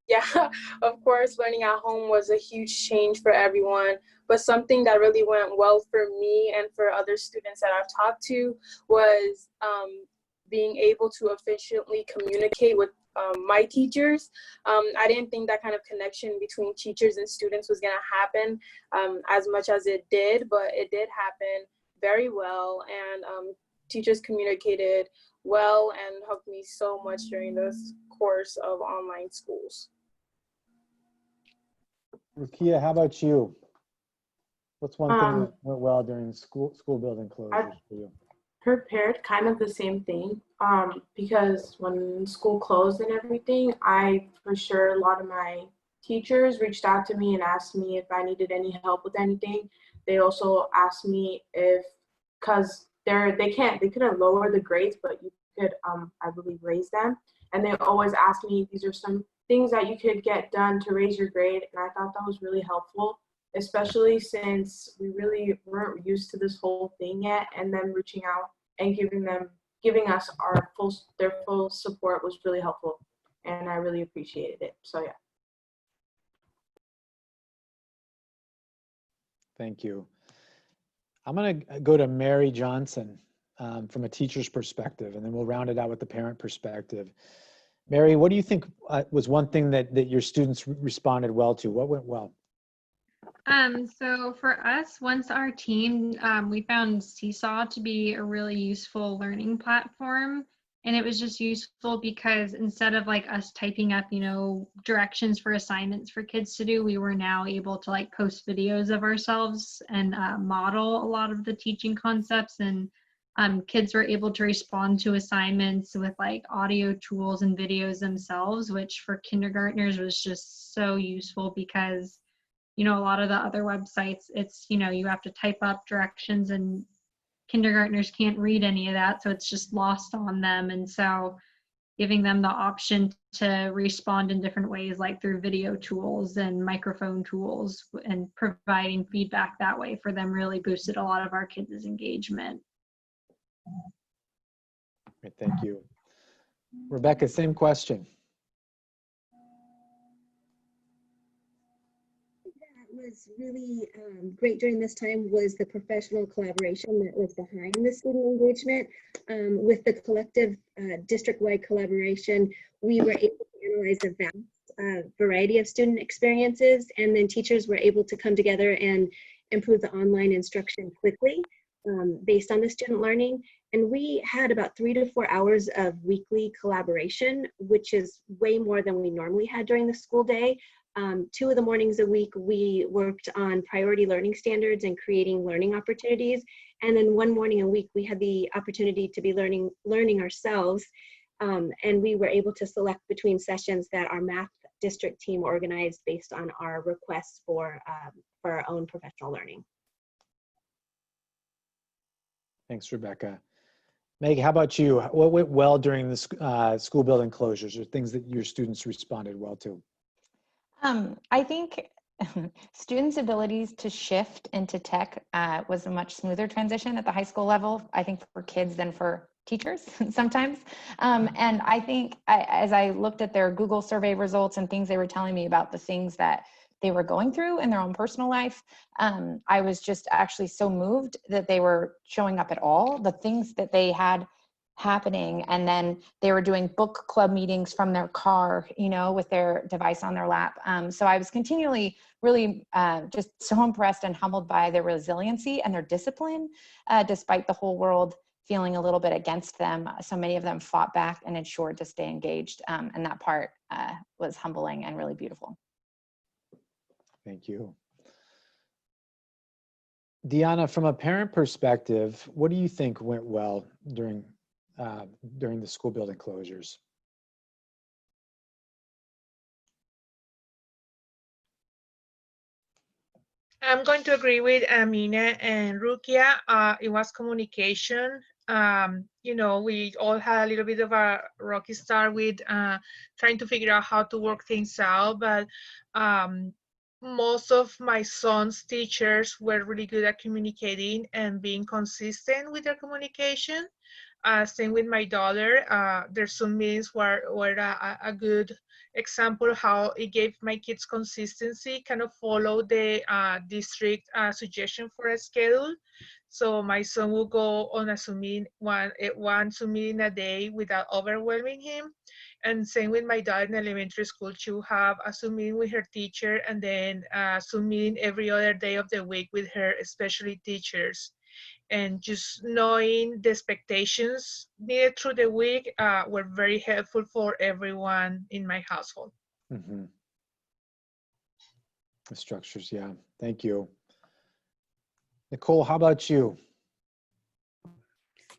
Yeah, of course, learning at home was a huge change for everyone, but something that really went well for me and for other students that I've talked to was being able to efficiently communicate with my teachers. I didn't think that kind of connection between teachers and students was going to happen as much as it did, but it did happen very well, and teachers communicated well and helped me so much during this course of online schools. Rukia, how about you? What's one thing that went well during school building closures for you? Prepared, kind of the same thing, because when school closed and everything, for sure, a lot of my teachers reached out to me and asked me if I needed any help with anything. They also asked me because they couldn't lower the grades, but you could, I believe, raise them. And they always asked me, these are some things that you could get done to raise your grade. And I thought that was really helpful, especially since we really weren't used to this whole thing yet. And then reaching out and giving us their full support was really helpful. And I really appreciated it. So yeah. Thank you. I'm going to go to Mary Johnson from a teacher's perspective, and then we'll round it out with the parent perspective. Mary, what do you think was one thing that your students responded well to? What went well? So for us, once our team, we found Seesaw to be a really useful learning platform. And it was just useful because instead of like us typing up, directions for assignments for kids to do, we were now able to like post videos of ourselves and model a lot of the teaching concepts. And kids were able to respond to assignments with like audio tools and videos themselves, which for kindergartners was just so useful because a lot of the other websites, it's, you have to type up directions and kindergartners can't read any of that. So it's just lost on them. And so giving them the option to respond in different ways, like through video tools and microphone tools and providing feedback that way for them really boosted a lot of our kids' engagement. Great, thank you. Rebecca, same question. Was really great during this time was the professional collaboration that was behind the student engagement. With the collective district-wide collaboration, we were able to analyze a vast variety of student experiences, and then teachers were able to come together and improve the online instruction quickly based on the student learning. And we had about 3 to 4 hours of weekly collaboration, which is way more than we normally had during the school day. 2 of the mornings a week, we worked on priority learning standards and creating learning opportunities. And then 1 morning a week, we had the opportunity to be learning ourselves. And we were able to select between sessions that our math district team organized based on our requests for our own professional learning. Thanks, Rebecca. Meg, how about you? What went well during the school building closures, or things that your students responded well to? I think students' abilities to shift into tech was a much smoother transition at the high school level, I think, for kids than for teachers sometimes. And I think as I looked at their Google survey results and things they were telling me about the things that they were going through in their own personal life, I was just actually so moved that they were showing up at all, the things that they had happening. And then they were doing book club meetings from their car, with their device on their lap. So I was continually really just so impressed and humbled by their resiliency and their discipline, despite the whole world feeling a little bit against them. So many of them fought back and ensured to stay engaged. And that part was humbling and really beautiful. Thank you. Deanna, from a parent perspective, what do you think went well during the school building closures? I'm going to agree with Amina and Rukia. It was communication. We all had a little bit of a rocky start with trying to figure out how to work things out, but most of my son's teachers were really good at communicating and being consistent with their communication. Same with my daughter. Their Zoom meetings were a good example of how it gave my kids consistency, kind of follow the district suggestion for a schedule. So my son will go on a Zoom meeting, one Zoom meeting a day without overwhelming him. And same with my daughter in elementary school. She will have a Zoom meeting with her teacher and then a Zoom meeting every other day of the week with her specialty teachers. And just knowing the expectations needed through the week were very helpful for everyone in my household. Mm-hmm. The structures, yeah. Thank you. Nicole, how about you?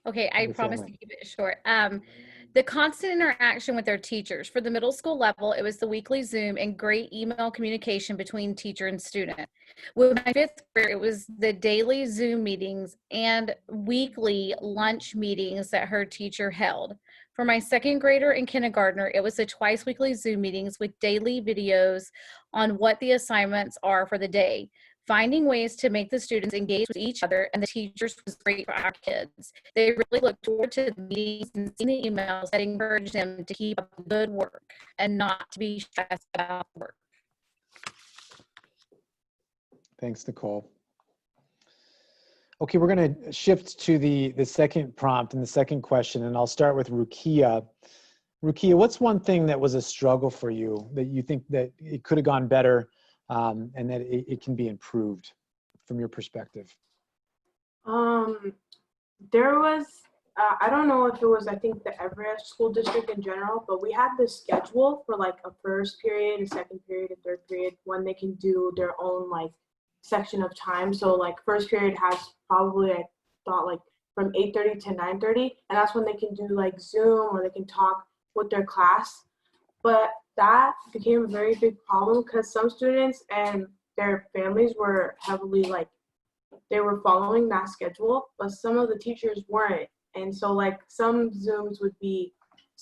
Okay, I promise to keep it short. The constant interaction with their teachers. For the middle school level, it was the weekly Zoom and great email communication between teacher and student. With my 5th grader, it was the daily Zoom meetings and weekly lunch meetings that her teacher held. For my 2nd grader and kindergartner, it was the twice weekly Zoom meetings with daily videos on what the assignments are for the day. Finding ways to make the students engage with each other and the teachers was great for our kids. They really looked forward to the meetings and seeing the emails that encouraged them to keep up good work and not to be stressed about work. Thanks, Nicole. Okay, we're going to shift to the second prompt and the second question, and I'll start with Rukia. Rukia, what's one thing that was a struggle for you that you think that it could have gone better and that it can be improved from your perspective? There was, I don't know if it was, I think the Everett school district in general, but we had this schedule for like a first period, a second period, a third period, when they can do their own like section of time. So like first period has probably, I thought, like from 8:30 to 9:30, and that's when they can do like Zoom or they can talk with their class. But that became a very big problem because some students and their families were heavily like, they were following that schedule, but some of the teachers weren't. And so like some Zooms would be,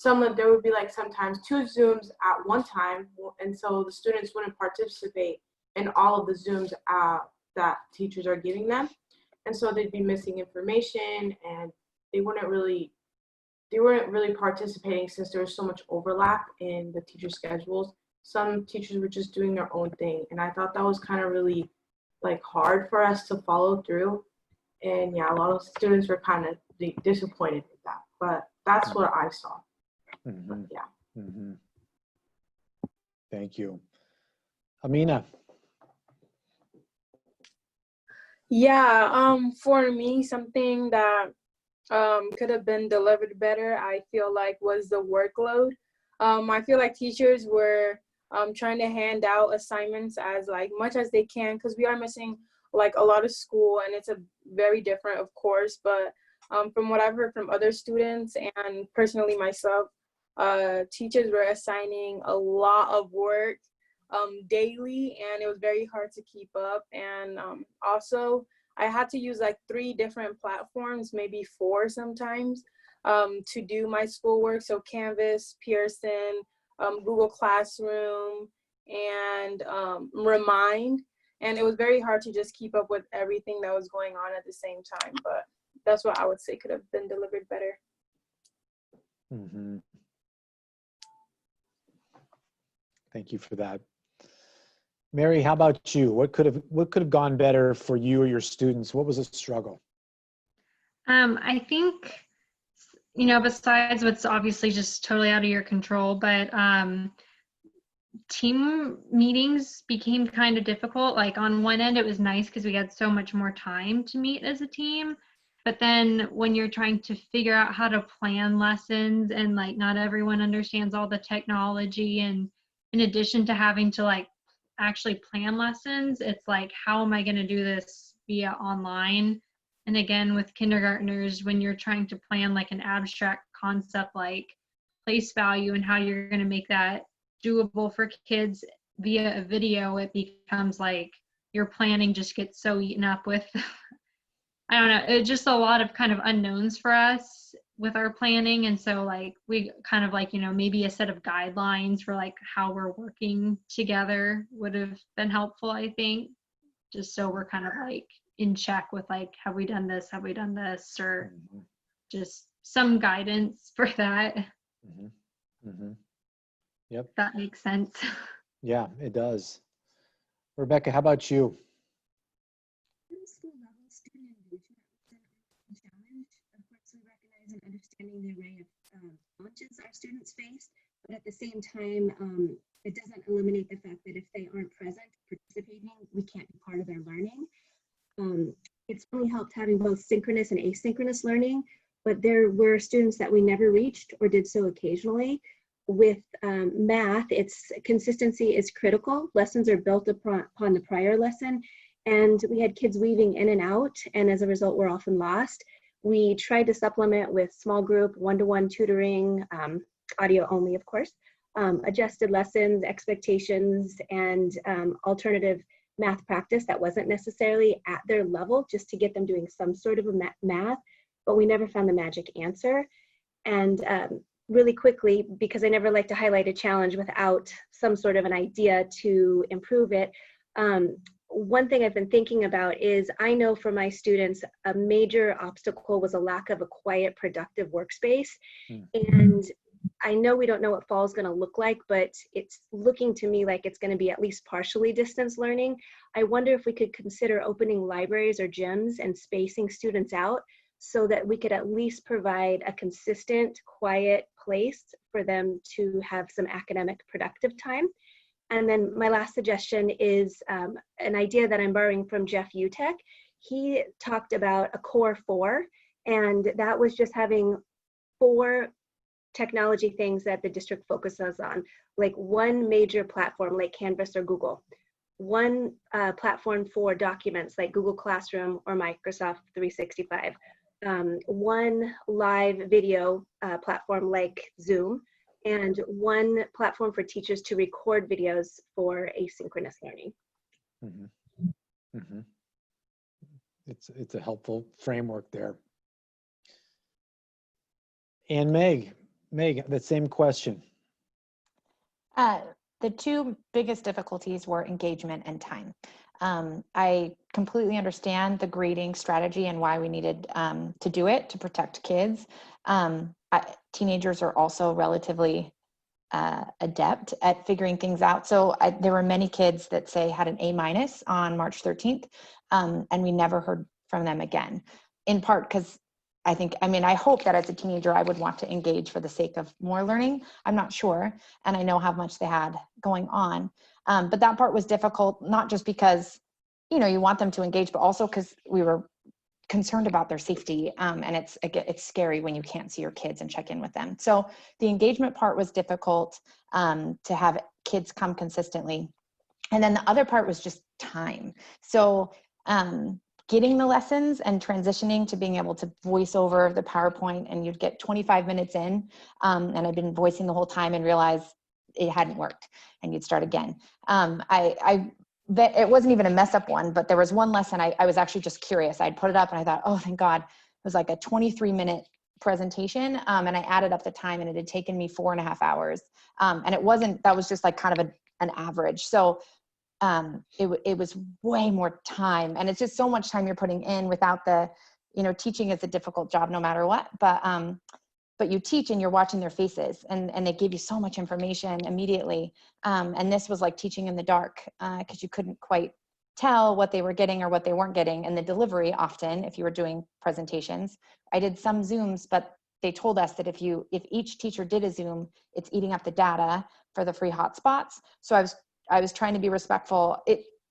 there would be like sometimes 2 Zooms at one time. And so the students wouldn't participate in all of the Zooms that teachers are giving them. And so they'd be missing information, and they weren't really participating since there was so much overlap in the teacher schedules. Some teachers were just doing their own thing. And I thought that was kind of really like hard for us to follow through. And yeah, a lot of students were kind of disappointed with that, but that's what I saw. Mm-hmm. Yeah. Mm-hmm. Thank you. Amina. Yeah, for me, something that could have been delivered better, I feel like, was the workload. I feel like teachers were trying to hand out assignments as like much as they can, because we are missing like a lot of school, and it's a very different, of course, but from what I've heard from other students and personally myself, teachers were assigning a lot of work daily, and it was very hard to keep up. And also I had to use like 3 different platforms, maybe 4 sometimes, to do my schoolwork. So Canvas, Pearson, Google Classroom, and Remind. And it was very hard to just keep up with everything that was going on at the same time. But that's what I would say could have been delivered better. Mm-hmm. Thank you for that. Mary, how about you? What could have gone better for you or your students? What was a struggle? I think, you know, besides what's obviously just totally out of your control, but team meetings became kind of difficult. Like on one end, it was nice because we had so much more time to meet as a team. But then when you're trying to figure out how to plan lessons, and like not everyone understands all the technology, and in addition to having to like actually plan lessons, it's like, how am I going to do this via online? And again, with kindergartners, when you're trying to plan like an abstract concept like place value and how you're going to make that doable for kids via a video, it becomes like your planning just gets so eaten up with I don't know, it's just a lot of kind of unknowns for us with our planning. And so like we kind of like, you know, maybe a set of guidelines for like how we're working together would have been helpful, I think, just so we're kind of like in check with like, have we done this, or just some guidance for that. Mm-hmm. Mm-hmm. Yep. That makes sense. Yeah, it does. Rebecca, how about you? Student engagement was a challenge. Of course, we recognize and understanding the array of challenges our students face, but at the same time, it doesn't eliminate the fact that if they aren't present, participating, we can't be part of their learning. It's really helped having both synchronous and asynchronous learning, but there were students that we never reached or did so occasionally. With math, its consistency is critical. Lessons are built upon the prior lesson, and we had kids weaving in and out, and as a result, we're often lost. We tried to supplement with small group, one-to-one tutoring, audio only, of course, adjusted lessons, expectations, and alternative math practice that wasn't necessarily at their level, just to get them doing some sort of a math, but we never found the magic answer. And really quickly, because I never like to highlight a challenge without some sort of an idea to improve it, one thing I've been thinking about is, I know for my students, a major obstacle was a lack of a quiet, productive workspace. And I know we don't know what fall is going to look like, but it's looking to me like it's going to be at least partially distance learning. I wonder if we could consider opening libraries or gyms and spacing students out so that we could at least provide a consistent, quiet place for them to have some academic productive time. And then my last suggestion is an idea that I'm borrowing from Jeff Utek. He talked about a core 4, and that was just having 4 technology things that the district focuses on, like one major platform like Canvas or Google, one platform for documents like Google Classroom or Microsoft 365, one live video platform like Zoom, and one platform for teachers to record videos for asynchronous learning. Mm-hmm. Mm-hmm. It's a helpful framework there. And Meg, that same question. The 2 biggest difficulties were engagement and time. I completely understand the grading strategy and why we needed to do it to protect kids. Teenagers are also relatively adept at figuring things out. So there were many kids that had an A- on March 13th, and we never heard from them again, in part because I hope that as a teenager, I would want to engage for the sake of more learning. I'm not sure. And I know how much they had going on. But that part was difficult, not just because, you want them to engage, but also because we were concerned about their safety. And it's scary when you can't see your kids and check in with them. So the engagement part was difficult to have kids come consistently. And then the other part was just time. So getting the lessons and transitioning to being able to voice over the PowerPoint, and you'd get 25 minutes in, and I'd been voicing the whole time and realized it hadn't worked, and you'd start again. It wasn't even a mess up one, but there was one lesson I was actually just curious. I'd put it up and I thought, oh, thank God. It was like a 23-minute presentation, and I added up the time, and it had taken me 4.5 hours. And that was just like kind of an average. So it was way more time, and it's just so much time you're putting in without the, teaching is a difficult job no matter what, but you teach and you're watching their faces, and they give you so much information immediately. And this was like teaching in the dark, because you couldn't quite tell what they were getting or what they weren't getting. And the delivery often, if you were doing presentations, I did some Zooms, but they told us that if each teacher did a Zoom, it's eating up the data for the free hotspots. So I was trying to be respectful.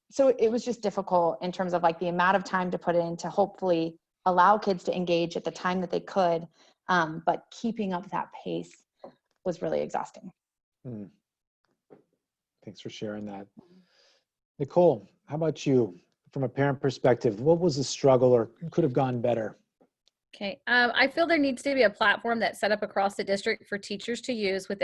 So it was just difficult in terms of like the amount of time to put in to hopefully allow kids to engage at the time that they could, but keeping up that pace was really exhausting. Thanks for sharing that. Nicole, how about you? From a parent perspective, what was the struggle or could have gone better? Okay, I feel there needs to be a platform that's set up across the district for teachers to use with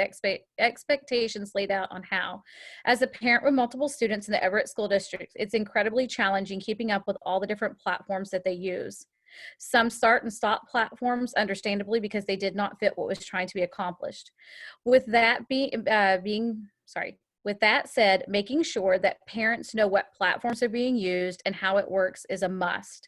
expectations laid out on how. As a parent with multiple students in the Everett School District, it's incredibly challenging keeping up with all the different platforms that they use. Some start and stop platforms, understandably, because they did not fit what was trying to be accomplished. With that with that said, making sure that parents know what platforms are being used and how it works is a must.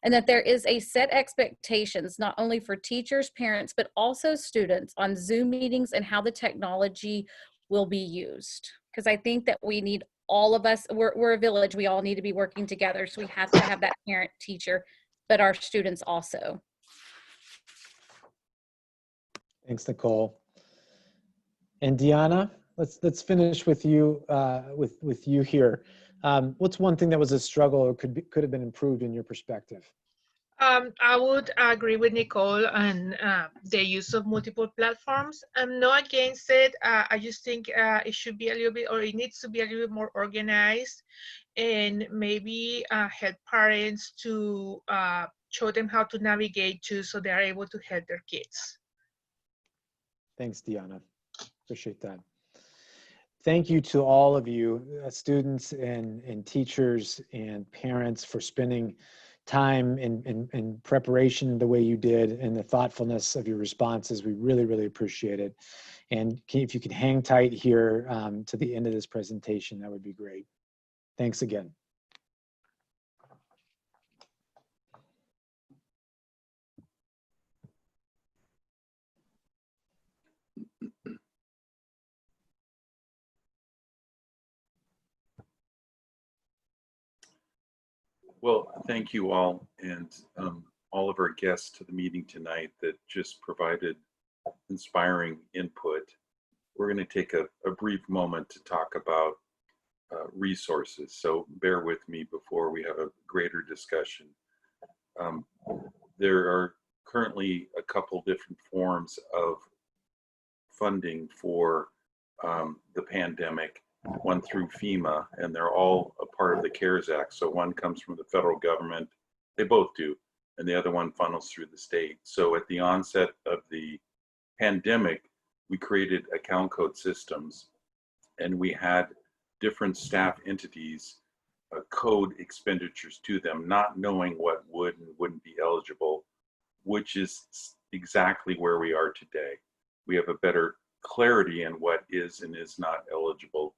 And that there is a set expectations, not only for teachers, parents, but also students on Zoom meetings and how the technology will be used. Because I think that we need all of us, we're a village, we all need to be working together. So we have to have that parent teacher, but our students also. Thanks, Nicole. And Deanna, let's finish with you with you here. What's one thing that was a struggle or could have been improved in your perspective? I would agree with Nicole on the use of multiple platforms. I'm not against it. I just think it should be a little bit, or it needs to be a little bit more organized, and maybe help parents to show them how to navigate too, so they are able to help their kids. Thanks, Deanna. Appreciate that. Thank you to all of you, students and teachers and parents, for spending time in preparation the way you did and the thoughtfulness of your responses. We really, really appreciate it. And if you could hang tight here to the end of this presentation, that would be great. Thanks again. Well, thank you all, and all of our guests to the meeting tonight that just provided inspiring input. We're going to take a brief moment to talk about resources. So bear with me before we have a greater discussion. There are currently a couple different forms of funding for the pandemic, one through FEMA, and they're all a part of the CARES Act. So one comes from the federal government, they both do, and the other one funnels through the state. So at the onset of the pandemic, we created account code systems, and we had different staff entities code expenditures to them, not knowing what would and wouldn't be eligible, which is exactly where we are today. We have a better clarity in what is and is not eligible.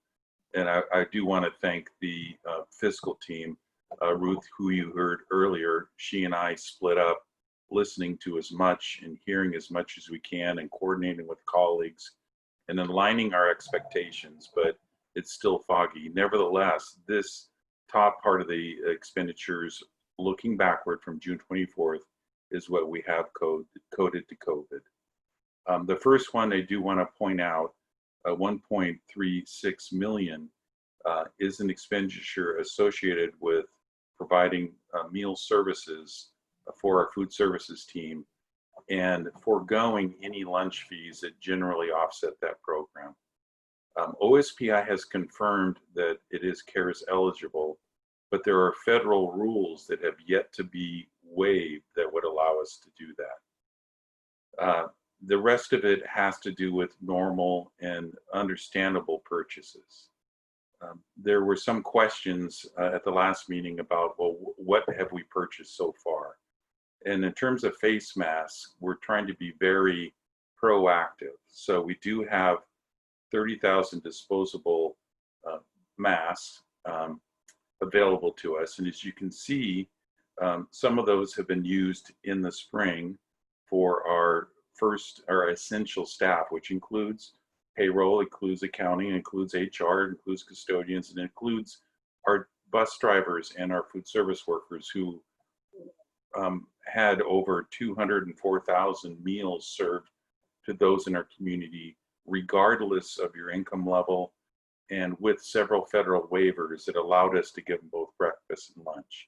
And I do want to thank the fiscal team, Ruth, who you heard earlier. She and I split up, listening to as much and hearing as much as we can and coordinating with colleagues and aligning our expectations, but it's still foggy. Nevertheless, this top part of the expenditures, looking backward from June 24th, is what we have coded to COVID. The first one I do want to point out, 1.36 million is an expenditure associated with providing meal services for our food services team and foregoing any lunch fees that generally offset that program. OSPI has confirmed that it is CARES eligible, but there are federal rules that have yet to be waived that would allow us to do that. The rest of it has to do with normal and understandable purchases. There were some questions at the last meeting about, well, what have we purchased so far? And in terms of face masks, we're trying to be very proactive. So we do have 30,000 disposable masks available to us. And as you can see, some of those have been used in the spring for our essential staff, which includes payroll, includes accounting, includes HR, includes custodians, and includes our bus drivers and our food service workers who had over 204,000 meals served to those in our community, regardless of your income level, and with several federal waivers that allowed us to give them both breakfast and lunch.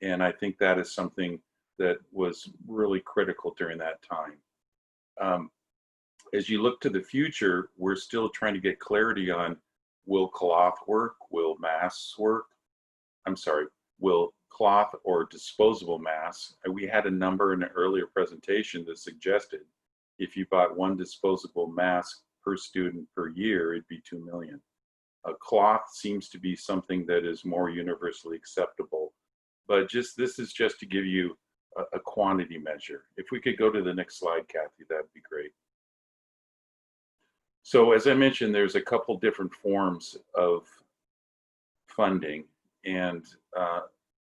And I think that is something that was really critical during that time. As you look to the future, we're still trying to get clarity on, will cloth work? Will masks work? I'm sorry, will cloth or disposable masks? We had a number in an earlier presentation that suggested if you bought one disposable mask per student per year, it'd be 2 million. Cloth seems to be something that is more universally acceptable, but this is just to give you a quantity measure. If we could go to the next slide, Kathy, that'd be great. So as I mentioned, there's a couple different forms of funding, and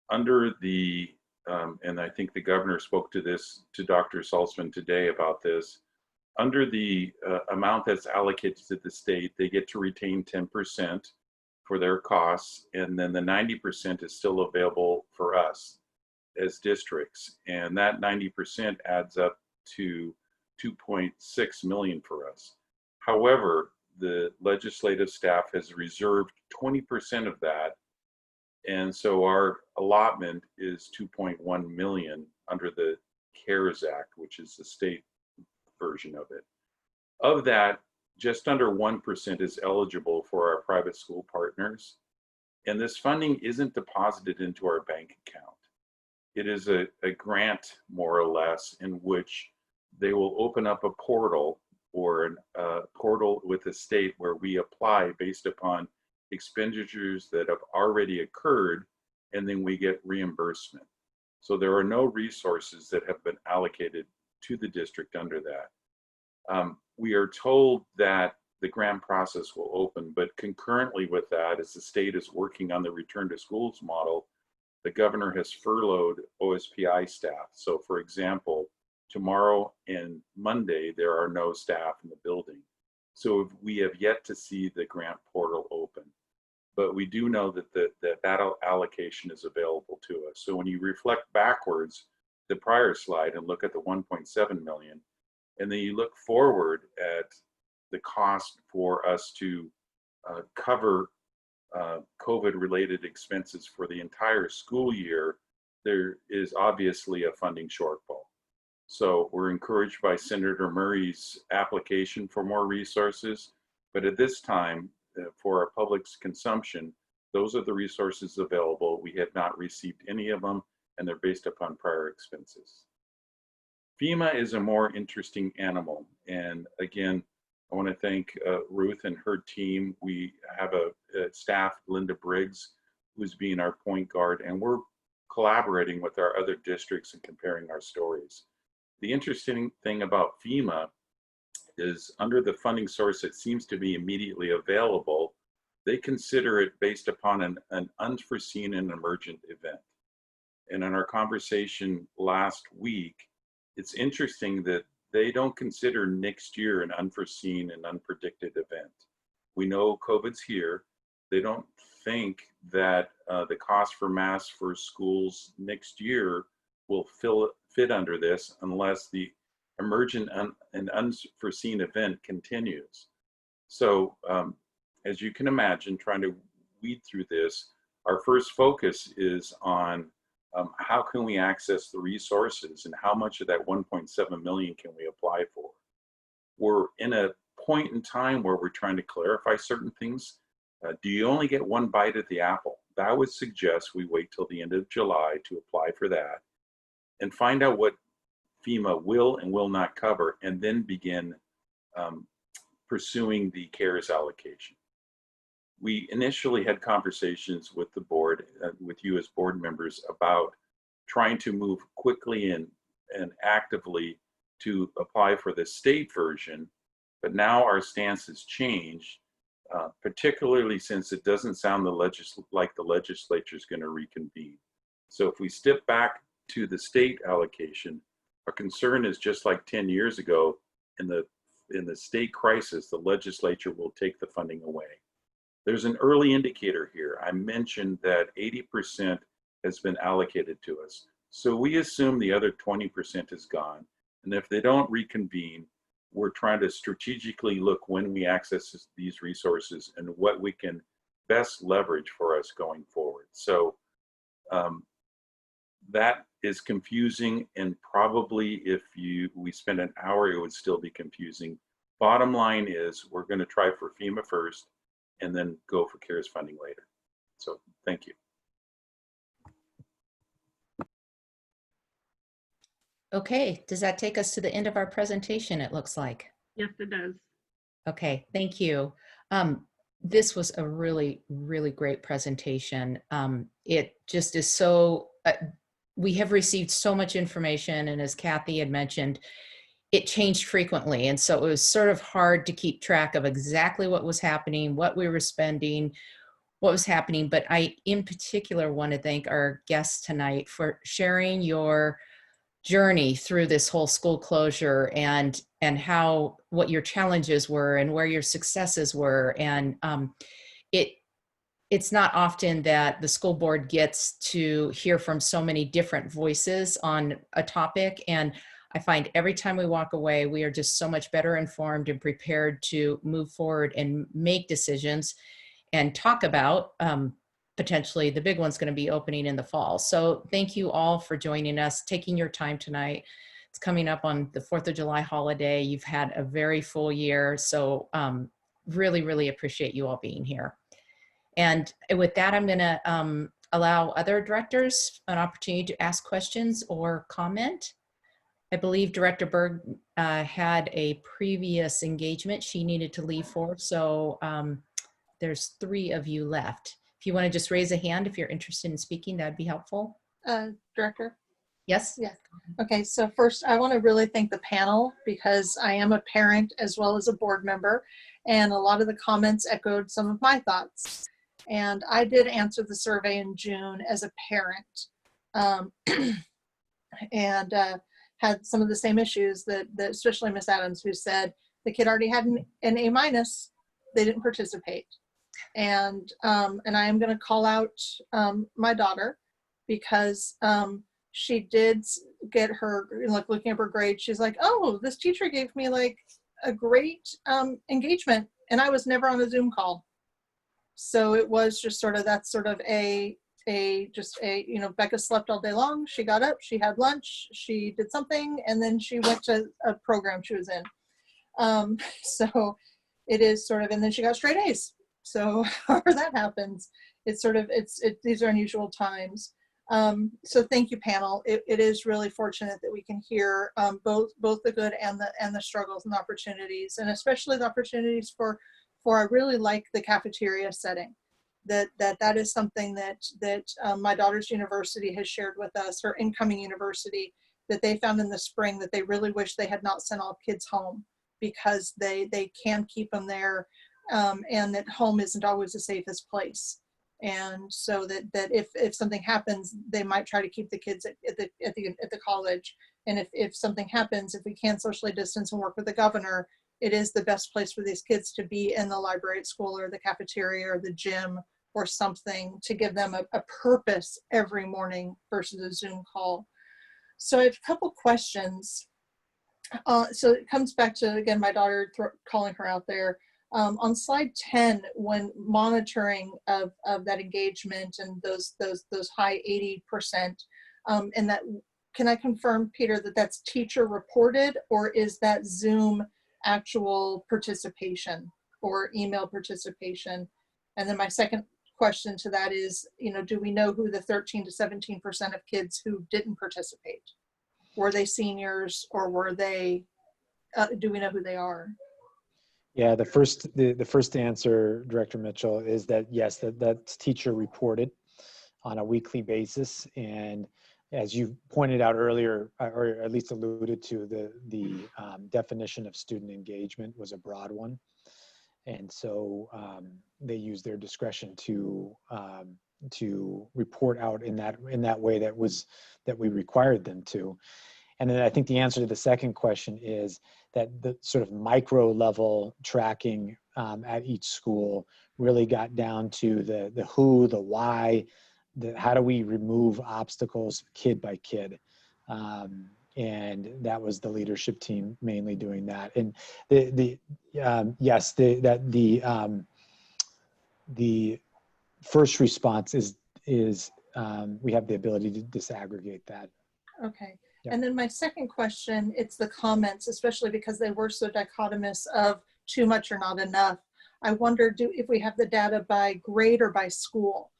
under the, and I think the governor spoke to this, to Dr. Saltzman today about this, under the amount that's allocated to the state, they get to retain 10% for their costs, and then the 90% is still available for us as districts, and that 90% adds up to 2.6 million for us. However, the legislative staff has reserved 20% of that, and so our allotment is 2.1 million under the CARES Act, which is the state version of it. Of that, just under 1% is eligible for our private school partners, and this funding isn't deposited into our bank account. It is a grant, more or less, in which they will open up a portal or a portal with the state where we apply based upon expenditures that have already occurred, and then we get reimbursement. So there are no resources that have been allocated to the district under that. We are told that the grant process will open, but concurrently with that, as the state is working on the return to schools model, the governor has furloughed OSPI staff. So for example, tomorrow and Monday, there are no staff in the building. So we have yet to see the grant portal open, but we do know that that allocation is available to us. So when you reflect backwards, the prior slide, and look at the 1.7 million, and then you look forward at the cost for us to cover COVID-related expenses for the entire school year, there is obviously a funding shortfall. So we're encouraged by Senator Murray's application for more resources, but at this time, for our public's consumption, those are the resources available. We have not received any of them, and they're based upon prior expenses. FEMA is a more interesting animal, and again, I want to thank Ruth and her team. We have a staff, Linda Briggs, who's being our point guard, and we're collaborating with our other districts and comparing our stories. The interesting thing about FEMA is under the funding source that seems to be immediately available, they consider it based upon an unforeseen and emergent event. And in our conversation last week, it's interesting that they don't consider next year an unforeseen and unpredicted event. We know COVID's here. They don't think that the cost for masks for schools next year will fit under this unless the emergent and unforeseen event continues. So as you can imagine, trying to weed through this, our first focus is on how can we access the resources and how much of that 1.7 million can we apply for? We're in a point in time where we're trying to clarify certain things. Do you only get one bite at the apple? That would suggest we wait till the end of July to apply for that and find out what FEMA will and will not cover, and then begin pursuing the CARES allocation. We initially had conversations with the board, with you as board members, about trying to move quickly and actively to apply for the state version, but now our stance has changed, particularly since it doesn't sound like the legislature is going to reconvene. So if we step back to the state allocation, our concern is just like 10 years ago, in the state crisis, the legislature will take the funding away. There's an early indicator here. I mentioned that 80% has been allocated to us. So we assume the other 20% is gone. And if they don't reconvene, we're trying to strategically look when we access these resources and what we can best leverage for us going forward. So that is confusing, and probably if we spend an hour, it would still be confusing. Bottom line is we're going to try for FEMA first and then go for CARES funding later. So thank you. Okay, does that take us to the end of our presentation, it looks like? Yes, it does. Okay, thank you. This was a really, really great presentation. It just is so, we have received so much information, and as Kathy had mentioned, it changed frequently. And so it was sort of hard to keep track of exactly what was happening, what we were spending, what was happening. But I, in particular, want to thank our guests tonight for sharing your journey through this whole school closure and how, what your challenges were and where your successes were. And it's not often that the school board gets to hear from so many different voices on a topic. And I find every time we walk away, we are just so much better informed and prepared to move forward and make decisions and talk about potentially the big one's going to be opening in the fall. So thank you all for joining us, taking your time tonight. It's coming up on the 4th of July holiday. You've had a very full year. So really, really appreciate you all being here. And with that, I'm going to allow other directors an opportunity to ask questions or comment. I believe Director Berg had a previous engagement she needed to leave for, so there's 3 of you left. If you want to just raise a hand if you're interested in speaking, that'd be helpful. Director? Yes? Yeah. Okay, so first I want to really thank the panel, because I am a parent as well as a board member, and a lot of the comments echoed some of my thoughts. And I did answer the survey in June as a parent, and had some of the same issues that especially Miss Adams, who said the kid already had an A-, they didn't participate. And I am going to call out my daughter, because she did get her, like, looking at her grade, she's like, oh, this teacher gave me like a great engagement, and I was never on a Zoom call. So it was just sort of, that's sort of Becca slept all day long. She got up, she had lunch, she did something, and then she went to a program she was in. So it is sort of, and then she got straight A's. So however that happens, it's sort of, these are unusual times. So thank you, panel. It is really fortunate that we can hear both the good and the struggles and opportunities, and especially the opportunities for I really like the cafeteria setting. That is something that my daughter's university has shared with us, her incoming university, that they found in the spring that they really wish they had not sent all kids home, because they can keep them there, and that home isn't always the safest place. And so that if something happens, they might try to keep the kids at the college. And if something happens, if we can socially distance and work with the governor, it is the best place for these kids to be, in the library at school or the cafeteria or the gym or something, to give them a purpose every morning versus a Zoom call. So I have a couple questions. So it comes back to, again, my daughter, calling her out there. On slide 10, when monitoring of that engagement and those high 80%, and that, can I confirm, Peter, that that's teacher reported, or is that Zoom actual participation or email participation? And then my second question to that is, do we know who the 13 to 17% of kids who didn't participate? Were they seniors, or were they, do we know who they are? Yeah, the first answer, Director Mitchell, is that yes, that's teacher reported on a weekly basis. And as you pointed out earlier, or at least alluded to, the definition of student engagement was a broad one. And so they used their discretion to report out in that way that we required them to. And then I think the answer to the second question is that the sort of micro level tracking at each school really got down to the who, the why, how do we remove obstacles kid by kid. And that was the leadership team mainly doing that. And the first response is we have the ability to disaggregate that. Okay. Yep. And then my second question, it's the comments, especially because they were so dichotomous of too much or not enough. I wonder if we have the data by grade or by school,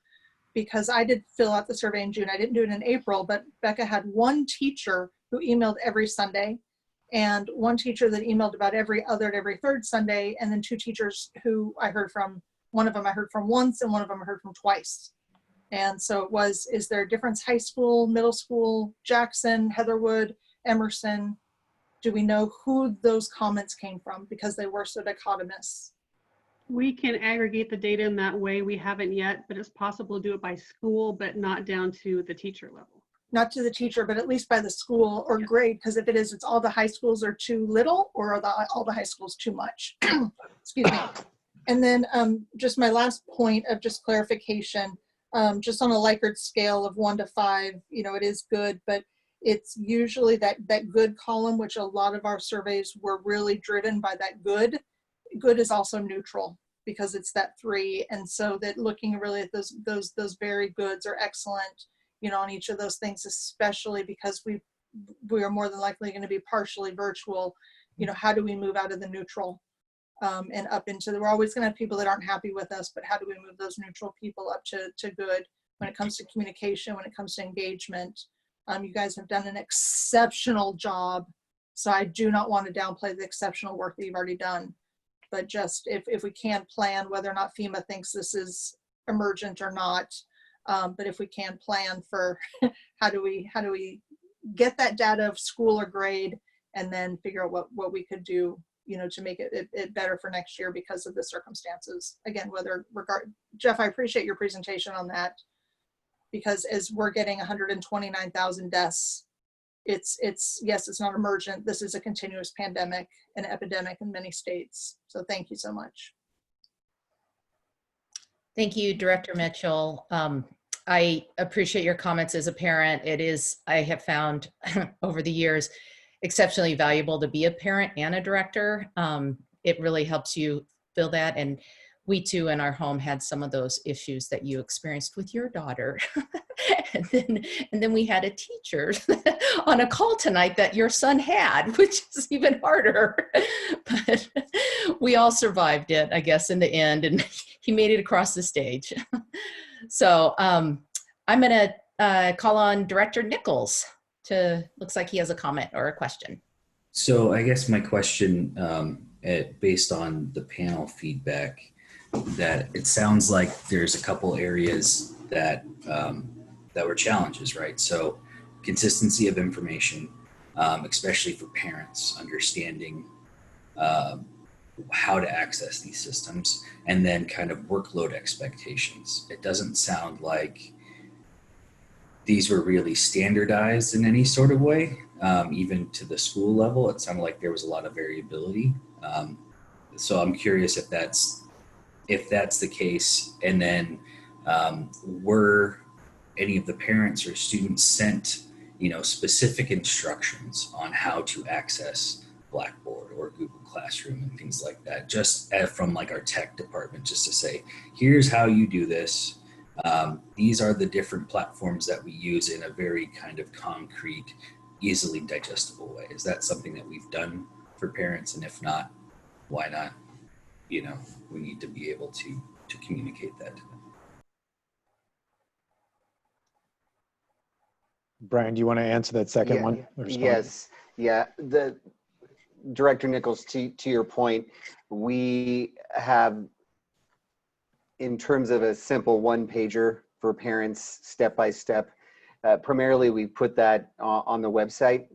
because I did fill out the survey in June. I didn't do it in April, but Becca had one teacher who emailed every Sunday, and one teacher that emailed about every third Sunday, and then two teachers who I heard from. One of them I heard from once, and one of them I heard from twice. And so it was, is there a difference, high school, middle school, Jackson, Heatherwood, Emerson? Do we know who those comments came from, because they were so dichotomous? We can aggregate the data in that way. We haven't yet, but it's possible to do it by school, but not down to the teacher level. Not to the teacher, but at least by the school or grade, because if it is, it's all the high schools are too little, or are all the high schools too much? Excuse me. And then just my last point of just clarification, just on a Likert scale of 1 to 5, it is good, but it's usually that good column, which a lot of our surveys were really driven by that good. Good is also neutral, because it's that 3. And so that looking really at those very goods or excellent, on each of those things, especially because we are more than likely going to be partially virtual, how do we move out of the neutral and up into we're always going to have people that aren't happy with us, but how do we move those neutral people up to good when it comes to communication, when it comes to engagement? You guys have done an exceptional job. So I do not want to downplay the exceptional work that you've already done. But just if we can plan, whether or not FEMA thinks this is emergent or not, but if we can plan for how do we get that data of school or grade, and then figure out what we could do, to make it better for next year because of the circumstances. Again, Jeff, I appreciate your presentation on that, because as we're getting 129,000 deaths, it's yes, it's not emergent. This is a continuous pandemic, an epidemic in many states. So thank you so much. Thank you, Director Mitchell. I appreciate your comments as a parent. I have found over the years, exceptionally valuable to be a parent and a director. It really helps you feel that. And we too in our home had some of those issues that you experienced with your daughter. and then we had a teacher on a call tonight that your son had, which is even harder. But we all survived it, I guess, in the end, and he made it across the stage. So I'm going to call on Director Nichols looks like he has a comment or a question. So I guess my question, based on the panel feedback, that it sounds like there's a couple areas that that were challenges, right? So consistency of information, especially for parents, understanding how to access these systems, and then kind of workload expectations. It doesn't sound like these were really standardized in any sort of way, even to the school level. It sounded like there was a lot of variability. So I'm curious if that's the case, and then were any of the parents or students sent, specific instructions on how to access Blackboard or Google Classroom and things like that, just from like our tech department, just to say, here's how you do this. These are the different platforms that we use in a very kind of concrete, easily digestible way. Is that something that we've done for parents? And if not, why not? We need to be able to communicate that to them. Brian, do you want to answer that second one? Yes. Yeah. The Director Nichols, to your point, we have, in terms of a simple one-pager for parents, step-by-step, primarily we put that on the website.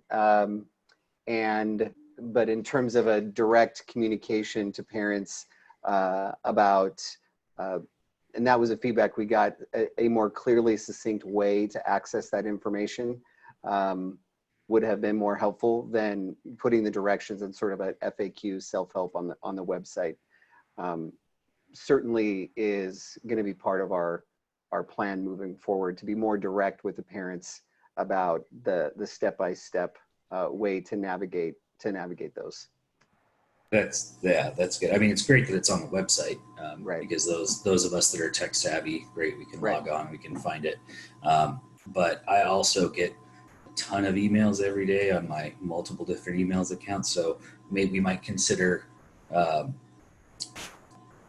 But in terms of a direct communication to parents about, and that was the feedback we got, a more clearly succinct way to access that information would have been more helpful than putting the directions in sort of a FAQ self-help on the website. Certainly is going to be part of our plan moving forward, to be more direct with the parents about the step-by-step way to navigate those. That's good. I mean, it's great that it's on the website, right? Because those of us that are tech savvy, great, we can log on, we can find it. But I also get a ton of emails every day on my multiple different emails accounts. So maybe we might consider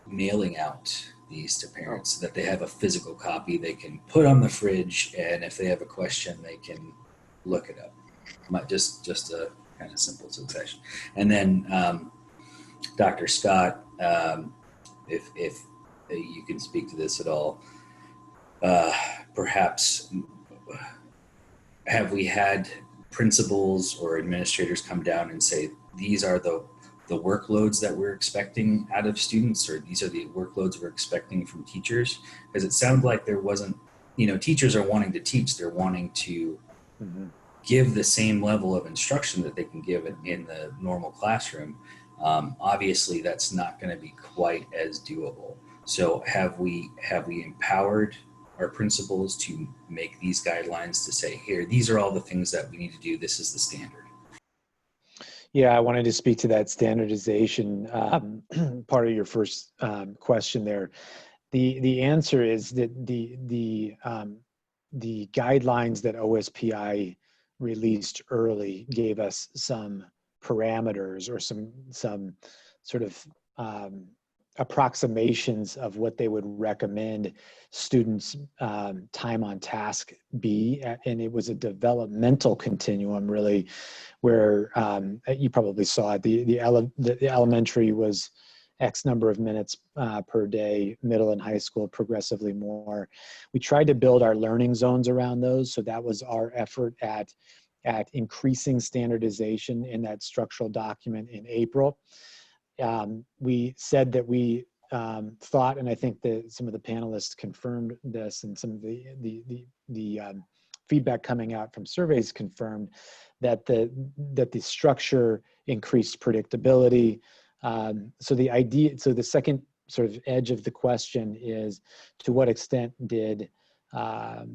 mailing out these to parents so that they have a physical copy they can put on the fridge, and if they have a question, they can look it up. Just a kind of simple succession. And then Dr. Scott, if you can speak to this at all, perhaps have we had principals or administrators come down and say, these are the workloads that we're expecting out of students, or these are the workloads we're expecting from teachers? Because it sounded like there wasn't, teachers are wanting to teach, they're wanting to give the same level of instruction that they can give in the normal classroom. Obviously that's not going to be quite as doable. So have we empowered our principals to make these guidelines to say, here, these are all the things that we need to do, this is the standard? Yeah, I wanted to speak to that standardization part of your first question there. The answer is that the guidelines that OSPI released early gave us some parameters or some sort of approximations of what they would recommend students' time on task be, and it was a developmental continuum, really, where you probably saw it. The elementary was X number of minutes per day, middle and high school progressively more. We tried to build our learning zones around those, so that was our effort at increasing standardization in that structural document in April. We said that we thought, and I think that some of the panelists confirmed this, and some of the feedback coming out from surveys confirmed that the structure increased predictability. So the second sort of edge of the question is, to what extent were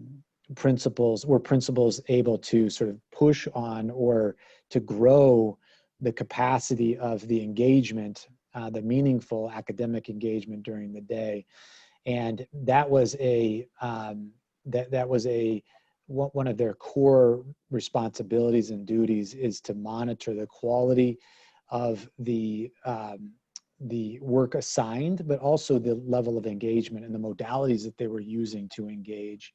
principals able to sort of push on or to grow the capacity of the engagement the meaningful academic engagement during the day. And that was one of their core responsibilities and duties, is to monitor the quality of the work assigned, but also the level of engagement and the modalities that they were using to engage.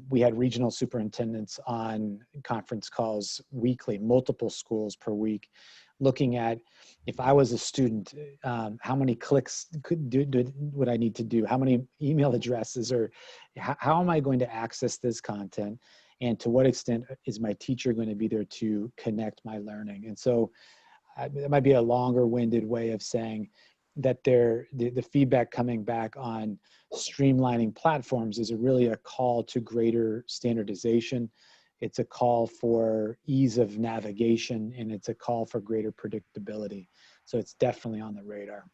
We had regional superintendents on conference calls weekly, multiple schools per week, looking at, if I was a student, how many clicks would I need to do? How many email addresses, or how am I going to access this content? And to what extent is my teacher going to be there to connect my learning? And so it might be a longer winded way of saying that the feedback coming back on streamlining platforms is really a call to greater standardization. It's a call for ease of navigation, and it's a call for greater predictability. So it's definitely on the radar.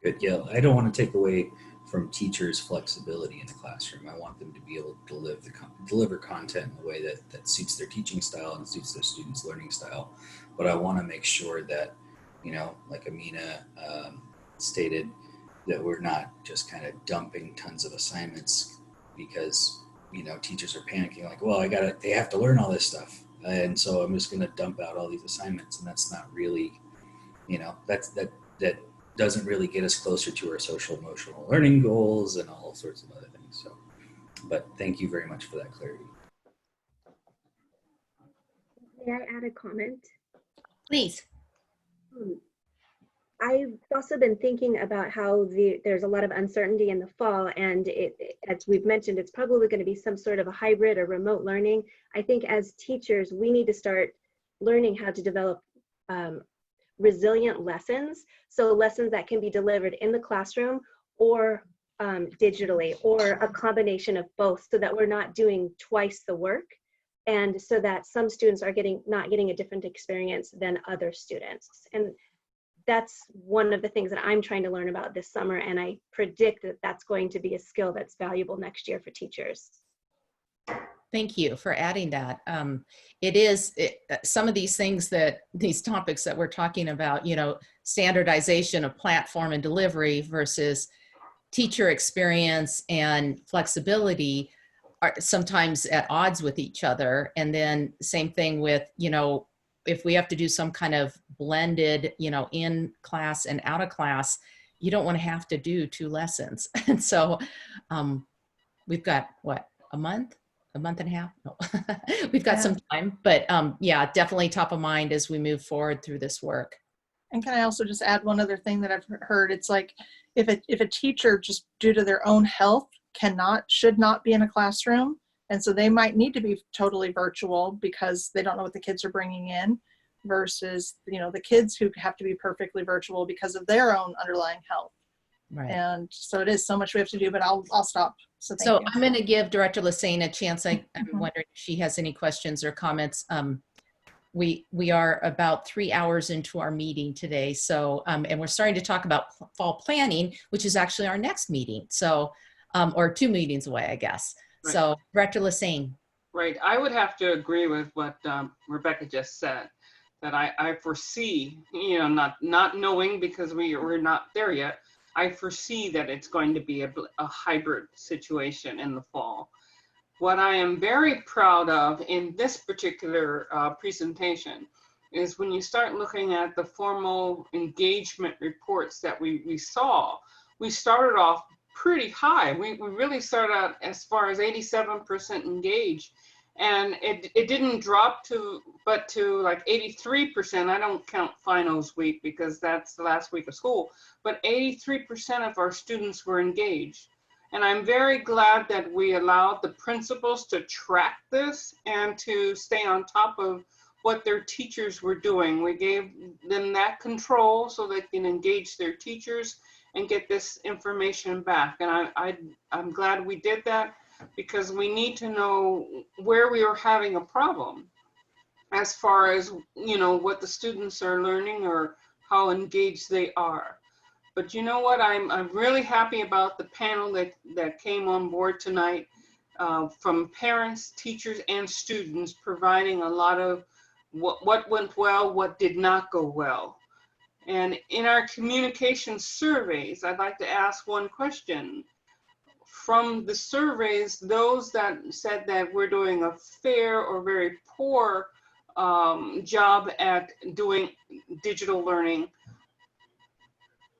Good. Yeah, I don't want to take away from teachers' flexibility in the classroom. I want them to be able to deliver content in a way that suits their teaching style and suits their students' learning style. But I want to make sure that, like Amina stated, that we're not just kind of dumping tons of assignments because teachers are panicking, like, well, they have to learn all this stuff, and so I'm just going to dump out all these assignments, and that's not really, that doesn't really get us closer to our social emotional learning goals and all sorts of other things. So, but thank you very much for that clarity. May I add a comment? Please. I've also been thinking about how there's a lot of uncertainty in the fall, and as we've mentioned, it's probably going to be some sort of a hybrid or remote learning. I think as teachers, we need to start learning how to develop resilient lessons. So lessons that can be delivered in the classroom or digitally, or a combination of both, so that we're not doing twice the work, and so that some students are not getting a different experience than other students. And that's one of the things that I'm trying to learn about this summer, and I predict that that's going to be a skill that's valuable next year for teachers. Thank you for adding that. Some of these topics that we're talking about, standardization of platform and delivery versus teacher experience and flexibility, are sometimes at odds with each other. And then same thing with, if we have to do some kind of blended, in class and out of class, you don't want to have to do 2 lessons. And so we've got, a month and a half? No, we've got some time, but yeah, definitely top of mind as we move forward through this work. And can I also just add one other thing that I've heard? It's like, if a teacher, just due to their own health, should not be in a classroom, and so they might need to be totally virtual because they don't know what the kids are bringing in, versus the kids who have to be perfectly virtual because of their own underlying health. Right. And so it is so much we have to do, but I'll stop. So thank you. I'm going to give Director Lysine a chance. I'm wondering if she has any questions or comments. We are about 3 hours into our meeting today. So, and we're starting to talk about fall planning, which is actually our next meeting. So, or 2 meetings away, I guess. Right. So Director Lysine. Right, I would have to agree with what Rebecca just said, that I foresee, not knowing because we're not there yet, I foresee that it's going to be a hybrid situation in the fall. What I am very proud of in this particular presentation is when you start looking at the formal engagement reports that we saw, we started off pretty high. We really started out as far as 87% engaged, and it didn't drop to like 83%. I don't count finals week because that's the last week of school, but 83% of our students were engaged. And I'm very glad that we allowed the principals to track this and to stay on top of what their teachers were doing. We gave them that control so they can engage their teachers and get this information back. And I'm glad we did that, because we need to know where we are having a problem as far as, what the students are learning or how engaged they are. But you know what, I'm really happy about the panel that came on board tonight from parents, teachers, and students, providing a lot of what went well, what did not go well. And in our communication surveys, I'd like to ask one question. From the surveys, those that said that we're doing a fair or very poor job at doing digital learning,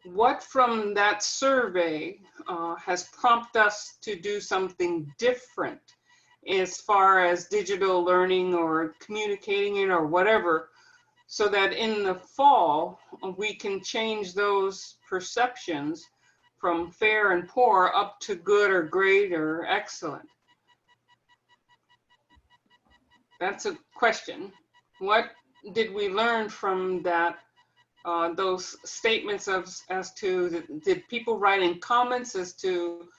what from that survey has prompted us to do something different as far as digital learning or communicating it or whatever, so that in the fall we can change those perceptions from fair and poor up to good or great or excellent? That's a question. What did we learn from that? Those statements as to, did people write in comments as to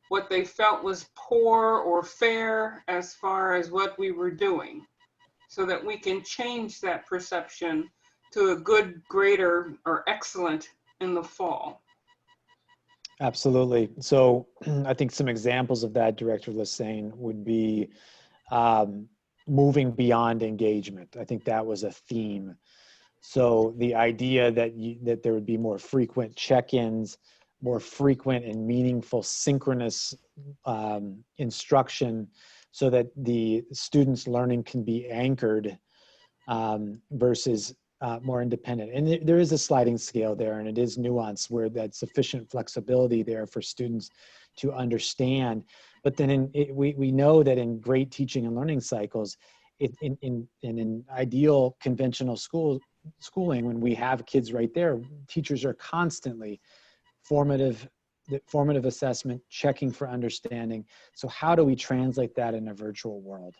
what they felt was poor or fair as far as what we were doing, so that we can change that perception to a good, greater, or excellent in the fall? Absolutely. So I think some examples of that, Director Lysine, would be moving beyond engagement. I think that was a theme. So the idea that there would be more frequent check-ins, more frequent and meaningful synchronous instruction, so that the students' learning can be anchored versus more independent. And there is a sliding scale there, and it is nuanced where that's sufficient flexibility there for students to understand. But then we know that in great teaching and learning cycles, in ideal conventional schooling, when we have kids right there, teachers are constantly formative assessment, checking for understanding. So how do we translate that in a virtual world?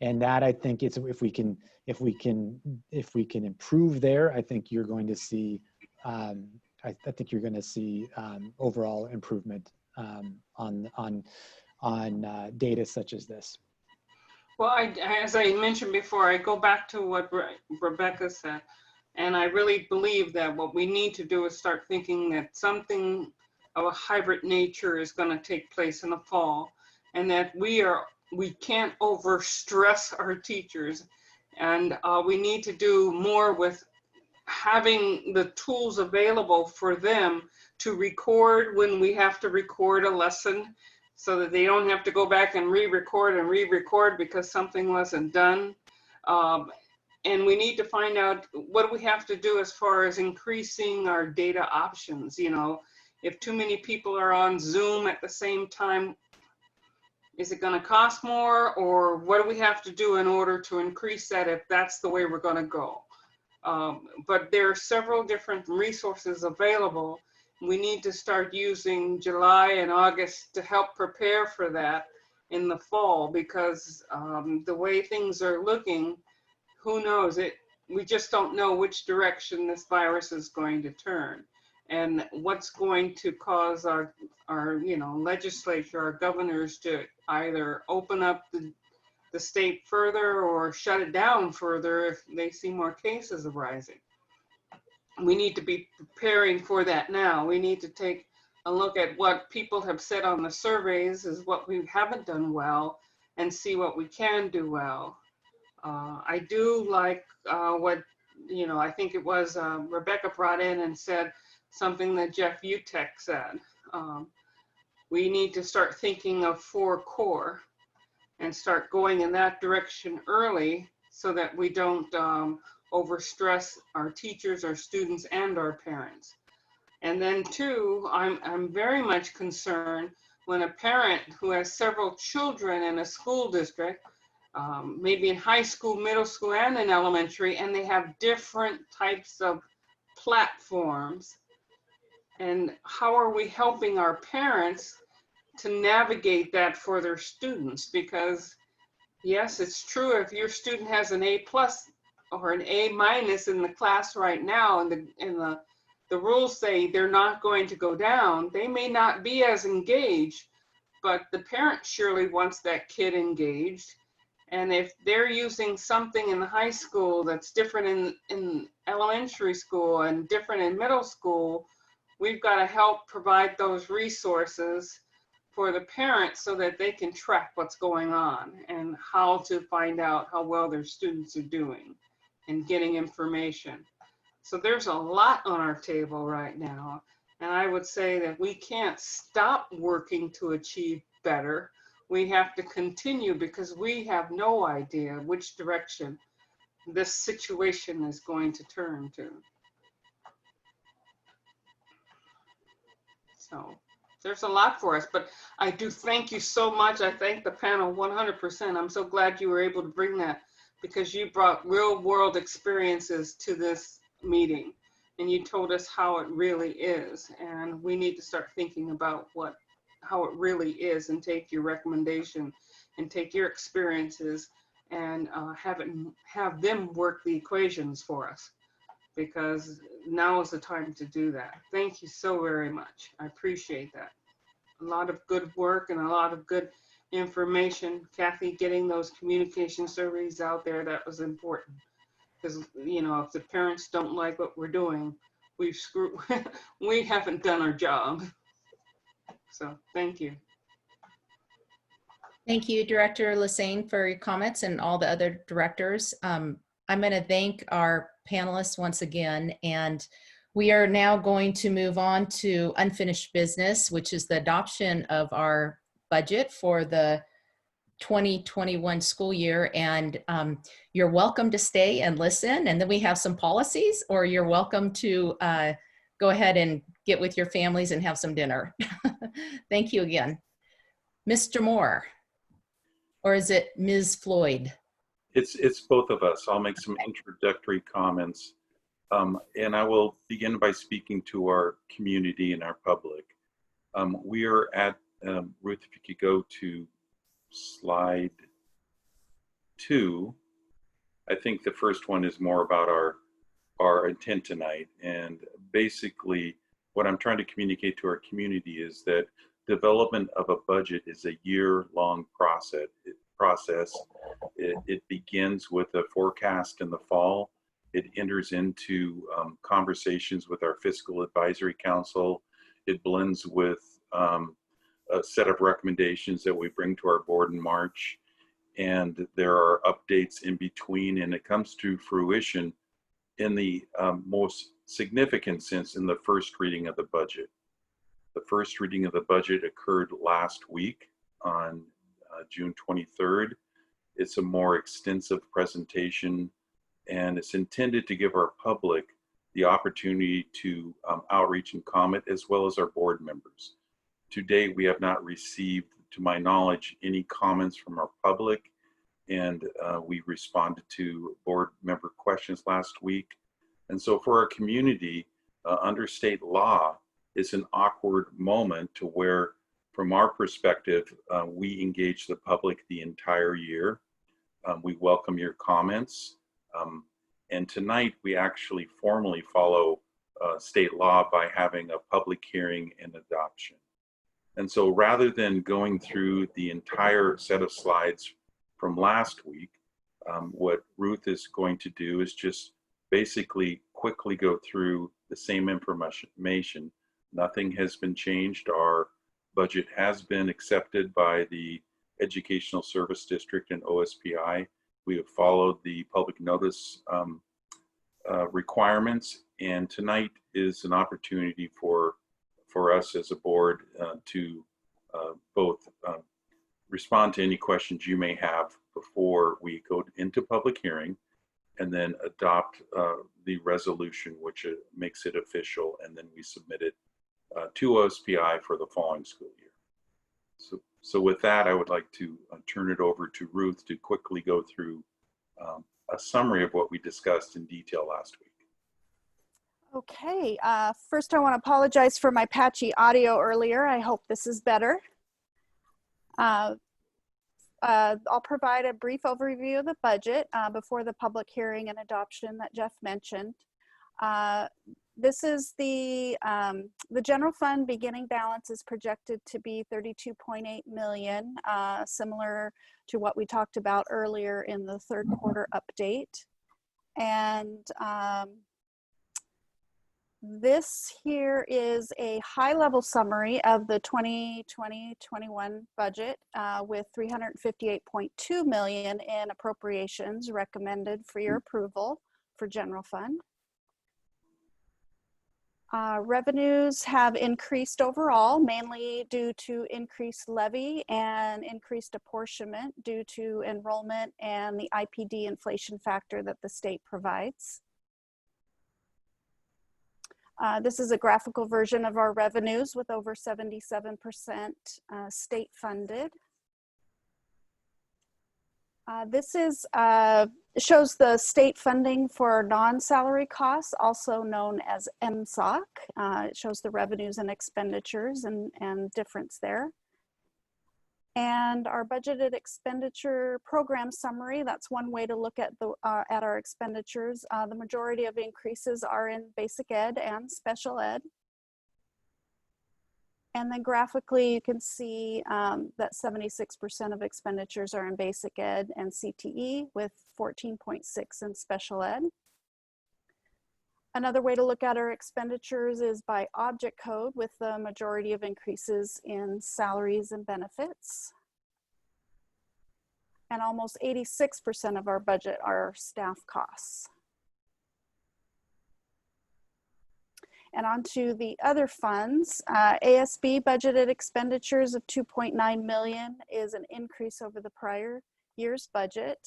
And that, I think, it's if we can improve there, I think you're going to see I think you're going to see overall improvement on data such as this. Well, as I mentioned before, I go back to what Rebecca said, and I really believe that what we need to do is start thinking that something of a hybrid nature is going to take place in the fall, and that we can't overstress our teachers, and we need to do more with having the tools available for them to record when we have to record a lesson, so that they don't have to go back and re-record because something wasn't done. And we need to find out what we have to do as far as increasing our data options. You know, if too many people are on Zoom at the same time, is it going to cost more, or what do we have to do in order to increase that if that's the way we're going to go? But there are several different resources available. We need to start using July and August to help prepare for that in the fall, because the way things are looking, who knows it? We just don't know which direction this virus is going to turn, and what's going to cause our legislature, our governors, to either open up the state further or shut it down further if they see more cases arising. We need to be preparing for that now. We need to take a look at what people have said on the surveys is what we haven't done well, and see what we can do well. I do like what, I think it was Rebecca brought in and said something that Jeff Utek said. We need to start thinking of 4 core and start going in that direction early, so that we don't overstress our teachers, our students, and our parents. And then 2, I'm very much concerned when a parent who has several children in a school district, maybe in high school, middle school, and in elementary, and they have different types of platforms. And how are we helping our parents to navigate that for their students? Because yes, it's true, if your student has an A+ or an A- in the class right now, and the rules say they're not going to go down, they may not be as engaged, but the parent surely wants that kid engaged. And if they're using something in the high school that's different in elementary school and different in middle school, we've got to help provide those resources for the parents so that they can track what's going on and how to find out how well their students are doing and getting information. So there's a lot on our table right now. And I would say that we can't stop working to achieve better. We have to continue because we have no idea which direction this situation is going to turn to. So there's a lot for us, but I do thank you so much. I thank the panel 100%. I'm so glad you were able to bring that because you brought real world experiences to this meeting and you told us how it really is. And we need to start thinking about how it really is and take your recommendation and take your experiences and have them work the equations for us, because now is the time to do that. Thank you so very much. I appreciate that. A lot of good work and a lot of good information. Kathy, getting those communication surveys out there, that was important. Because, you know, if the parents don't like what we're doing, we haven't done our job. So thank you. Thank you, Director Lysine, for your comments and all the other directors. I'm going to thank our panelists once again, and we are now going to move on to unfinished business, which is the adoption of our budget for the 2021 school year. And you're welcome to stay and listen, and then we have some policies, or you're welcome to go ahead and get with your families and have some dinner. Thank you again. Mr. Moore, or is it Ms. Floyd? It's both of us. I'll make some introductory comments, and I will begin by speaking to our community and our public. We are at, Ruth, if you could go to slide 2. I think the first one is more about our intent tonight. And basically, what I'm trying to communicate to our community is that development of a budget is a year-long process. It begins with a forecast in the fall. It enters into conversations with our Fiscal Advisory Council. It blends with a set of recommendations that we bring to our board in March. And there are updates in between, and it comes to fruition in the most significant sense in the first reading of the budget. The first reading of the budget occurred last week on June 23rd. It's a more extensive presentation, and it's intended to give our public the opportunity to outreach and comment, as well as our board members. To date, we have not received, to my knowledge, any comments from our public, and we responded to board member questions last week. And so for our community, under state law, it's an awkward moment to where, from our perspective, we engage the public the entire year. We welcome your comments. And tonight, we actually formally follow state law by having a public hearing and adoption. And so rather than going through the entire set of slides from last week, what Ruth is going to do is just basically quickly go through the same information. Nothing has been changed. Our budget has been accepted by the Educational Service District and OSPI. We have followed the public notice requirements, and tonight is an opportunity for us as a board to both respond to any questions you may have before we go into public hearing, and then adopt the resolution, which makes it official, and then we submit it to OSPI for the following school year. So with that, I would like to turn it over to Ruth to quickly go through a summary of what we discussed in detail last week. Okay, first I want to apologize for my patchy audio earlier. I hope this is better. I'll provide a brief overview of the budget before the public hearing and adoption that Jeff mentioned. This is the general fund beginning balance is projected to be 32.8 million, similar to what we talked about earlier in the third quarter update. And this here is a high-level summary of the 2020-21 budget with 358.2 million in appropriations recommended for your approval for general fund. Revenues have increased overall, mainly due to increased levy and increased apportionment due to enrollment and the IPD inflation factor that the state provides. This is a graphical version of our revenues with over 77% state funded. This shows the state funding for non-salary costs, also known as MSOC. It shows the revenues and expenditures and difference there. And our budgeted expenditure program summary, that's one way to look at our expenditures. The majority of increases are in basic ed and special ed. And then graphically, you can see that 76% of expenditures are in basic ed and CTE, with 14.6 in special ed. Another way to look at our expenditures is by object code, with the majority of increases in salaries and benefits. And almost 86% of our budget are staff costs. And on to the other funds. ASB budgeted expenditures of $2.9 million is an increase over the prior year's budget.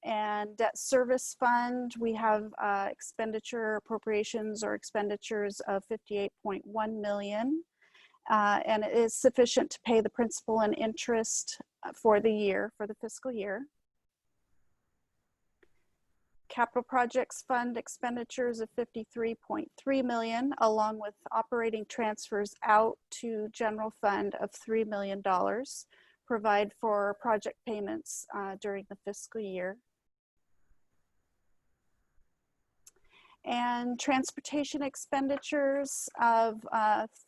And debt service fund, we have expenditure appropriations or expenditures of $58.1 million. And it is sufficient to pay the principal and interest for the year, for the fiscal year. Capital projects fund expenditures of $53.3 million, along with operating transfers out to general fund of $3 million, provide for project payments during the fiscal year. And transportation expenditures of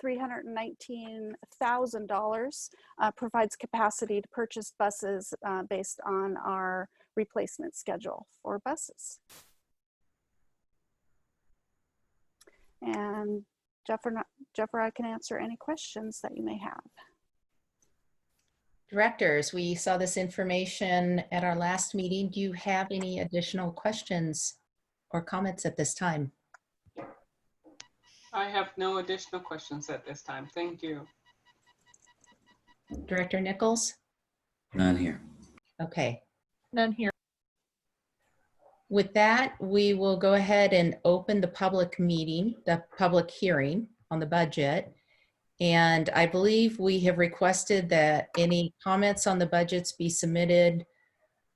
$319,000 provides capacity to purchase buses based on our replacement schedule for buses. And Jeff or I can answer any questions that you may have. Directors, we saw this information at our last meeting. Do you have any additional questions or comments at this time? I have no additional questions at this time. Thank you. Director Nichols? None here. Okay. None here. With that, we will go ahead and open the public meeting, the public hearing on the budget. And I believe we have requested that any comments on the budgets be submitted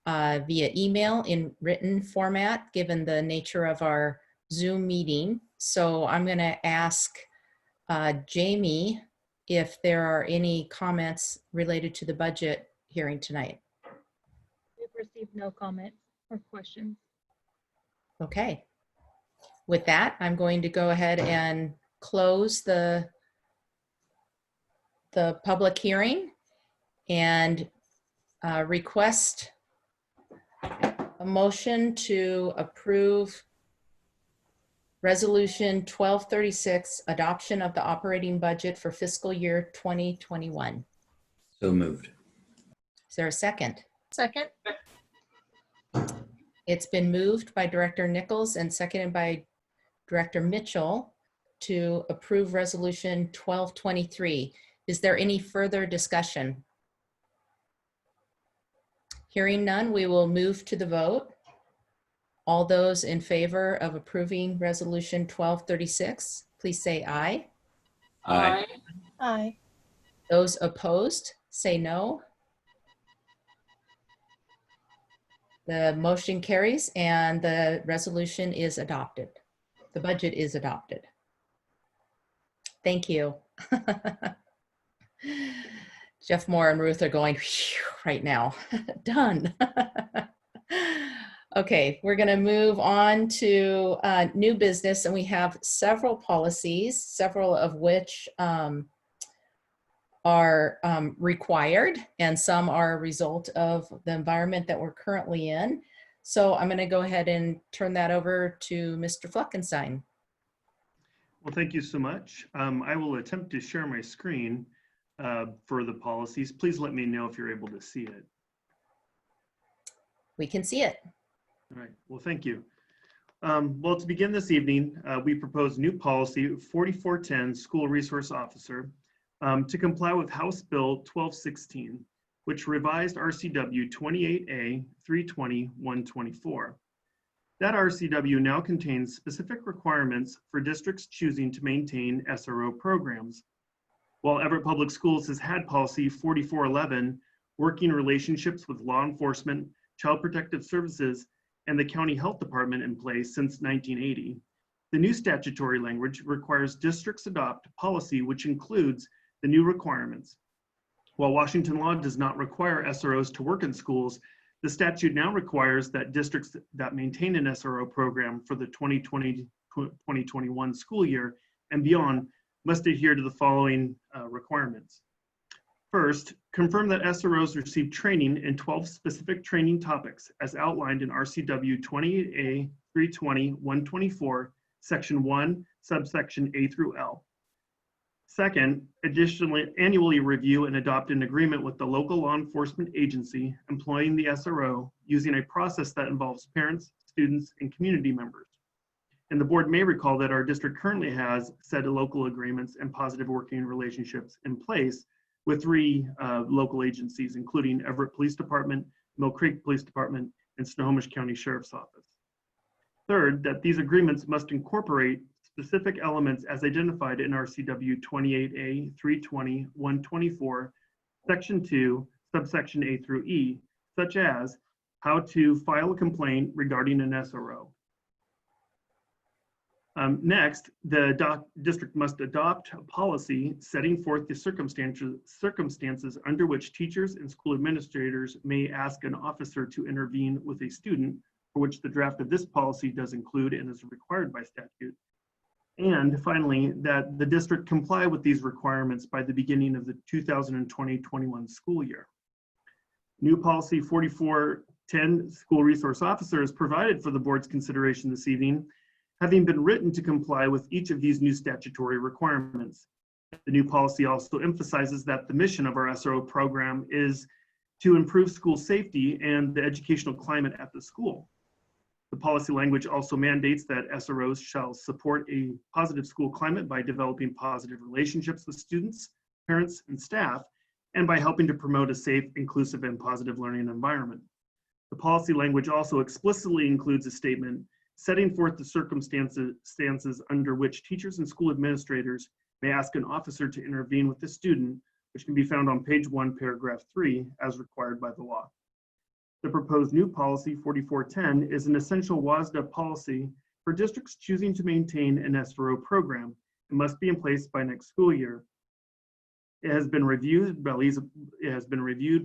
via email in written format, given the nature of our Zoom meeting. So I'm going to ask Jamie if there are any comments related to the budget hearing tonight. We've received no comments or questions. Okay. With that, I'm going to go ahead and close the public hearing and request a motion to approve Resolution 1236, adoption of the operating budget for fiscal year 2021. So moved. Is there a second? Second. It's been moved by Director Nichols and seconded by Director Mitchell to approve Resolution 1223. Is there any further discussion? Hearing none, we will move to the vote. All those in favor of approving Resolution 1236, please say aye. Aye. Aye. Those opposed, say no. The motion carries and the resolution is adopted. The budget is adopted. Thank you. Jeff Moore and Ruth are going right now. Done. Okay, we're going to move on to new business, and we have several policies, several of which are required, and some are a result of the environment that we're currently in. So I'm going to go ahead and turn that over to Mr. Fleckenstein. Well, thank you so much. I will attempt to share my screen for the policies. Please let me know if you're able to see it. We can see it. All right, well, thank you. Well, to begin this evening, we propose new policy 4410, School Resource Officer, to comply with House Bill 1216, which revised RCW 28A 320-124. That RCW now contains specific requirements for districts choosing to maintain SRO programs. While Everett Public Schools has had policy 4411, working relationships with law enforcement, child protective services, and the county health department in place since 1980, the new statutory language requires districts adopt policy which includes the new requirements. While Washington law does not require SROs to work in schools, the statute now requires that districts that maintain an SRO program for the 2020-2021 school year and beyond must adhere to the following requirements. First, confirm that SROs receive training in 12 specific training topics as outlined in RCW 28A 320-124, Section 1, subsection A through L. Second, additionally, annually review and adopt an agreement with the local law enforcement agency employing the SRO using a process that involves parents, students, and community members. And the board may recall that our district currently has said local agreements and positive working relationships in place with 3 local agencies, including Everett Police Department, Mill Creek Police Department, and Snohomish County Sheriff's Office. Third, that these agreements must incorporate specific elements as identified in RCW 28A 320-124, Section 2, subsection A through E, such as how to file a complaint regarding an SRO. Next, the district must adopt a policy setting forth the circumstances under which teachers and school administrators may ask an officer to intervene with a student, for which the draft of this policy does include and is required by statute. And finally, that the district comply with these requirements by the beginning of the 2020-21 school year. New policy 4410, School Resource Officer, is provided for the board's consideration this evening, having been written to comply with each of these new statutory requirements. The new policy also emphasizes that the mission of our SRO program is to improve school safety and the educational climate at the school. The policy language also mandates that SROs shall support a positive school climate by developing positive relationships with students, parents, and staff, and by helping to promote a safe, inclusive, and positive learning environment. The policy language also explicitly includes a statement setting forth the circumstances under which teachers and school administrators may ask an officer to intervene with the student, which can be found on page 1, paragraph 3, as required by the law. The proposed new policy 4410 is an essential WASDA policy for districts choosing to maintain an SRO program and must be in place by next school year. It has been reviewed by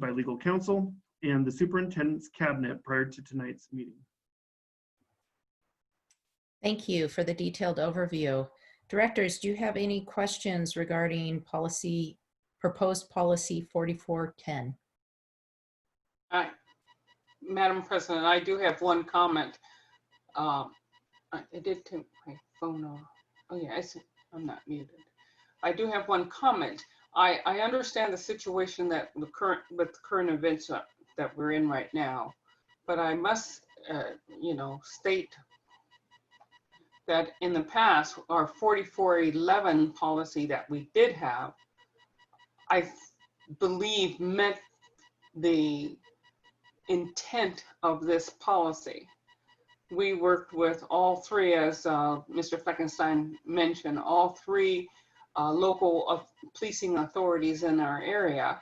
legal counsel and the superintendent's cabinet prior to tonight's meeting. Thank you for the detailed overview. Directors, do you have any questions regarding proposed policy 4410? Madam President, I do have one comment. I did turn my phone off. Oh yeah, I'm not muted. I do have one comment. I understand the situation that with the current events that we're in right now, but I must, state that in the past, our 4411 policy that we did have, I believe met the intent of this policy. We worked with all 3, as Mr. Fleckenstein mentioned, all 3 local policing authorities in our area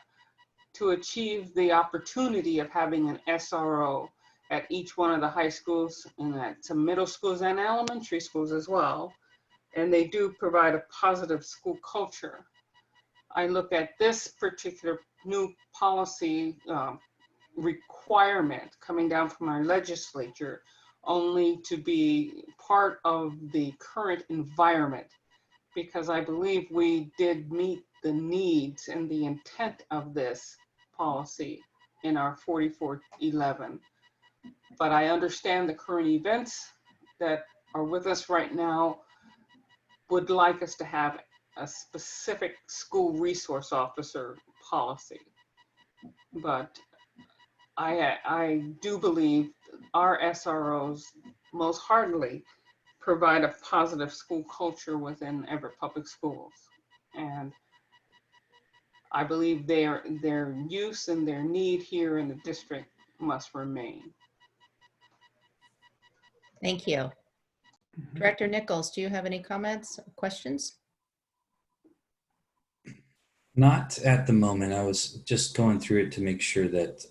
to achieve the opportunity of having an SRO at each one of the high schools and at some middle schools and elementary schools as well. And they do provide a positive school culture. I look at this particular new policy requirement coming down from our legislature only to be part of the current environment, because I believe we did meet the needs and the intent of this policy in our 4411. But I understand the current events that are with us right now would like us to have a specific school resource officer policy. But I do believe our SROs most heartily provide a positive school culture within Everett Public Schools. And I believe their use and their need here in the district must remain. Thank you. Director Nichols, do you have any comments or questions? Not at the moment. I was just going through it to make sure that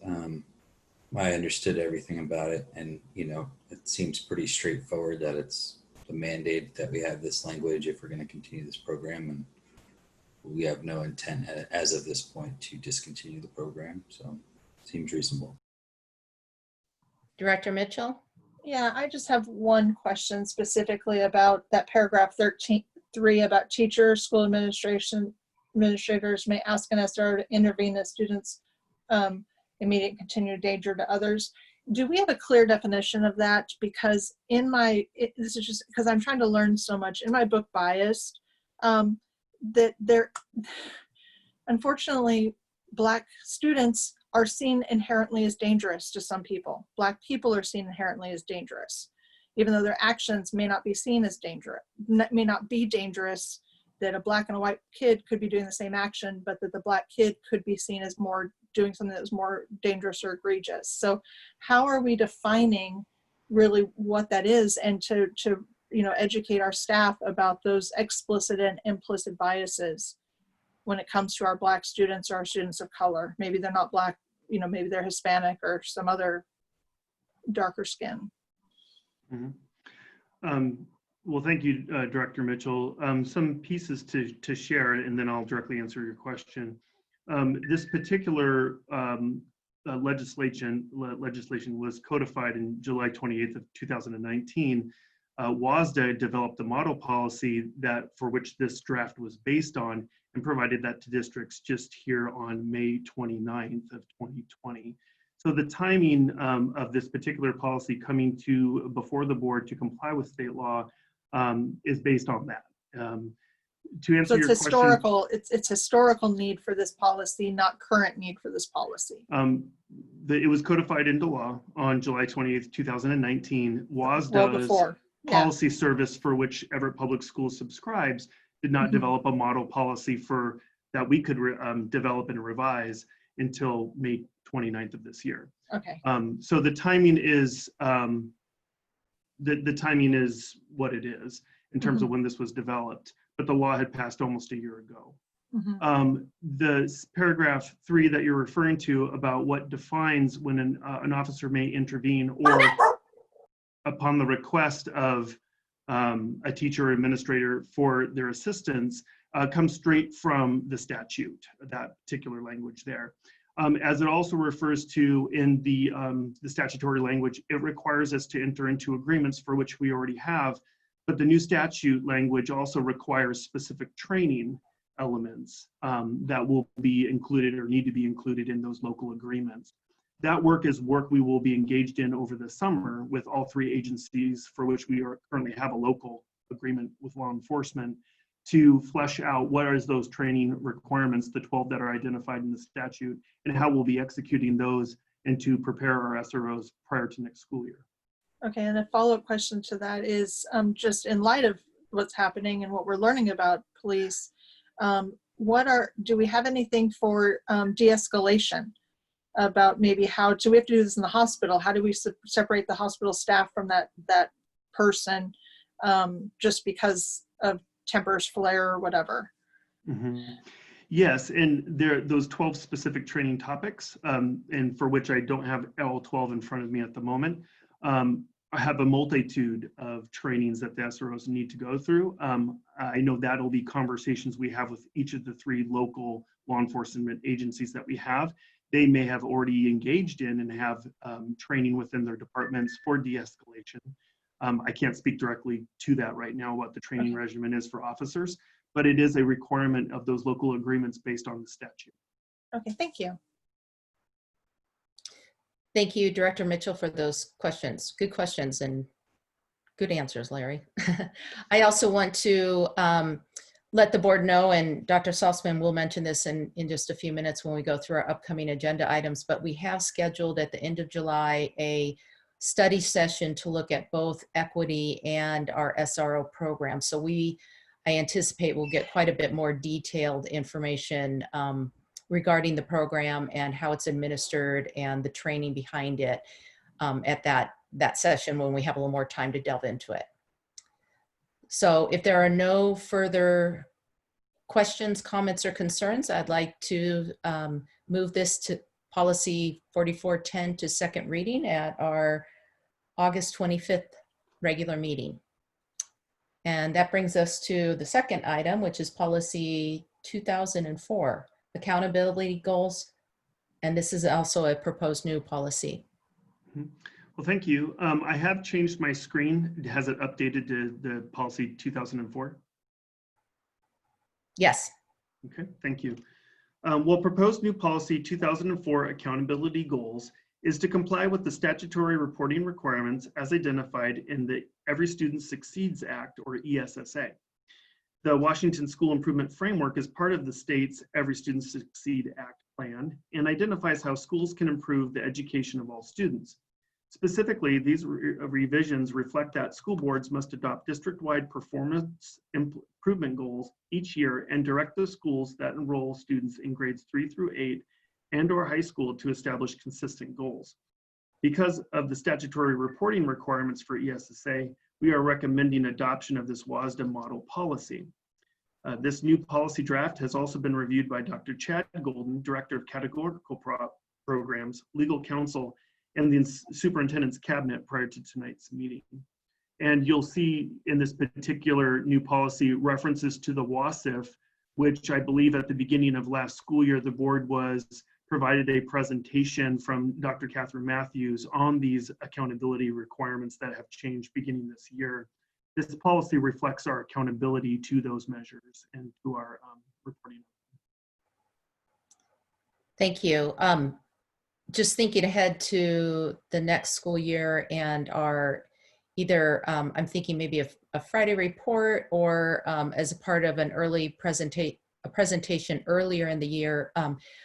I understood everything about it. And, you know, it seems pretty straightforward that it's the mandate that we have this language if we're going to continue this program. And we have no intent as of this point to discontinue the program. So it seems reasonable. Director Mitchell? Yeah, I just have one question specifically about that paragraph 13.3 about teachers, school administrators may ask an SRO to intervene as students immediate continued danger to others. Do we have a clear definition of that? Because in my, this is just because I'm trying to learn so much. In my book Biased, that there, unfortunately, Black students are seen inherently as dangerous to some people. Black people are seen inherently as dangerous, even though their actions may not be seen as dangerous, may not be dangerous, that a Black and a white kid could be doing the same action, but that the Black kid could be seen as more doing something that was more dangerous or egregious. So how are we defining really what that is, and to you know, educate our staff about those explicit and implicit biases when it comes to our Black students or our students of color? Maybe they're not Black, you know, maybe they're Hispanic or some other darker skin. Mm-hmm. Well, thank you, Director Mitchell. Some pieces to share, and then I'll directly answer your question. This particular legislation was codified in July 28th of 2019. WASDA developed a model policy that for which this draft was based on, and provided that to districts just here on May 29th of 2020. So the timing of this particular policy coming to before the board to comply with state law is based on that. To answer your historical, question, it's historical need for this policy, not current need for this policy. It was codified into law on July 28th, 2019. WASDA's policy service for which Everett Public Schools subscribes did not develop a model policy for that we could develop and revise until May 29th of this year. Okay. So the timing is the timing is what it is in terms of when this was developed, but the law had passed almost a year ago. The paragraph 3 that you're referring to about what defines when an officer may intervene or upon the request of a teacher or administrator for their assistance comes straight from the statute, that particular language there. As it also refers to in the statutory language, it requires us to enter into agreements for which we already have, but the new statute language also requires specific training elements that will be included or need to be included in those local agreements. That work is work we will be engaged in over the summer with all 3 agencies for which we currently have a local agreement with law enforcement to flesh out what are those training requirements, the 12 that are identified in the statute, and how we'll be executing those and to prepare our SROs prior to next school year. Okay, and a follow-up question to that is just in light of what's happening and what we're learning about police, do we have anything for de-escalation about maybe how do we have to do this in the hospital? How do we separate the hospital staff from that person just because of tempers flare or whatever? Yes, and those 12 specific training topics, and for which I don't have all 12 in front of me at the moment. I have a multitude of trainings that the SROs need to go through. I know that'll be conversations we have with each of the 3 local law enforcement agencies that we have. They may have already engaged in and have training within their departments for de-escalation. I can't speak directly to that right now, what the training regimen is for officers, but it is a requirement of those local agreements based on the statute. Okay, thank you. Thank you, Director Mitchell, for those questions. Good questions and good answers, Larry. I also want to let the board know, and Dr. Saltzman will mention this in just a few minutes when we go through our upcoming agenda items, but we have scheduled at the end of July a study session to look at both equity and our SRO program. So I anticipate we'll get quite a bit more detailed information regarding the program and how it's administered and the training behind it at that session when we have a little more time to delve into it. So if there are no further questions, comments, or concerns, I'd like to move this to policy 4410 to second reading at our August 25th regular meeting. And that brings us to the second item, which is policy 2004, accountability goals. And this is also a proposed new policy. Well, thank you. I have changed my screen. Has it updated to the policy 2004? Yes. Okay, thank you. Well, proposed new policy 2004 accountability goals is to comply with the statutory reporting requirements as identified in the Every Student Succeeds Act, or ESSA. The Washington School Improvement Framework is part of the state's Every Student Succeed Act plan and identifies how schools can improve the education of all students. Specifically, these revisions reflect that school boards must adopt district-wide performance improvement goals each year and direct those schools that enroll students in grades 3 through 8 and/or high school to establish consistent goals. Because of the statutory reporting requirements for ESSA, we are recommending adoption of this WASDA model policy. This new policy draft has also been reviewed by Dr. Chad Golden, Director of Categorical Programs, Legal Counsel, and the Superintendent's Cabinet prior to tonight's meeting. And you'll see in this particular new policy references to the WASIF, which I believe at the beginning of last school year, the board was provided a presentation from Dr. Catherine Matthews on these accountability requirements that have changed beginning this year. This policy reflects our accountability to those measures and to our reporting. Thank you. Just thinking ahead to the next school year and our either, I'm thinking maybe a Friday report or as a part of an early presentation earlier in the year.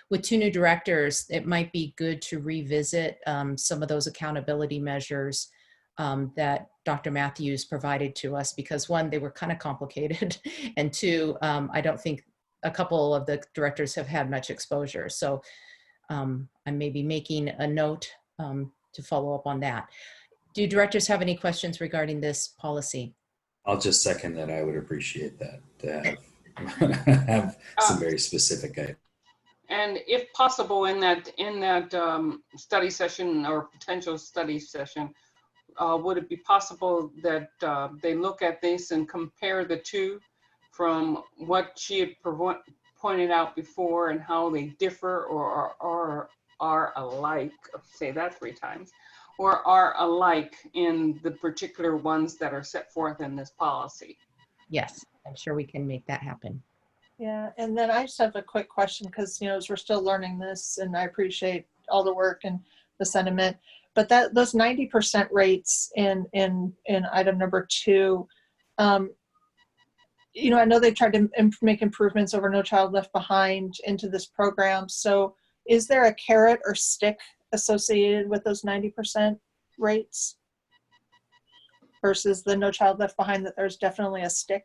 With 2 new directors, it might be good to revisit some of those accountability measures that Dr. Matthews provided to us, because 1, they were kind of complicated, and 2, I don't think a couple of the directors have had much exposure. So I may be making a note to follow up on that. Do directors have any questions regarding this policy? I'll just second that. I would appreciate that, to have some very specific items. And if possible, in that study session or potential study session, would it be possible that they look at this and compare the two from what she had pointed out before and how they differ or are alike, say that 3 times, or are alike in the particular ones that are set forth in this policy? Yes, I'm sure we can make that happen. Yeah, and then I just have a quick question, because as we're still learning this, and I appreciate all the work and the sentiment, but those 90% rates in item number 2, I know they tried to make improvements over No Child Left Behind into this program. So is there a carrot or stick associated with those 90% rates versus the No Child Left Behind, that there's definitely a stick?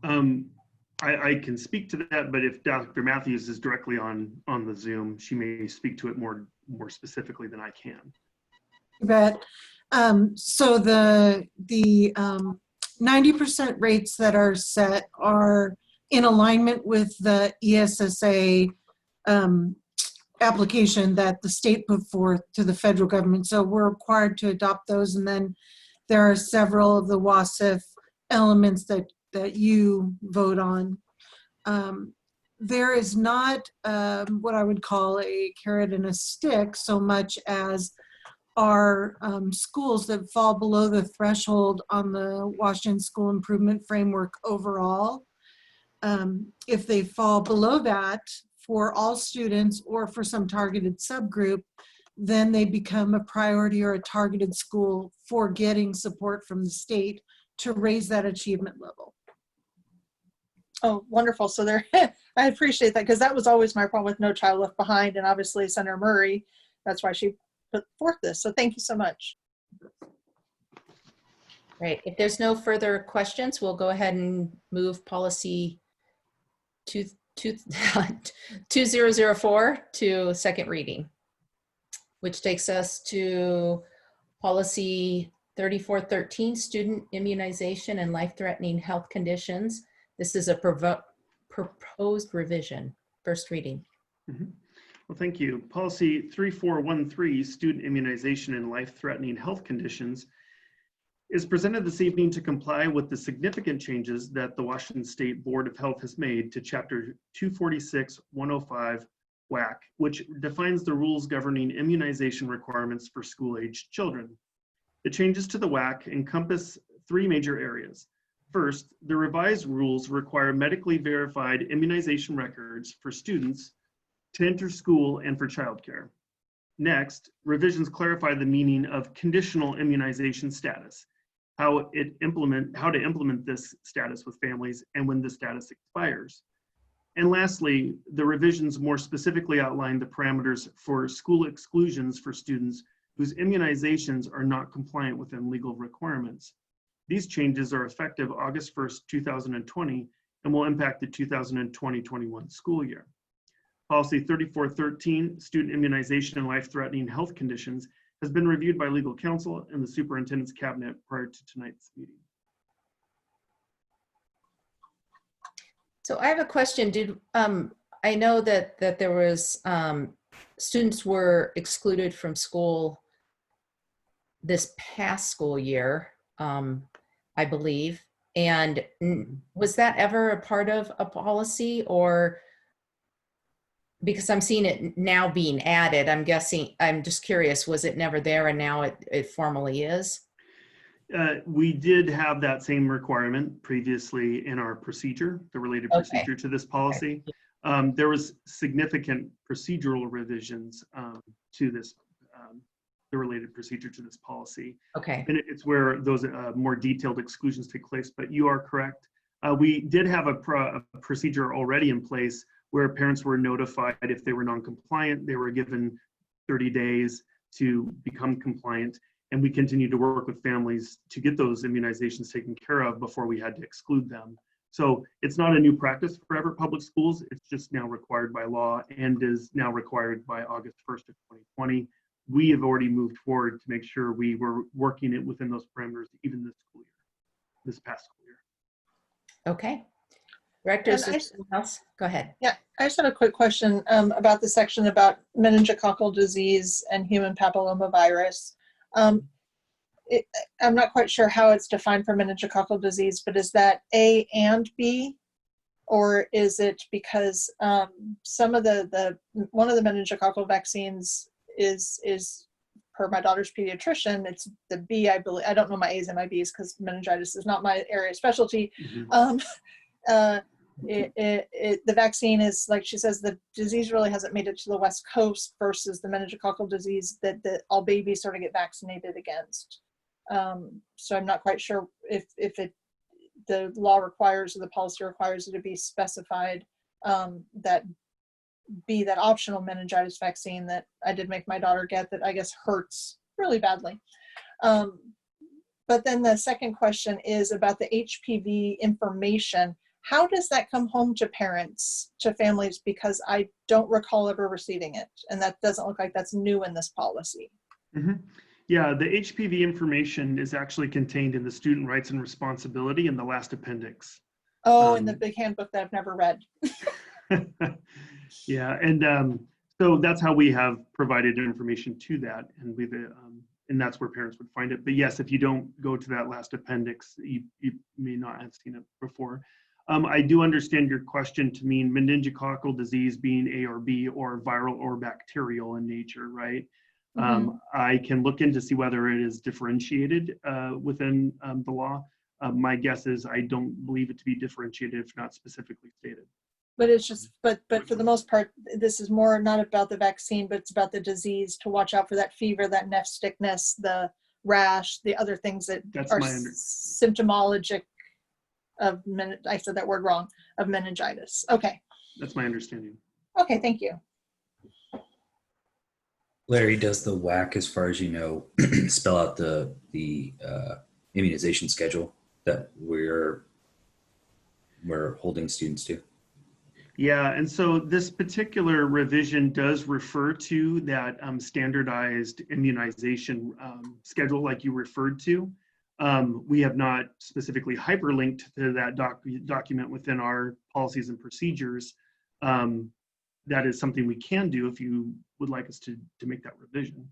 I can speak to that, but if Dr. Matthews is directly on the Zoom, she may speak to it more specifically than I can. You bet. So the 90% rates that are set are in alignment with the ESSA application that the state put forth to the federal government. So we're required to adopt those. And then there are several of the WASIF elements that you vote on. There is not what I would call a carrot and a stick so much as are schools that fall below the threshold on the Washington School Improvement Framework overall. If they fall below that for all students or for some targeted subgroup, then they become a priority or a targeted school for getting support from the state to raise that achievement level. Oh, wonderful. So there, I appreciate that, because that was always my problem with No Child Left Behind, and obviously Senator Murray, that's why she put forth this. So thank you so much. Great. If there's no further questions, we'll go ahead and move policy 2004 to second reading, which takes us to policy 3413, student immunization and life-threatening health conditions. This is a proposed revision, first reading. Well, thank you. Policy 3413, student immunization and life-threatening health conditions, is presented this evening to comply with the significant changes that the Washington State Board of Health has made to Chapter 246-105 WAC, which defines the rules governing immunization requirements for school-aged children. The changes to the WAC encompass three major areas. First, the revised rules require medically verified immunization records for students to enter school and for childcare. Next, revisions clarify the meaning of conditional immunization status, how to implement this status with families and when the status expires. And lastly, the revisions more specifically outline the parameters for school exclusions for students whose immunizations are not compliant within legal requirements. These changes are effective August 1st, 2020, and will impact the 2020-21 school year. Policy 3413, student immunization and life-threatening health conditions, has been reviewed by legal counsel and the superintendent's cabinet prior to tonight's meeting. So I have a question. I know that there was students were excluded from school this past school year, I believe. And was that ever a part of a policy, or because I'm seeing it now being added, I'm guessing, I'm just curious, was it never there and now it formally is? We did have that same requirement previously in our procedure, the related procedure to this policy. There was significant procedural revisions to this, the related procedure to this policy. Okay. And it's where those more detailed exclusions take place, but you are correct. We did have a procedure already in place where parents were notified if they were non-compliant. They were given 30 days to become compliant. And we continued to work with families to get those immunizations taken care of before we had to exclude them. So it's not a new practice for Everett Public Schools. It's just now required by law and is now required by August 1st of 2020. We have already moved forward to make sure we were working it within those parameters even this school year, this past school year. Okay. Director, is there something else? Go ahead. Yeah, I just have a quick question about the section about meningococcal disease and human papillomavirus. I'm not quite sure how it's defined for meningococcal disease, but is that A and B, or is it because some of one of the meningococcal vaccines is per my daughter's pediatrician, it's the B, I believe. I don't know my A's and my B's because meningitis is not my area of specialty. The vaccine is, like she says, the disease really hasn't made it to the West Coast versus the meningococcal disease that all babies sort of get vaccinated against. So I'm not quite sure if the law requires or the policy requires it to be specified that be that optional meningitis vaccine that I did make my daughter get that I guess hurts really badly. But then the second question is about the HPV information. How does that come home to parents, to families? Because I don't recall ever receiving it. And that doesn't look like that's new in this policy. Yeah, the HPV information is actually contained in the Student Rights and Responsibility in the last appendix. Oh, in the big handbook that I've never read. Yeah, and so that's how we have provided information to that, and that's where parents would find it. But yes, if you don't go to that last appendix, you may not have seen it before. I do understand your question to mean meningococcal disease being A or B, or viral or bacterial in nature, right? I can look in to see whether it is differentiated within the law. My guess is I don't believe it to be differentiated if not specifically stated. But it's just, but for the most part, this is more not about the vaccine, but it's about the disease, to watch out for that fever, that neck stickness, the rash, the other things that are symptomologic of, I said that word wrong, of meningitis. Okay. That's my understanding. Okay, thank you. Larry, does the WAC, as far as you know, spell out the immunization schedule that we're holding students to? Yeah, and so this particular revision does refer to that standardized immunization schedule like you referred to. We have not specifically hyperlinked to that document within our policies and procedures. That is something we can do if you would like us to make that revision.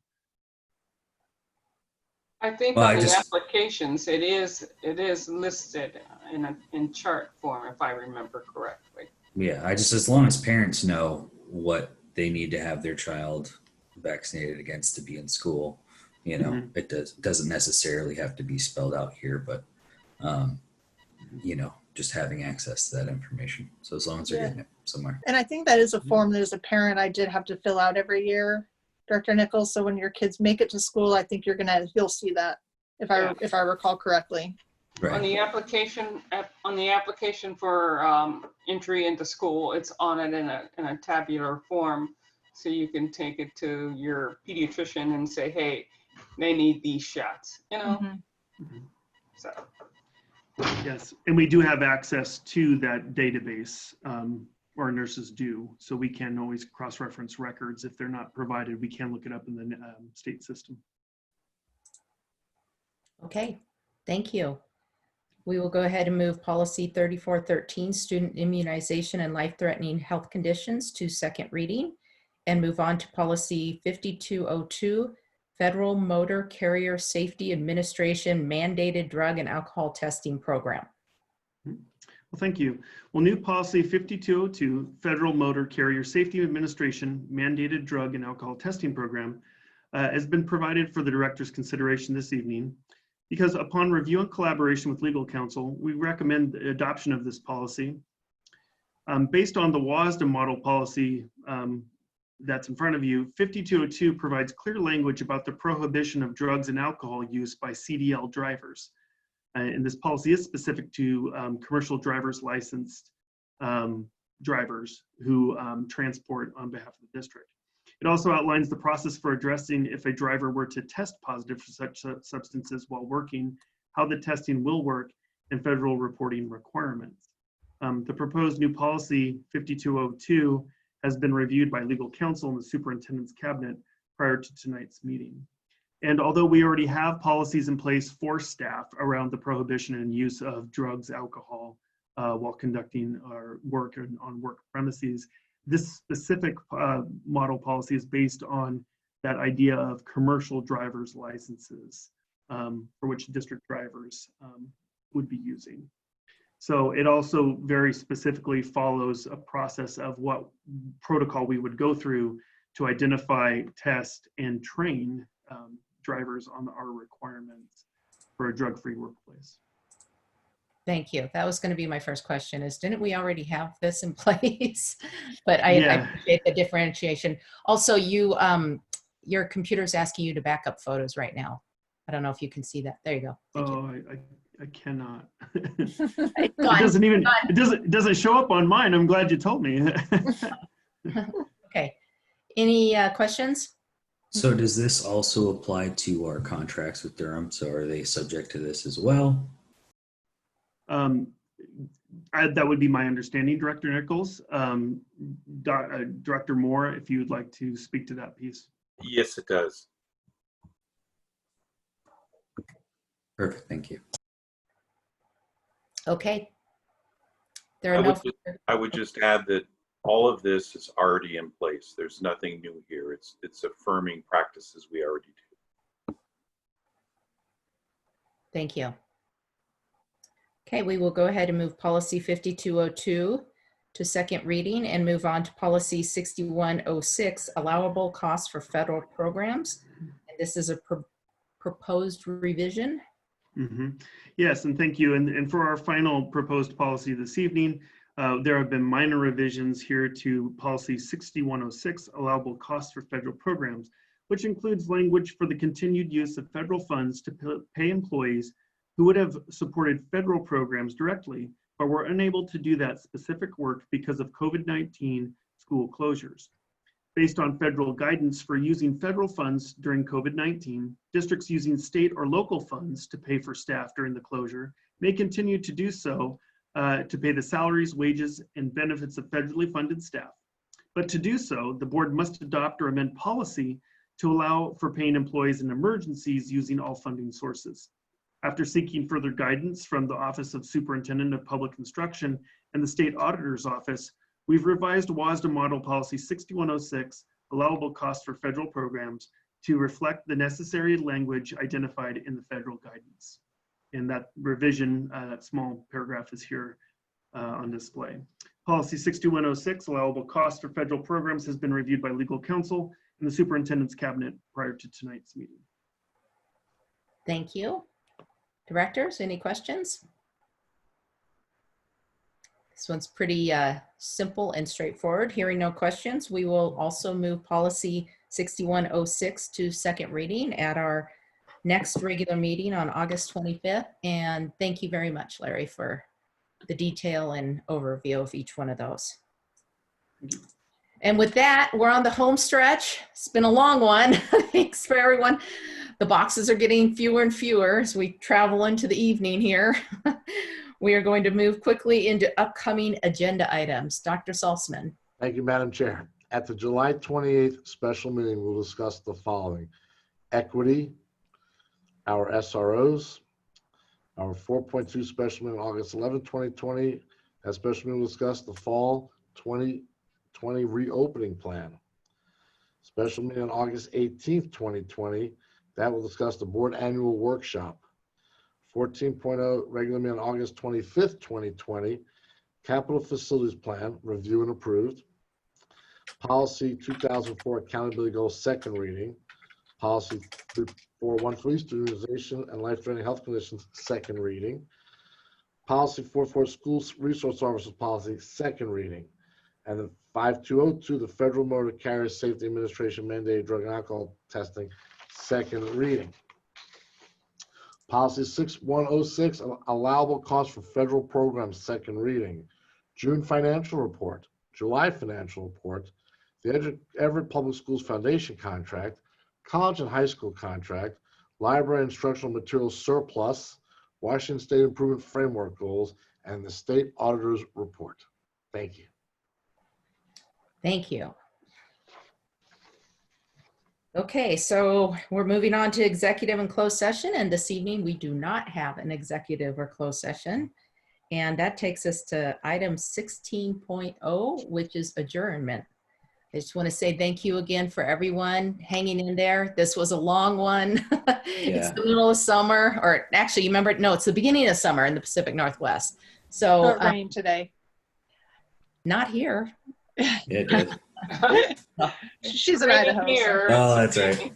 I think on the applications, it is listed in chart form, if I remember correctly. Yeah, as long as parents know what they need to have their child vaccinated against to be in school, you know, it doesn't necessarily have to be spelled out here, but you know, just having access to that information. So as long as they're getting it somewhere. And I think that is a form that as a parent I did have to fill out every year, Director Nichols. So when your kids make it to school, I think you'll see that if I recall correctly. Right. On the application for entry into school, it's on it in a tabular form, so you can take it to your pediatrician and say, hey, they need these shots, you know. So yes, and we do have access to that database, or nurses do, so we can always cross-reference records. If they're not provided, we can look it up in the state system. Okay, thank you. We will go ahead and move policy 3413, student immunization and life-threatening health conditions, to second reading, and move on to policy 5202, federal motor carrier safety administration mandated drug and alcohol testing program. Well, thank you. Well, new policy 5202, federal motor carrier safety administration mandated drug and alcohol testing program, has been provided for the director's consideration this evening. Because upon review and collaboration with legal counsel, we recommend the adoption of this policy. Based on the WASDA model policy that's in front of you, 5202 provides clear language about the prohibition of drugs and alcohol use by CDL drivers. And this policy is specific to commercial driver's licensed drivers who transport on behalf of the district. It also outlines the process for addressing if a driver were to test positive for such substances while working, how the testing will work, and federal reporting requirements. The proposed new policy 5202 has been reviewed by legal counsel and the superintendent's cabinet prior to tonight's meeting. And although we already have policies in place for staff around the prohibition and use of drugs, alcohol, while conducting our work on work premises, this specific model policy is based on that idea of commercial driver's licenses for which district drivers would be using. So it also very specifically follows a process of what protocol we would go through to identify, test, and train drivers on our requirements for a drug-free workplace. Thank you. That was going to be my first question, is didn't we already have this in place? But I appreciate the differentiation. Also, your computer's asking you to back up photos right now. I don't know if you can see that. There you go. Thank you. I cannot. It doesn't show up on mine. I'm glad you told me. Okay. Any questions? So does this also apply to our contracts with Durham? So are they subject to this as well? That would be my understanding, Director Nichols. Director Moore, if you would like to speak to that piece. Yes, it does. Perfect, thank you. Okay. I would just add that all of this is already in place. There's nothing new here. It's affirming practices we already do. Thank you. Okay, we will go ahead and move policy 5202 to second reading and move on to policy 6106, allowable costs for federal programs. And this is a proposed revision. Yes, and thank you. And for our final proposed policy this evening, there have been minor revisions here to policy 6106, allowable costs for federal programs, which includes language for the continued use of federal funds to pay employees who would have supported federal programs directly, but were unable to do that specific work because of COVID-19 school closures. Based on federal guidance for using federal funds during COVID-19, districts using state or local funds to pay for staff during the closure may continue to do so to pay the salaries, wages, and benefits of federally funded staff. But to do so, the board must adopt or amend policy to allow for paying employees in emergencies using all funding sources. After seeking further guidance from the Office of Superintendent of Public Instruction and the State Auditor's Office, we've revised WASDA Model Policy 6106, allowable costs for federal programs, to reflect the necessary language identified in the federal guidance. And that revision, that small paragraph is here on display. Policy 6106, allowable costs for federal programs, has been reviewed by legal counsel and the superintendent's cabinet prior to tonight's meeting. Thank you. Directors, any questions? This one's pretty simple and straightforward. Hearing no questions, we will also move policy 6106 to second reading at our next regular meeting on August 25th. And thank you very much, Larry, for the detail and overview of each one of those. And with that, we're on the home stretch. It's been a long one. Thanks for everyone. The boxes are getting fewer and fewer as we travel into the evening here. We are going to move quickly into upcoming agenda items. Dr. Salzman. Thank you, Madam Chair. At the July 28th special meeting, we'll discuss the following: equity, our SROs, our 4.2 special meeting August 11, 2020. That special meeting will discuss the fall 2020 reopening plan. Special meeting on August 18th, 2020. That will discuss the board annual workshop. 14.0 regular meeting on August 25th, 2020. Capital facilities plan, review and approved. Policy 2004 accountability goals, second reading. Policy 413 studentization and life-threatening health conditions, second reading. Policy 44 school resource officers policy, second reading. And the 5202, the Federal Motor Carrier Safety Administration mandated drug and alcohol testing, second reading. Policy 6106, allowable costs for federal programs, second reading. June financial report, July financial report, the Everett Public Schools Foundation contract, college and high school contract, library instructional materials surplus, Washington State Improvement Framework goals, and the state auditor's report. Thank you. Thank you. Okay, so we're moving on to executive and closed session, and this evening we do not have an executive or closed session. And that takes us to item 16.0, which is adjournment. I just want to say thank you again for everyone hanging in there. This was a long one. It's the middle of summer, or actually, you remember, no, it's the beginning of summer in the Pacific Northwest. So it rained today. Not here. It did. She's in Idaho. Oh, that's right.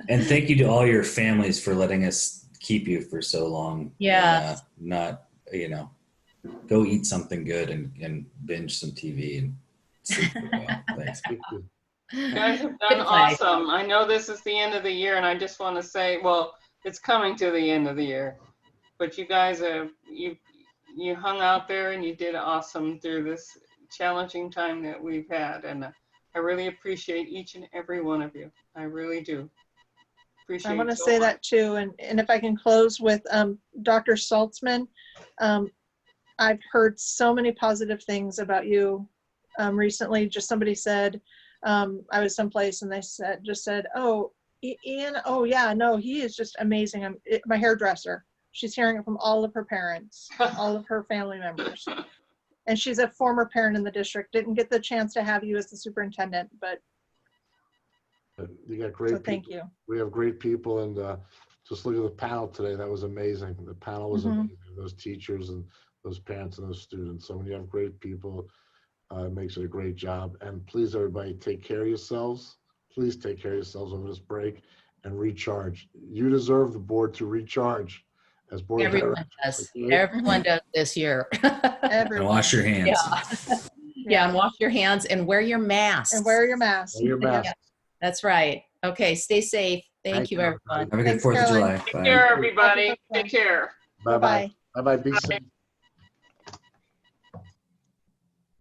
And thank you to all your families for letting us keep you for so long. Yeah. And, not, you know, go eat something good and binge some TV and sleep for a while. Thanks. You guys have done awesome. I know this is the end of the year, and I just want to say, well, it's coming to the end of the year, but you guys have, you hung out there and you did awesome through this challenging time that we've had, and I really appreciate each and every one of you. I really do. Appreciate I want to so say much. that too, and if I can close with Dr. Saltzman, I've heard so many positive things about you recently. Just somebody said, I was someplace and they said, oh, Ian, oh yeah, no, he is just amazing. My hairdresser, she's hearing it from all of her parents, all of her family members. And she's a former parent in the district. Didn't get the chance to have you as the superintendent, but you got great so people. thank you. We have great people, and just look at the panel today. That was amazing. The panel was amazing. Those teachers and those parents and those students. So when you have great people, it makes it a great job. And please, everybody, take care of yourselves. Please take care of yourselves over this break and recharge. You deserve the board to recharge. As board Everyone does. Everyone does this year. And wash your hands. Yeah. Yeah, and wash your hands and wear your mask. And wear your mask. Wear your mask. Yeah, that's right. Okay, stay safe. Thank you, everyone. Have a good 4th of July. Take care, everybody. Take care. Bye-bye. Bye-bye. Be safe.